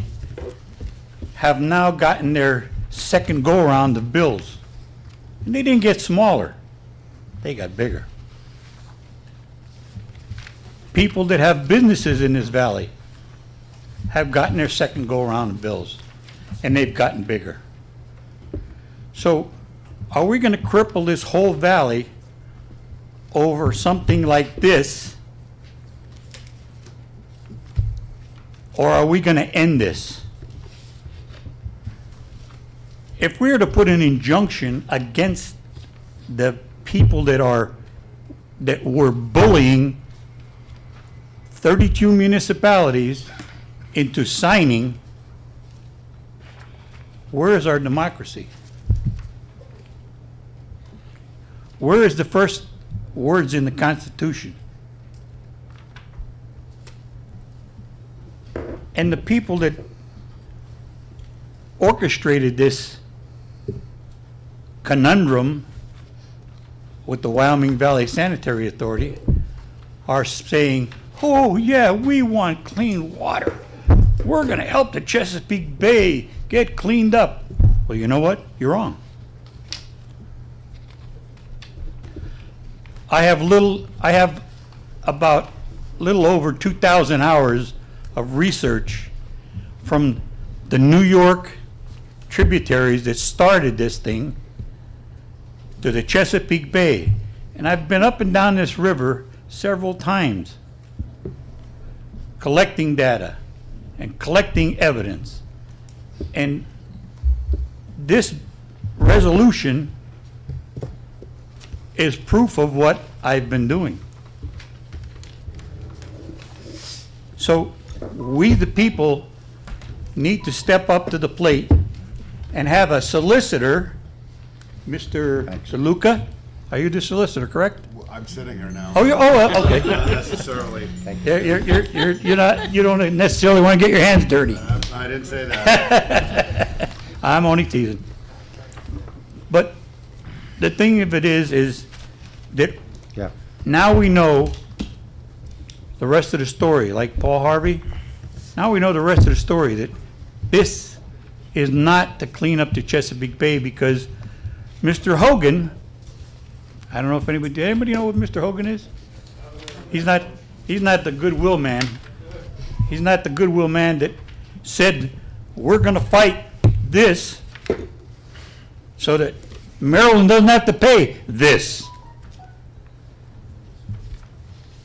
have now gotten their second go-around of bills. And they didn't get smaller, they got bigger. People that have businesses in this valley have gotten their second go-around of bills, and they've gotten bigger. So, are we gonna cripple this whole valley over something like this? Or are we gonna end this? If we were to put an injunction against the people that were bullying 32 municipalities into signing, where is our democracy? Where is the first words in the Constitution? And the people that orchestrated this conundrum with the Wyoming Valley Sanitary Authority are saying, oh yeah, we want clean water. We're going to help the Chesapeake Bay get cleaned up. Well, you know what? You're wrong. I have about little over 2,000 hours of research from the New York tributaries that started this thing to the Chesapeake Bay. And I've been up and down this river several times collecting data and collecting evidence. And this resolution is proof of what I've been doing. So we, the people, need to step up to the plate and have a solicitor, Mr. DeLuca. Are you the solicitor, correct? I'm sitting here now. Oh, okay. Not necessarily. You don't necessarily want to get your hands dirty. I didn't say that. I'm only teasing. But the thing of it is that now we know the rest of the story, like Paul Harvey. Now we know the rest of the story, that this is not to clean up the Chesapeake Bay, because Mr. Hogan, I don't know if anybody know what Mr. Hogan is? He's not the goodwill man. He's not the goodwill man that said, we're going to fight this so that Maryland doesn't have to pay this.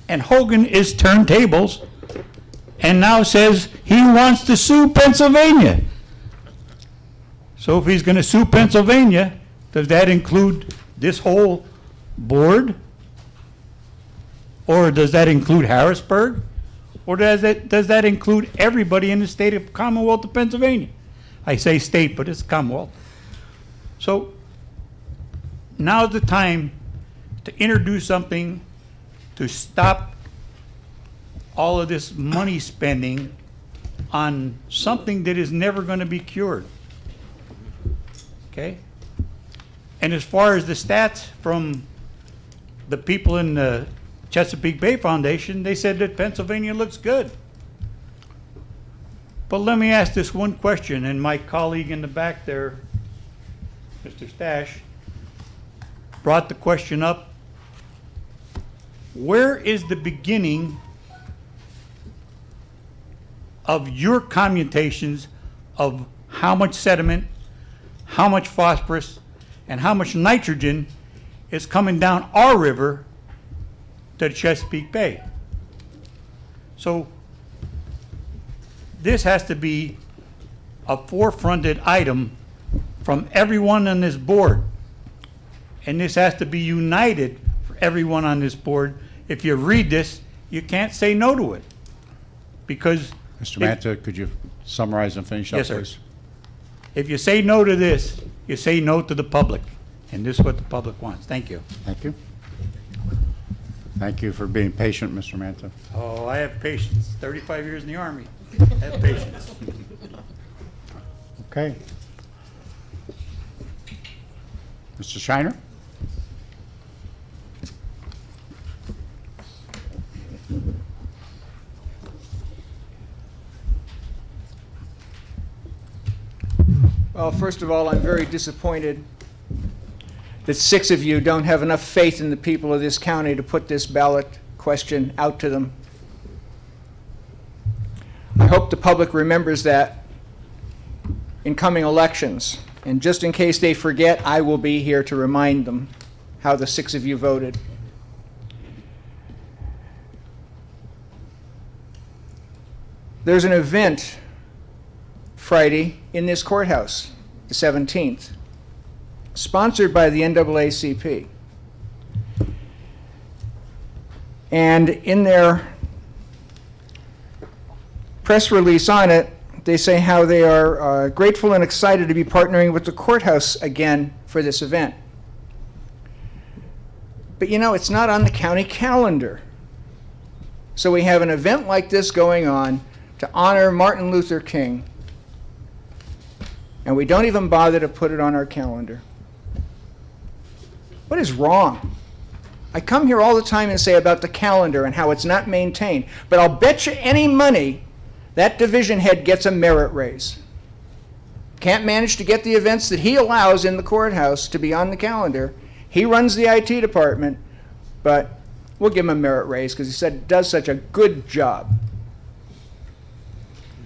And Hogan is turned tables and now says he wants to sue Pennsylvania. So if he's going to sue Pennsylvania, does that include this whole board? Or does that include Harrisburg? Or does that include everybody in the state of Commonwealth of Pennsylvania? I say state, but it's Commonwealth. So now's the time to introduce something to stop all of this money spending on something that is never going to be cured. Okay? And as far as the stats from the people in the Chesapeake Bay Foundation, they said that Pennsylvania looks good. But let me ask this one question, and my colleague in the back there, Mr. Stash, brought the question up. Where is the beginning of your commutations of how much sediment, how much phosphorus, and how much nitrogen is coming down our river to the Chesapeake Bay? So this has to be a forefronted item from everyone on this board. And this has to be united for everyone on this board. If you read this, you can't say no to it. Because Mr. Manta, could you summarize and finish up, yes, sir. please? If you say no to this, you say no to the public. And this is what the public wants. Thank you. Thank you. Thank you for being patient, Mr. Manta. Oh, I have patience. 35 years in the Army. I have patience. Okay. Mr. Shiner? Well, first of all, I'm very disappointed that 6 of you don't have enough faith in the people of this county to put this ballot question out to them. I hope the public remembers that in coming elections. And just in case they forget, I will be here to remind them how the 6 of you voted. There's an event Friday in this courthouse, the 17th, sponsored by the NAACP. And in their press release on it, they say how they are grateful and excited to be partnering with the courthouse again for this event. But you know, it's not on the county calendar. So we have an event like this going on to honor Martin Luther King, and we don't even bother to put it on our calendar. What is wrong? I come here all the time and say about the calendar and how it's not maintained, but I'll bet you any money that division head gets a merit raise. Can't manage to get the events that he allows in the courthouse to be on the calendar. He runs the IT department, but we'll give him a merit raise because he said does such a good job.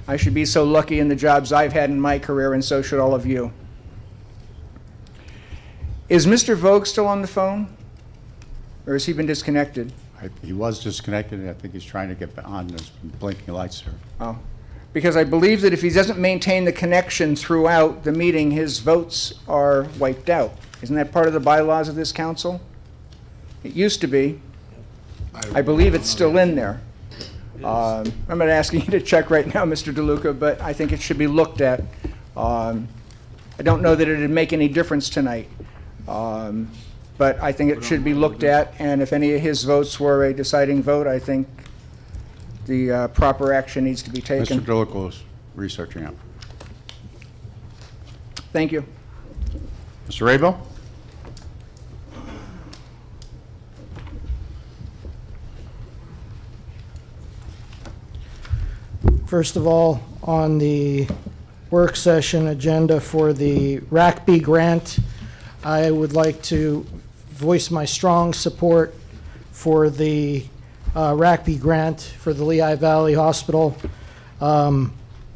I should be so lucky in the jobs I've had in my career, and so should all of you. Is Mr. Vogue still on the phone? Or has he been disconnected? He was disconnected. I think he's trying to get on. There's blinking lights here. Oh, because I believe that if he doesn't maintain the connection throughout the meeting, his votes are wiped out. Isn't that part of the bylaws of this council? It used to be. I believe it's still in there. I'm not asking you to check right now, Mr. DeLuca, but I think it should be looked at. I don't know that it would make any difference tonight. But I think it should be looked at, and if any of his votes were a deciding vote, I think the proper action needs to be taken. Mr. DeLuca is researching it. Thank you. Mr. Rabo? First of all, on the work session agenda for the RACB grant, I would like to voice my strong support for the RACB grant for the Lehigh Valley Hospital,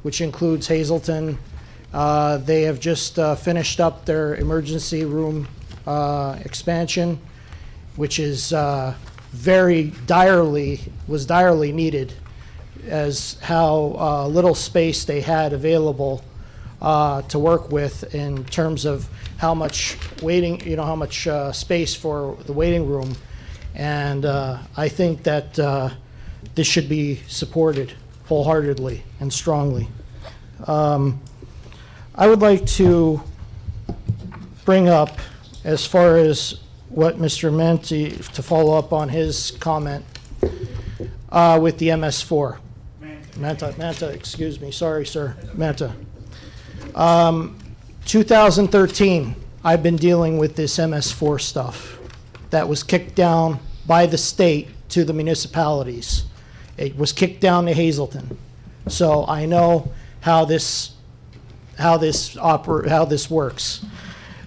which includes Hazleton. They have just finished up their emergency room expansion, which is was direly needed, as how little space they had available to work with in terms of how much waiting, how much space for the waiting room. And I think that this should be supported wholeheartedly and strongly. I would like to bring up, as far as what Mr. Menti, to follow up on his comment with the MS4. Manta, excuse me, sorry, sir, Manta. 2013, I've been dealing with this MS4 stuff that was kicked down by the state to the municipalities. It was kicked down to Hazleton. So I know how this works.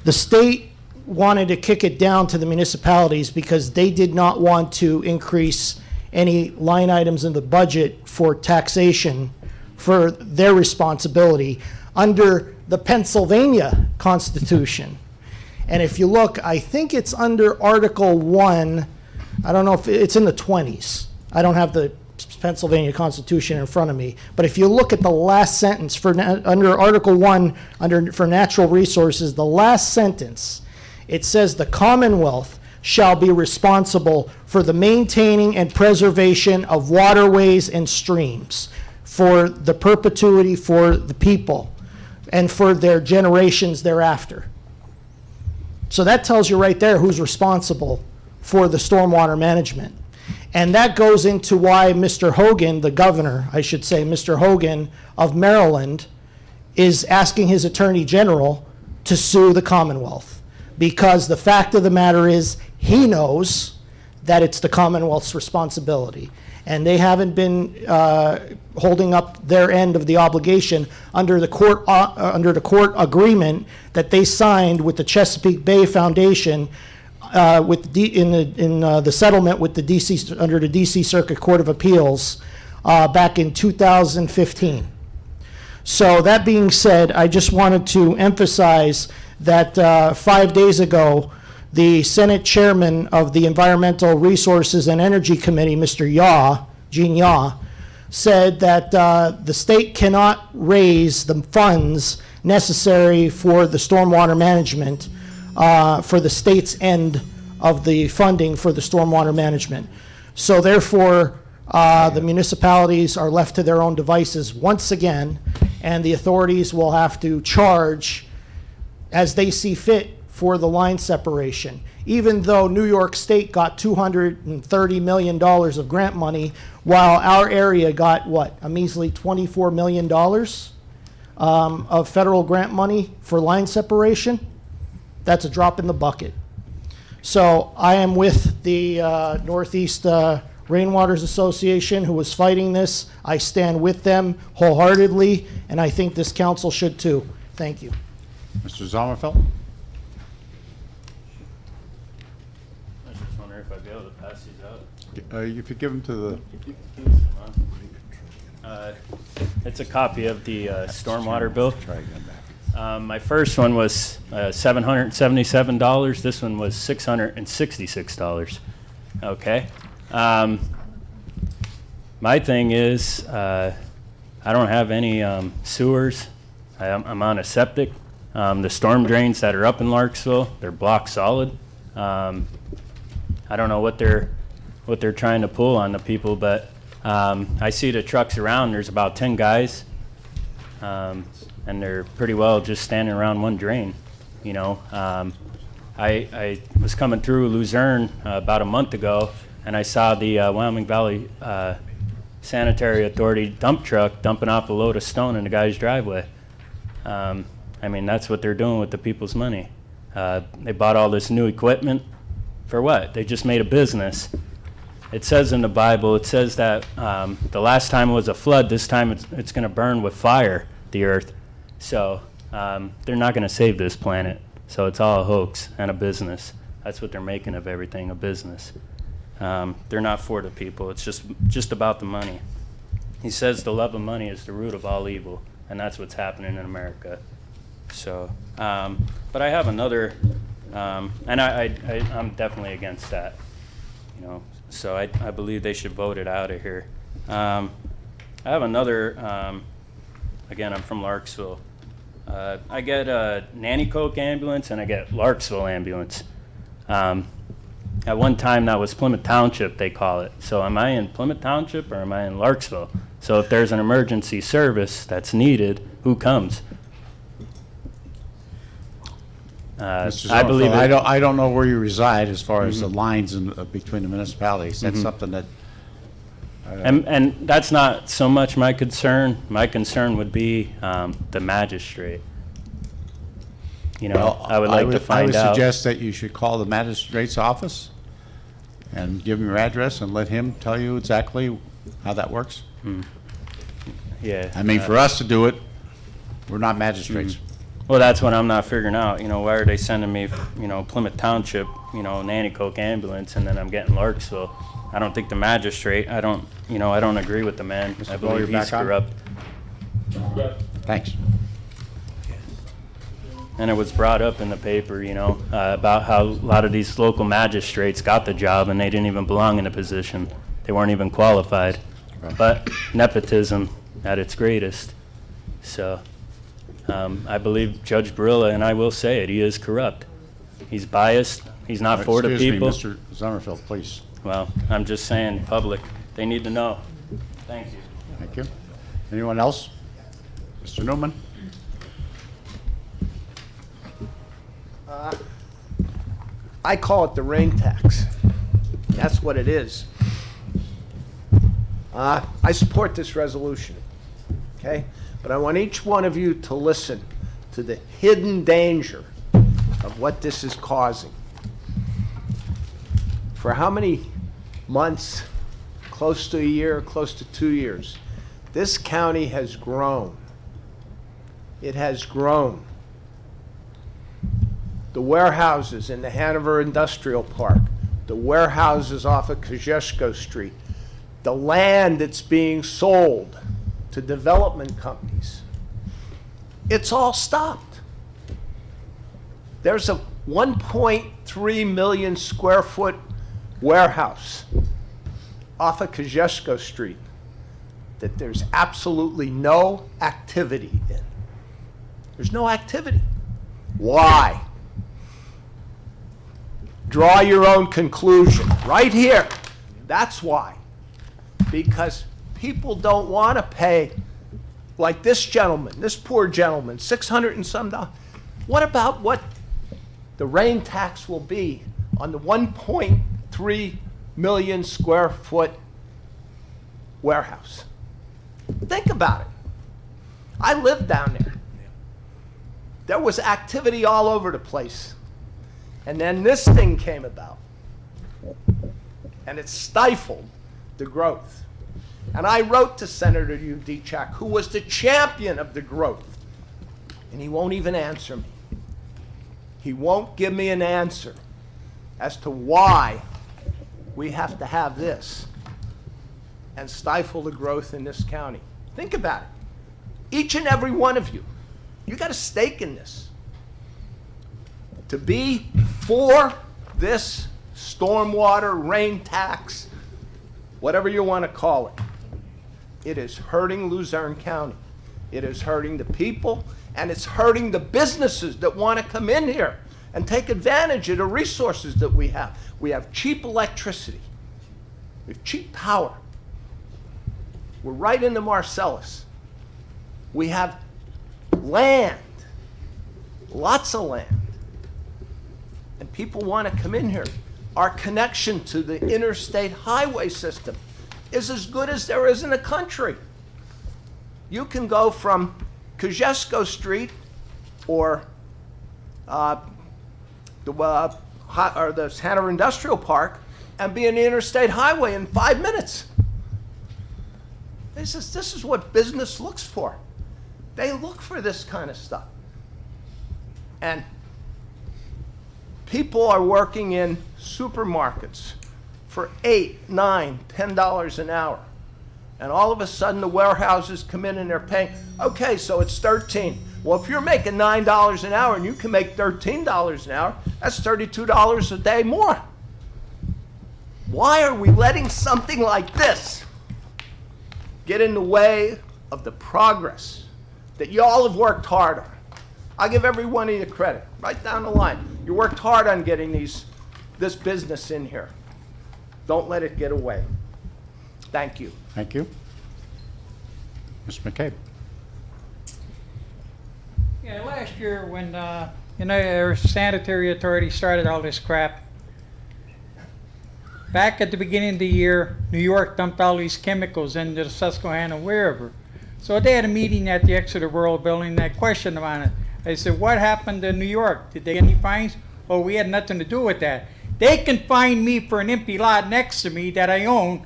The state wanted to kick it down to the municipalities because they did not want to increase any line items in the budget for taxation for their responsibility under the Pennsylvania Constitution. And if you look, I think it's under Article 1. I don't know if it's in the 20s. I don't have the Pennsylvania Constitution in front of me. But if you look at the last sentence under Article 1, for natural resources, the last sentence, it says the Commonwealth shall be responsible for the maintaining and preservation of waterways and streams for the perpetuity for the people and for their generations thereafter. So that tells you right there who's responsible for the stormwater management. And that goes into why Mr. Hogan, the governor, I should say, Mr. Hogan of Maryland, is asking his attorney general to sue the Commonwealth. Because the fact of the matter is, he knows that it's the Commonwealth's responsibility. And they haven't been holding up their end of the obligation under the court agreement that they signed with the Chesapeake Bay Foundation with the settlement with the DC under the DC Circuit Court of Appeals back in 2015. So that being said, I just wanted to emphasize that 5 days ago, the Senate Chairman of the Environmental Resources and Energy Committee, Mr. Gene Yaw, said that the state cannot raise the funds necessary for the stormwater management for the state's end of the funding for the stormwater management. So therefore, the municipalities are left to their own devices once again, and the authorities will have to charge as they see fit for the line separation. Even though New York State got $230 million of grant money, while our area got, what, a measly $24 million of federal grant money for line separation, that's a drop in the bucket. So I am with the Northeast Rainwaters Association, who was fighting this. I stand with them wholeheartedly, and I think this council should too. Thank you. Mr. Sommerfeld? I was just wondering if I'd be able to pass these out. If you give them to the... It's a copy of the stormwater bill. My first one was $777. This one was $666. Okay. My thing is, I don't have any sewers. I'm on a septic. The storm drains that are up in Larksville, they're block solid. I don't know what they're trying to pull on the people, but I see the trucks around. There's about 10 guys, and they're pretty well just standing around one drain. You know, I was coming through Luzerne about a month ago, and I saw the Wyoming Valley Sanitary Authority dump truck dumping off a load of stone in the guy's driveway. I mean, that's what they're doing with the people's money. They bought all this new equipment for what? They just made a business. It says in the Bible, it says that the last time it was a flood, this time it's going to burn with fire, the earth. So they're not going to save this planet. So it's all a hoax and a business. That's what they're making of everything, a business. They're not for the people. It's just about the money. He says the love of money is the root of all evil, and that's what's happening in America. So, but I have another, and I'm definitely against that, you know. So I believe they should vote it out of here. I have another, again, I'm from Larksville. I get a Nanticoke ambulance and I get Larksville ambulance. At one time that was Plymouth Township, they call it. So am I in Plymouth Township or am I in Larksville? So if there's an emergency service that's needed, who comes? Mr. I believe Sommerfeld, I don't know where you reside as far as the lines between the municipalities. That's Mhm. something that... And that's not so much my concern. My concern would be the magistrate. You know, Well, I would like to find I out. would suggest that you should call the magistrate's office and give him your address and let him tell you exactly how that works. Yeah. I mean, for us to do it, we're not magistrates. Well, that's what I'm not figuring out. You know, why are they sending me, you know, Plymouth Township, you know, Nanticoke ambulance, and then I'm getting Larksville? I don't think the magistrate. I don't agree with the man. I Bowe, you're believe he's back on? corrupt. Thanks. And it was brought up in the paper, you know, about how a lot of these local magistrates got the job and they didn't even belong in the position. They weren't even qualified. But nepotism at its greatest. So I believe Judge Barilla, and I will say it, he is corrupt. He's biased. He's not for the people. Excuse me, Mr. Sommerfeld, please. Well, I'm just saying, public, they need to know. Thank you. Thank you. Anyone else? Mr. Newman? I call it the rain tax. That's what it is. I support this resolution, okay? But I want each one of you to listen to the hidden danger of what this is causing. For how many months? Close to a year, close to 2 years. This county has grown. It has grown. The warehouses in the Hanover Industrial Park, the warehouses off of Kosciuszko Street, the land that's being sold to development companies. It's all stopped. There's a 1.3 million square foot warehouse off of Kosciuszko Street that there's absolutely no activity in. There's no activity. Why? Draw your own conclusion. Right here. That's why. Because people don't want to pay, like this gentleman, this poor gentleman, $600 and some dollars. What about what the rain tax will be on the 1.3 million square foot warehouse? Think about it. I lived down there. There was activity all over the place. And then this thing came about. And it stifled the growth. And I wrote to Senator Udechak, who was the champion of the growth. And he won't even answer me. He won't give me an answer as to why we have to have this and stifle the growth in this county. Think about it. Each and every one of you, you got a stake in this. To be for this stormwater rain tax, whatever you want to call it, it is hurting Luzerne County. It is hurting the people, and it's hurting the businesses that want to come in here and take advantage of the resources that we have. We have cheap electricity. We have cheap power. We're right in the Marcellus. We have land, lots of land, and people want to come in here. Our connection to the interstate highway system is as good as there is in the country. You can go from Kosciuszko Street or the Hanover Industrial Park and be in the interstate highway in 5 minutes. This is what business looks for. They look for this kind of stuff. And people are working in supermarkets for $8, $9, $10 an hour. And all of a sudden the warehouses come in and they're paying, okay, so it's $13. Well, if you're making $9 an hour and you can make $13 an hour, that's $32 a day more. Why are we letting something like this get in the way of the progress that you all have worked hard on? I'll give every one of you credit, right down the line. You worked hard on getting this business in here. Don't let it get away. Thank you. Thank you. Mr. McCabe. Yeah, last year when, our sanitary authority started all this crap, back at the beginning of the year, New York dumped all these chemicals into the Susquehanna, wherever. So they had a meeting at the Exeter World Building, and I questioned them on it. I said, what happened to New York? Did they get any fines? Oh, we had nothing to do with that. They can fine me for an empty lot next to me that I own.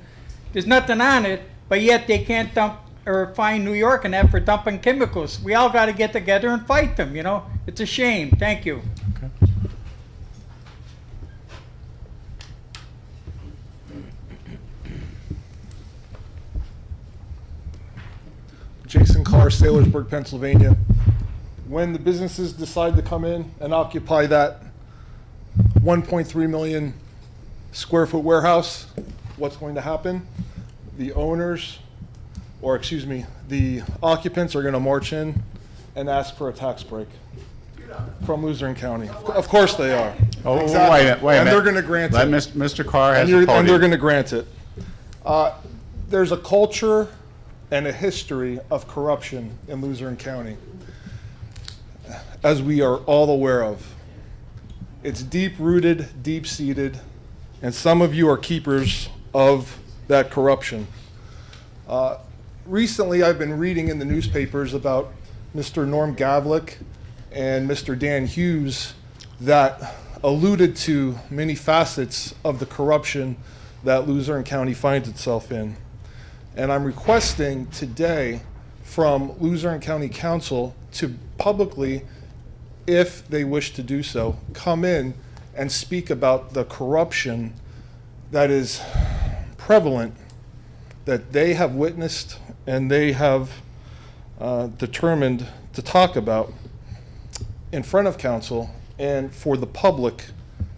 There's nothing on it, but yet they can't dump or fine New York and that for dumping chemicals. We all got to get together and fight them, you know. It's a shame. Thank you. Okay. Jason Carr, Saylorsburg, Pennsylvania. When the businesses decide to come in and occupy that 1.3 million square foot warehouse, what's going to happen? The owners, or excuse me, the occupants are going to march in and ask for a tax break from Luzerne County. Of course they are. Oh, Exactly. wait a minute, wait a and minute. they're going to grant Let it. Mr. Carr has and, the you're- podium. and they're going to grant it. There's a culture and a history of corruption in Luzerne County, as we are all aware of. It's deep-rooted, deep-seated, and some of you are keepers of that corruption. Recently, I've been reading in the newspapers about Mr. Norm Gavlik and Mr. Dan Hughes that alluded to many facets of the corruption that Luzerne County finds itself in. And I'm requesting today from Luzerne County Council to publicly, if they wish to do so, come in and speak about the corruption that is prevalent, that they have witnessed and they have determined to talk about in front of council, and for the public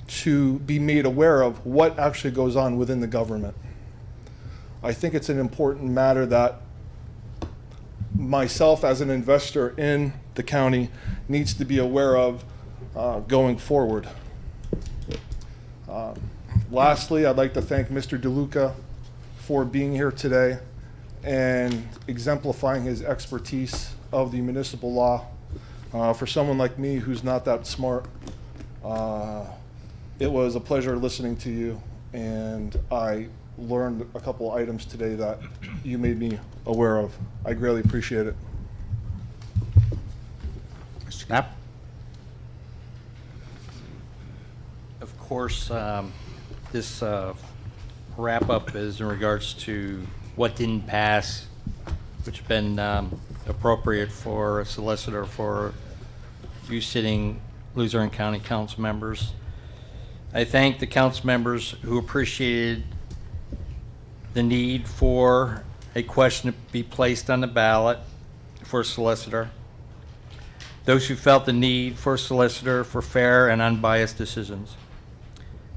to be made aware of what actually goes on within the government. I think it's an important matter that myself as an investor in the county needs to be aware of going forward. Lastly, I'd like to thank Mr. DeLuca for being here today and exemplifying his expertise of the municipal law. For someone like me who's not that smart, it was a pleasure listening to you, and I learned a couple items today that you made me aware of. I greatly appreciate it. Mr. Knapp? Of course, this wrap-up is in regards to what didn't pass, which has been appropriate for a solicitor for you sitting Luzerne County Council members. I thank the council members who appreciated the need for a question to be placed on the ballot for a solicitor. Those who felt the need for a solicitor for fair and unbiased decisions.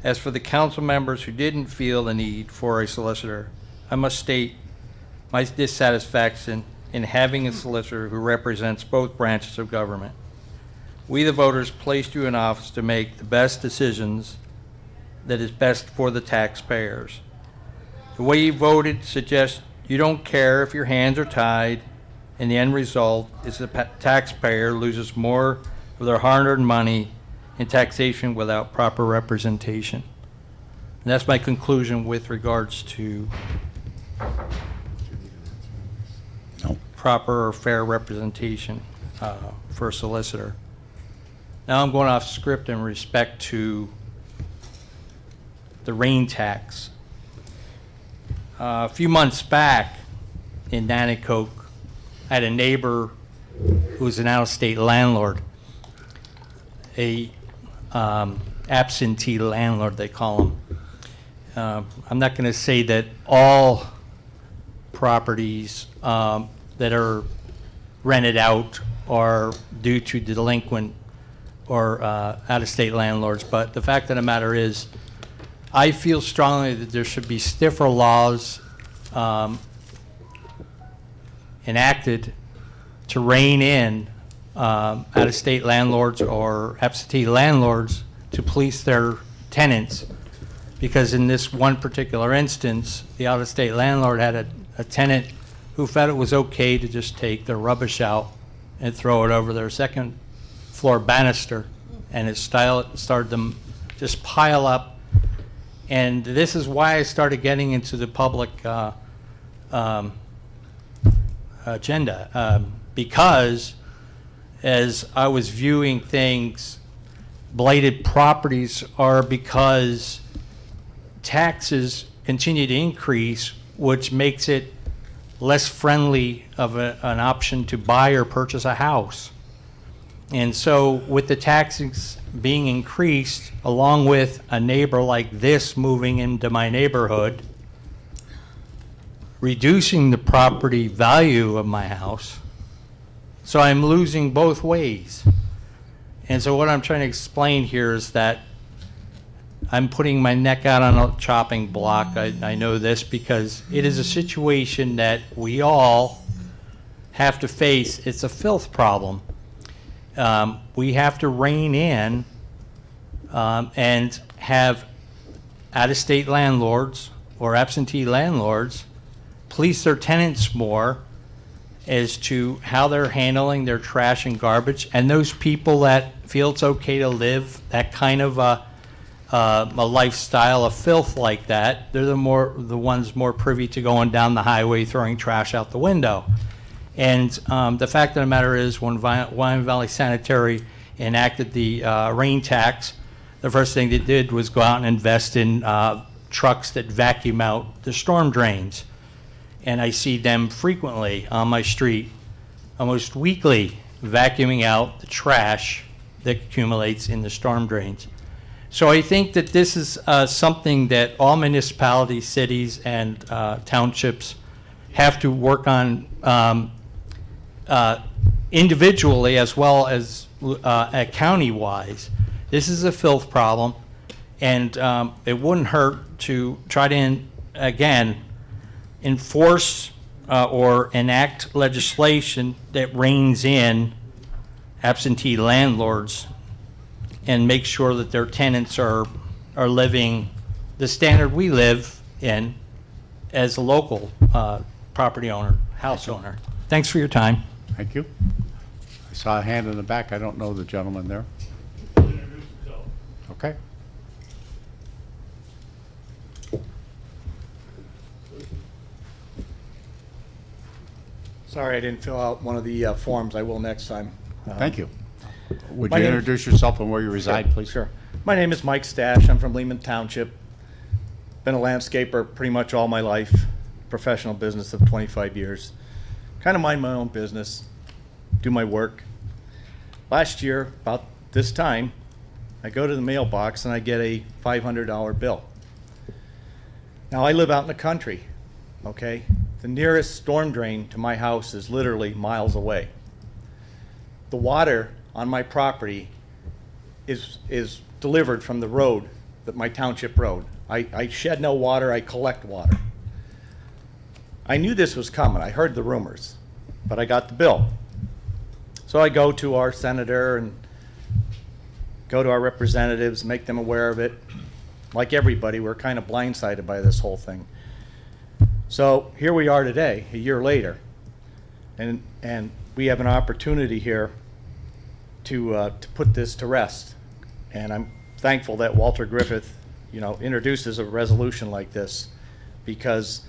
As for the council members who didn't feel the need for a solicitor, I must state my dissatisfaction in having a solicitor who represents both branches of government. We, the voters, placed you in office to make the best decisions that is best for the taxpayers. The way you voted suggests you don't care if your hands are tied, and the end result is the taxpayer loses more of their hard-earned money in taxation without proper representation. And that's my conclusion with regards to proper or fair representation for a solicitor. Now I'm going off script in respect to the rain tax. A few months back in Nanticoke, I had a neighbor who was an out-of-state landlord, a absentee landlord, they call them. I'm not going to say that all properties that are rented out are due to delinquent or out-of-state landlords, but the fact of the matter is, I feel strongly that there should be stiffer laws enacted to rein in out-of-state landlords or absentee landlords to police their tenants. Because in this one particular instance, the out-of-state landlord had a tenant who felt it was okay to just take their rubbish out and throw it over their second floor banister, and it started to just pile up. And this is why I started getting into the public agenda, because as I was viewing things, blighted properties are because taxes continue to increase, which makes it less friendly of an option to buy or purchase a house. And so with the taxes being increased, along with a neighbor like this moving into my neighborhood, reducing the property value of my house, so I'm losing both ways. And so what I'm trying to explain here is that I'm putting my neck out on a chopping block. I know this because it is a situation that we all have to face. It's a filth problem. We have to rein in and have out-of-state landlords or absentee landlords police their tenants more as to how they're handling their trash and garbage. And those people that feel it's okay to live that kind of a lifestyle of filth like that, they're the ones more privy to going down the highway throwing trash out the window. And the fact of the matter is, when Wyoming Valley Sanitary enacted the rain tax, the first thing they did was go out and invest in trucks that vacuum out the storm drains. And I see them frequently on my street, almost weekly, vacuuming out the trash that accumulates in the storm drains. So I think that this is something that all municipalities, cities, and townships have to work on individually as well as county-wise. This is a filth problem, and it wouldn't hurt to try to, again, enforce or enact legislation that reins in absentee landlords and make sure that their tenants are living the standard we live in as a local property owner, house owner. Thanks for your time. Thank you. I saw a hand in the back. I don't know the gentleman there. Okay. Sorry, I didn't fill out one of the forms. I will next time. Thank you. Would my you name- introduce yourself and where you reside, please? Sure. My name is Mike Stash. I'm from Lehman Township. Been a landscaper pretty much all my life. Professional business of 25 years. Kind of mind my own business. Do my work. Last year, about this time, I go to the mailbox and I get a $500 bill. Now, I live out in the country, okay? The nearest storm drain to my house is literally miles away. The water on my property is delivered from the road, my township road. I shed no water, I collect water. I knew this was coming. I heard the rumors, but I got the bill. So I go to our senator and go to our representatives, make them aware of it. Like everybody, we're kind of blindsided by this whole thing. So here we are today, a year later, and we have an opportunity here to put this to rest. And I'm thankful that Walter Griffith, introduces a resolution like this, because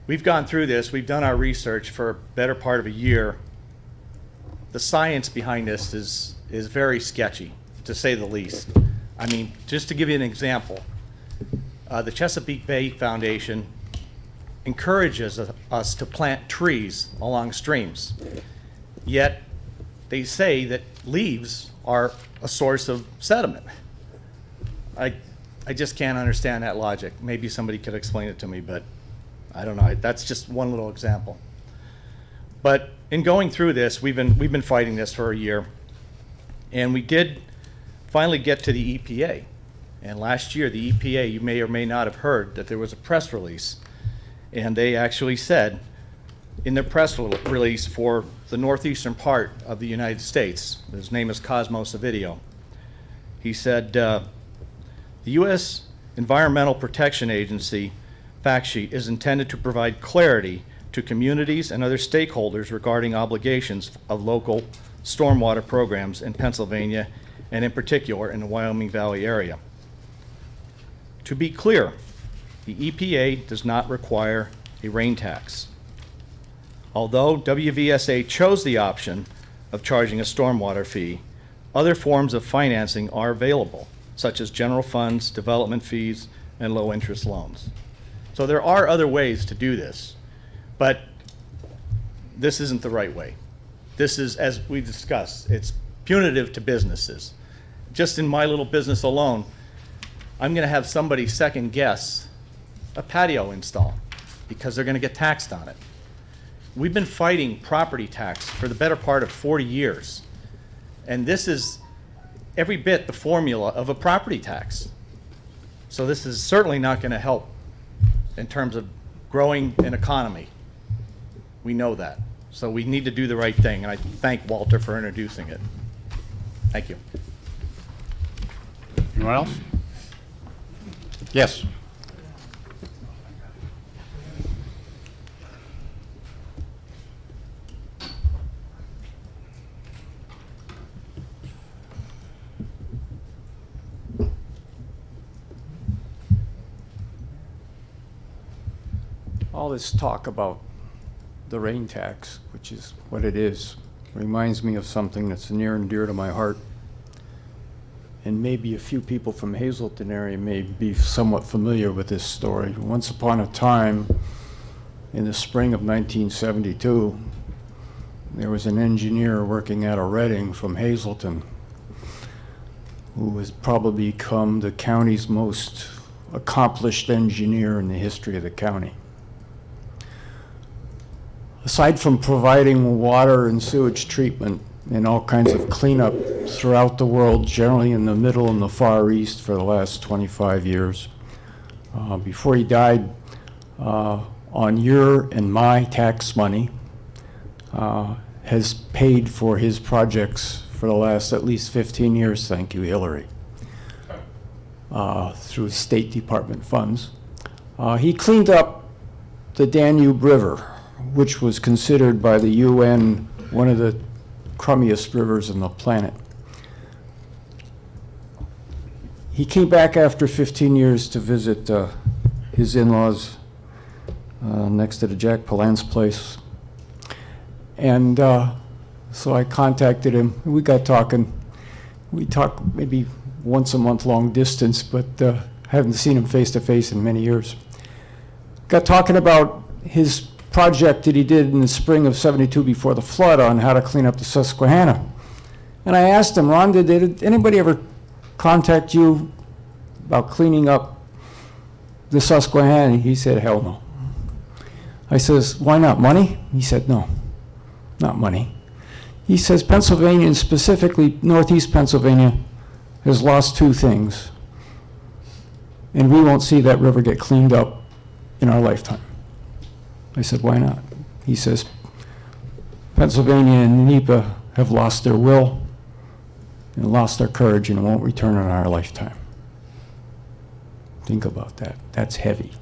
we've gone through this, we've done our research for a better part of a year. The science behind this is very sketchy, to say the least. I mean, just to give you an example, the Chesapeake Bay Foundation encourages us to plant trees along streams, yet they say that leaves are a source of sediment. I just can't understand that logic. Maybe somebody could explain it to me, but I don't know. That's just one little example. But in going through this, we've been fighting this for a year, and we did finally get to the EPA. And last year, the EPA, you may or may not have heard that there was a press release, and they actually said in their press release for the northeastern part of the United States, his name is Cosmos Ovidio, he said, the U.S. Environmental Protection Agency fact sheet is intended to provide clarity to communities and other stakeholders regarding obligations of local stormwater programs in Pennsylvania and in particular in the Wyoming Valley area. To be clear, the EPA does not require a rain tax. Although WVSA chose the option of charging a stormwater fee, other forms of financing are available, such as general funds, development fees, and low-interest loans. So there are other ways to do this, but this isn't the right way. This is, as we discussed, it's punitive to businesses. Just in my little business alone, I'm going to have somebody second guess a patio install because they're going to get taxed on it. We've been fighting property tax for the better part of 40 years, and this is every bit the formula of a property tax. So this is certainly not going to help in terms of growing an economy. We know that. So we need to do the right thing, and I thank Walter for introducing it. Thank you. Anyone else? Yes. All this talk about the rain tax, which is what it is, reminds me of something that's near and dear to my heart. And maybe a few people from Hazleton area may be somewhat familiar with this story. Once upon a time, in the spring of 1972, there was an engineer working at a Reading from Hazleton who has probably become the county's most accomplished engineer in the history of the county. Aside from providing water and sewage treatment and all kinds of cleanup throughout the world, generally in the Middle and the Far East for the last 25 years, before he died, on your and my tax money, has paid for his projects for the last at least 15 years. Thank you, Hillary. through State Department funds. He cleaned up the Danube River, which was considered by the UN one of the crummiest rivers on the planet. He came back after 15 years to visit his in-laws next to the Jack Palan's place. And so I contacted him. We got talking. We talk maybe once a month long distance, but I haven't seen him face to face in many years. Got talking about his project that he did in the spring of '72 before the flood on how to clean up the Susquehanna. And I asked him, Ron, did anybody ever contact you about cleaning up the Susquehanna? He said, hell no. I says, why not, money? He said, no, not money. He says, Pennsylvania, and specifically Northeast Pennsylvania, has lost two things, and we won't see that river get cleaned up in our lifetime. I said, why not? He says, Pennsylvania and NEPA have lost their will and lost their courage, and it won't return in our lifetime. Think about that. That's heavy.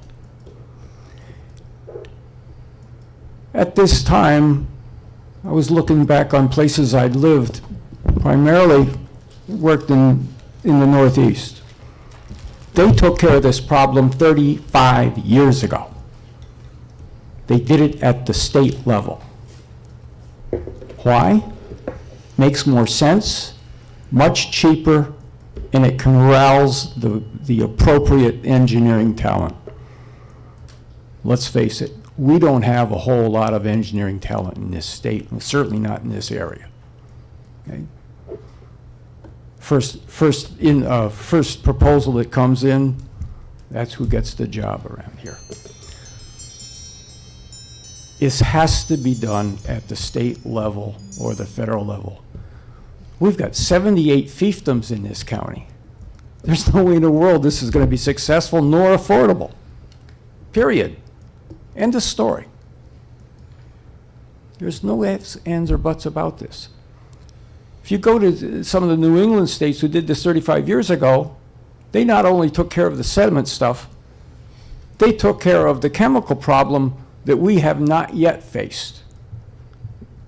At this time, I was looking back on places I'd lived, primarily worked in the Northeast. They took care of this problem 35 years ago. They did it at the state level. Why? Makes more sense, much cheaper, and it corrals the appropriate engineering talent. Let's face it, we don't have a whole lot of engineering talent in this state, and certainly not in this area. Okay? First proposal that comes in, that's who gets the job around here. This has to be done at the state level or the federal level. We've got 78 fiefdoms in this county. There's no way in the world this is going to be successful nor affordable. Period. End of story. There's no ifs, ands, or buts about this. If you go to some of the New England states who did this 35 years ago, they not only took care of the sediment stuff, they took care of the chemical problem that we have not yet faced.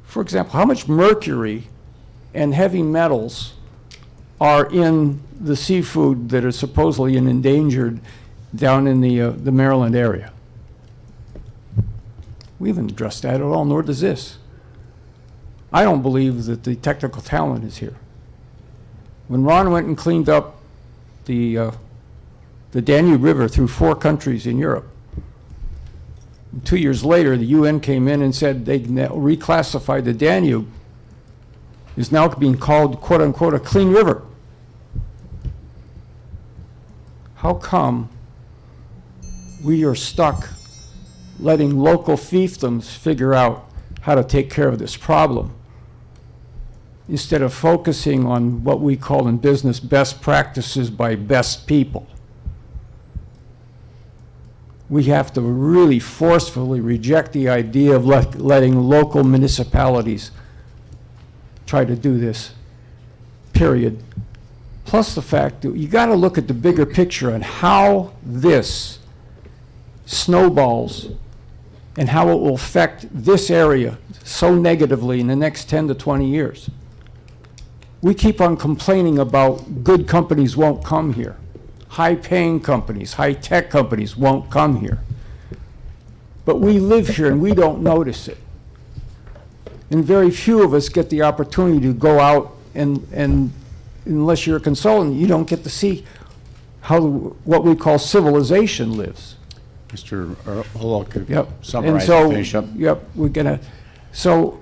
For example, how much mercury and heavy metals are in the seafood that are supposedly endangered down in the Maryland area? We haven't addressed that at all, nor does this. I don't believe that the technical talent is here. When Ron went and cleaned up the Danube River through 4 countries in Europe, 2 years later, the UN came in and said they reclassified the Danube is now being called, quote unquote, a clean river. How come we are stuck letting local fiefdoms figure out how to take care of this problem instead of focusing on what we call in business best practices by best people? We have to really forcefully reject the idea of letting local municipalities try to do this, period. Plus the fact that you got to look at the bigger picture on how this snowballs and how it will affect this area so negatively in the next 10 to 20 years. We keep on complaining about good companies won't come here. High-paying companies, high-tech companies won't come here. But we live here and we don't notice it. And very few of us get the opportunity to go out and unless you're a consultant, you don't get to see how what we call civilization lives. Mr. Earl, could Yep. summarize And so, and finish up? Yep, we're gonna, so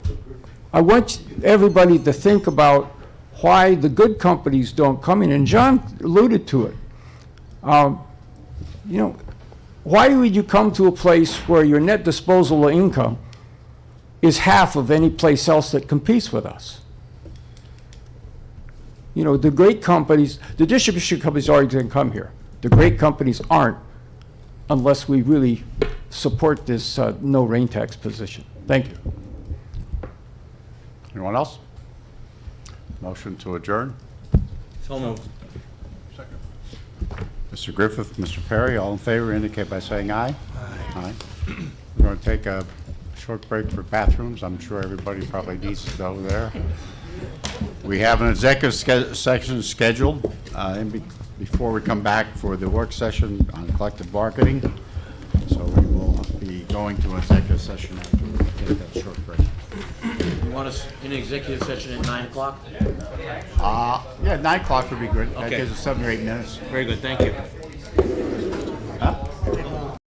I want everybody to think about why the good companies don't come in, and John alluded to it. You know, why would you come to a place where your net disposable income is half of any place else that competes with us? You know, the great companies, the distribution companies are going to come here. The great companies aren't unless we really support this no rain tax position. Thank you. Anyone else? Motion to adjourn? So moved. Second. Mr. Griffith, Mr. Perry, all in favor indicate by saying aye. Aye. We're going to take a short break for bathrooms. I'm sure everybody probably needs to go there. We have an executive session scheduled before we come back for the work session on collective bargaining. So we will be going to an executive session after we take that short break. You want us in executive session at 9 o'clock? Yeah, 9 o'clock would be good. That Okay. gives us 7 or 8 minutes. Very good, thank you.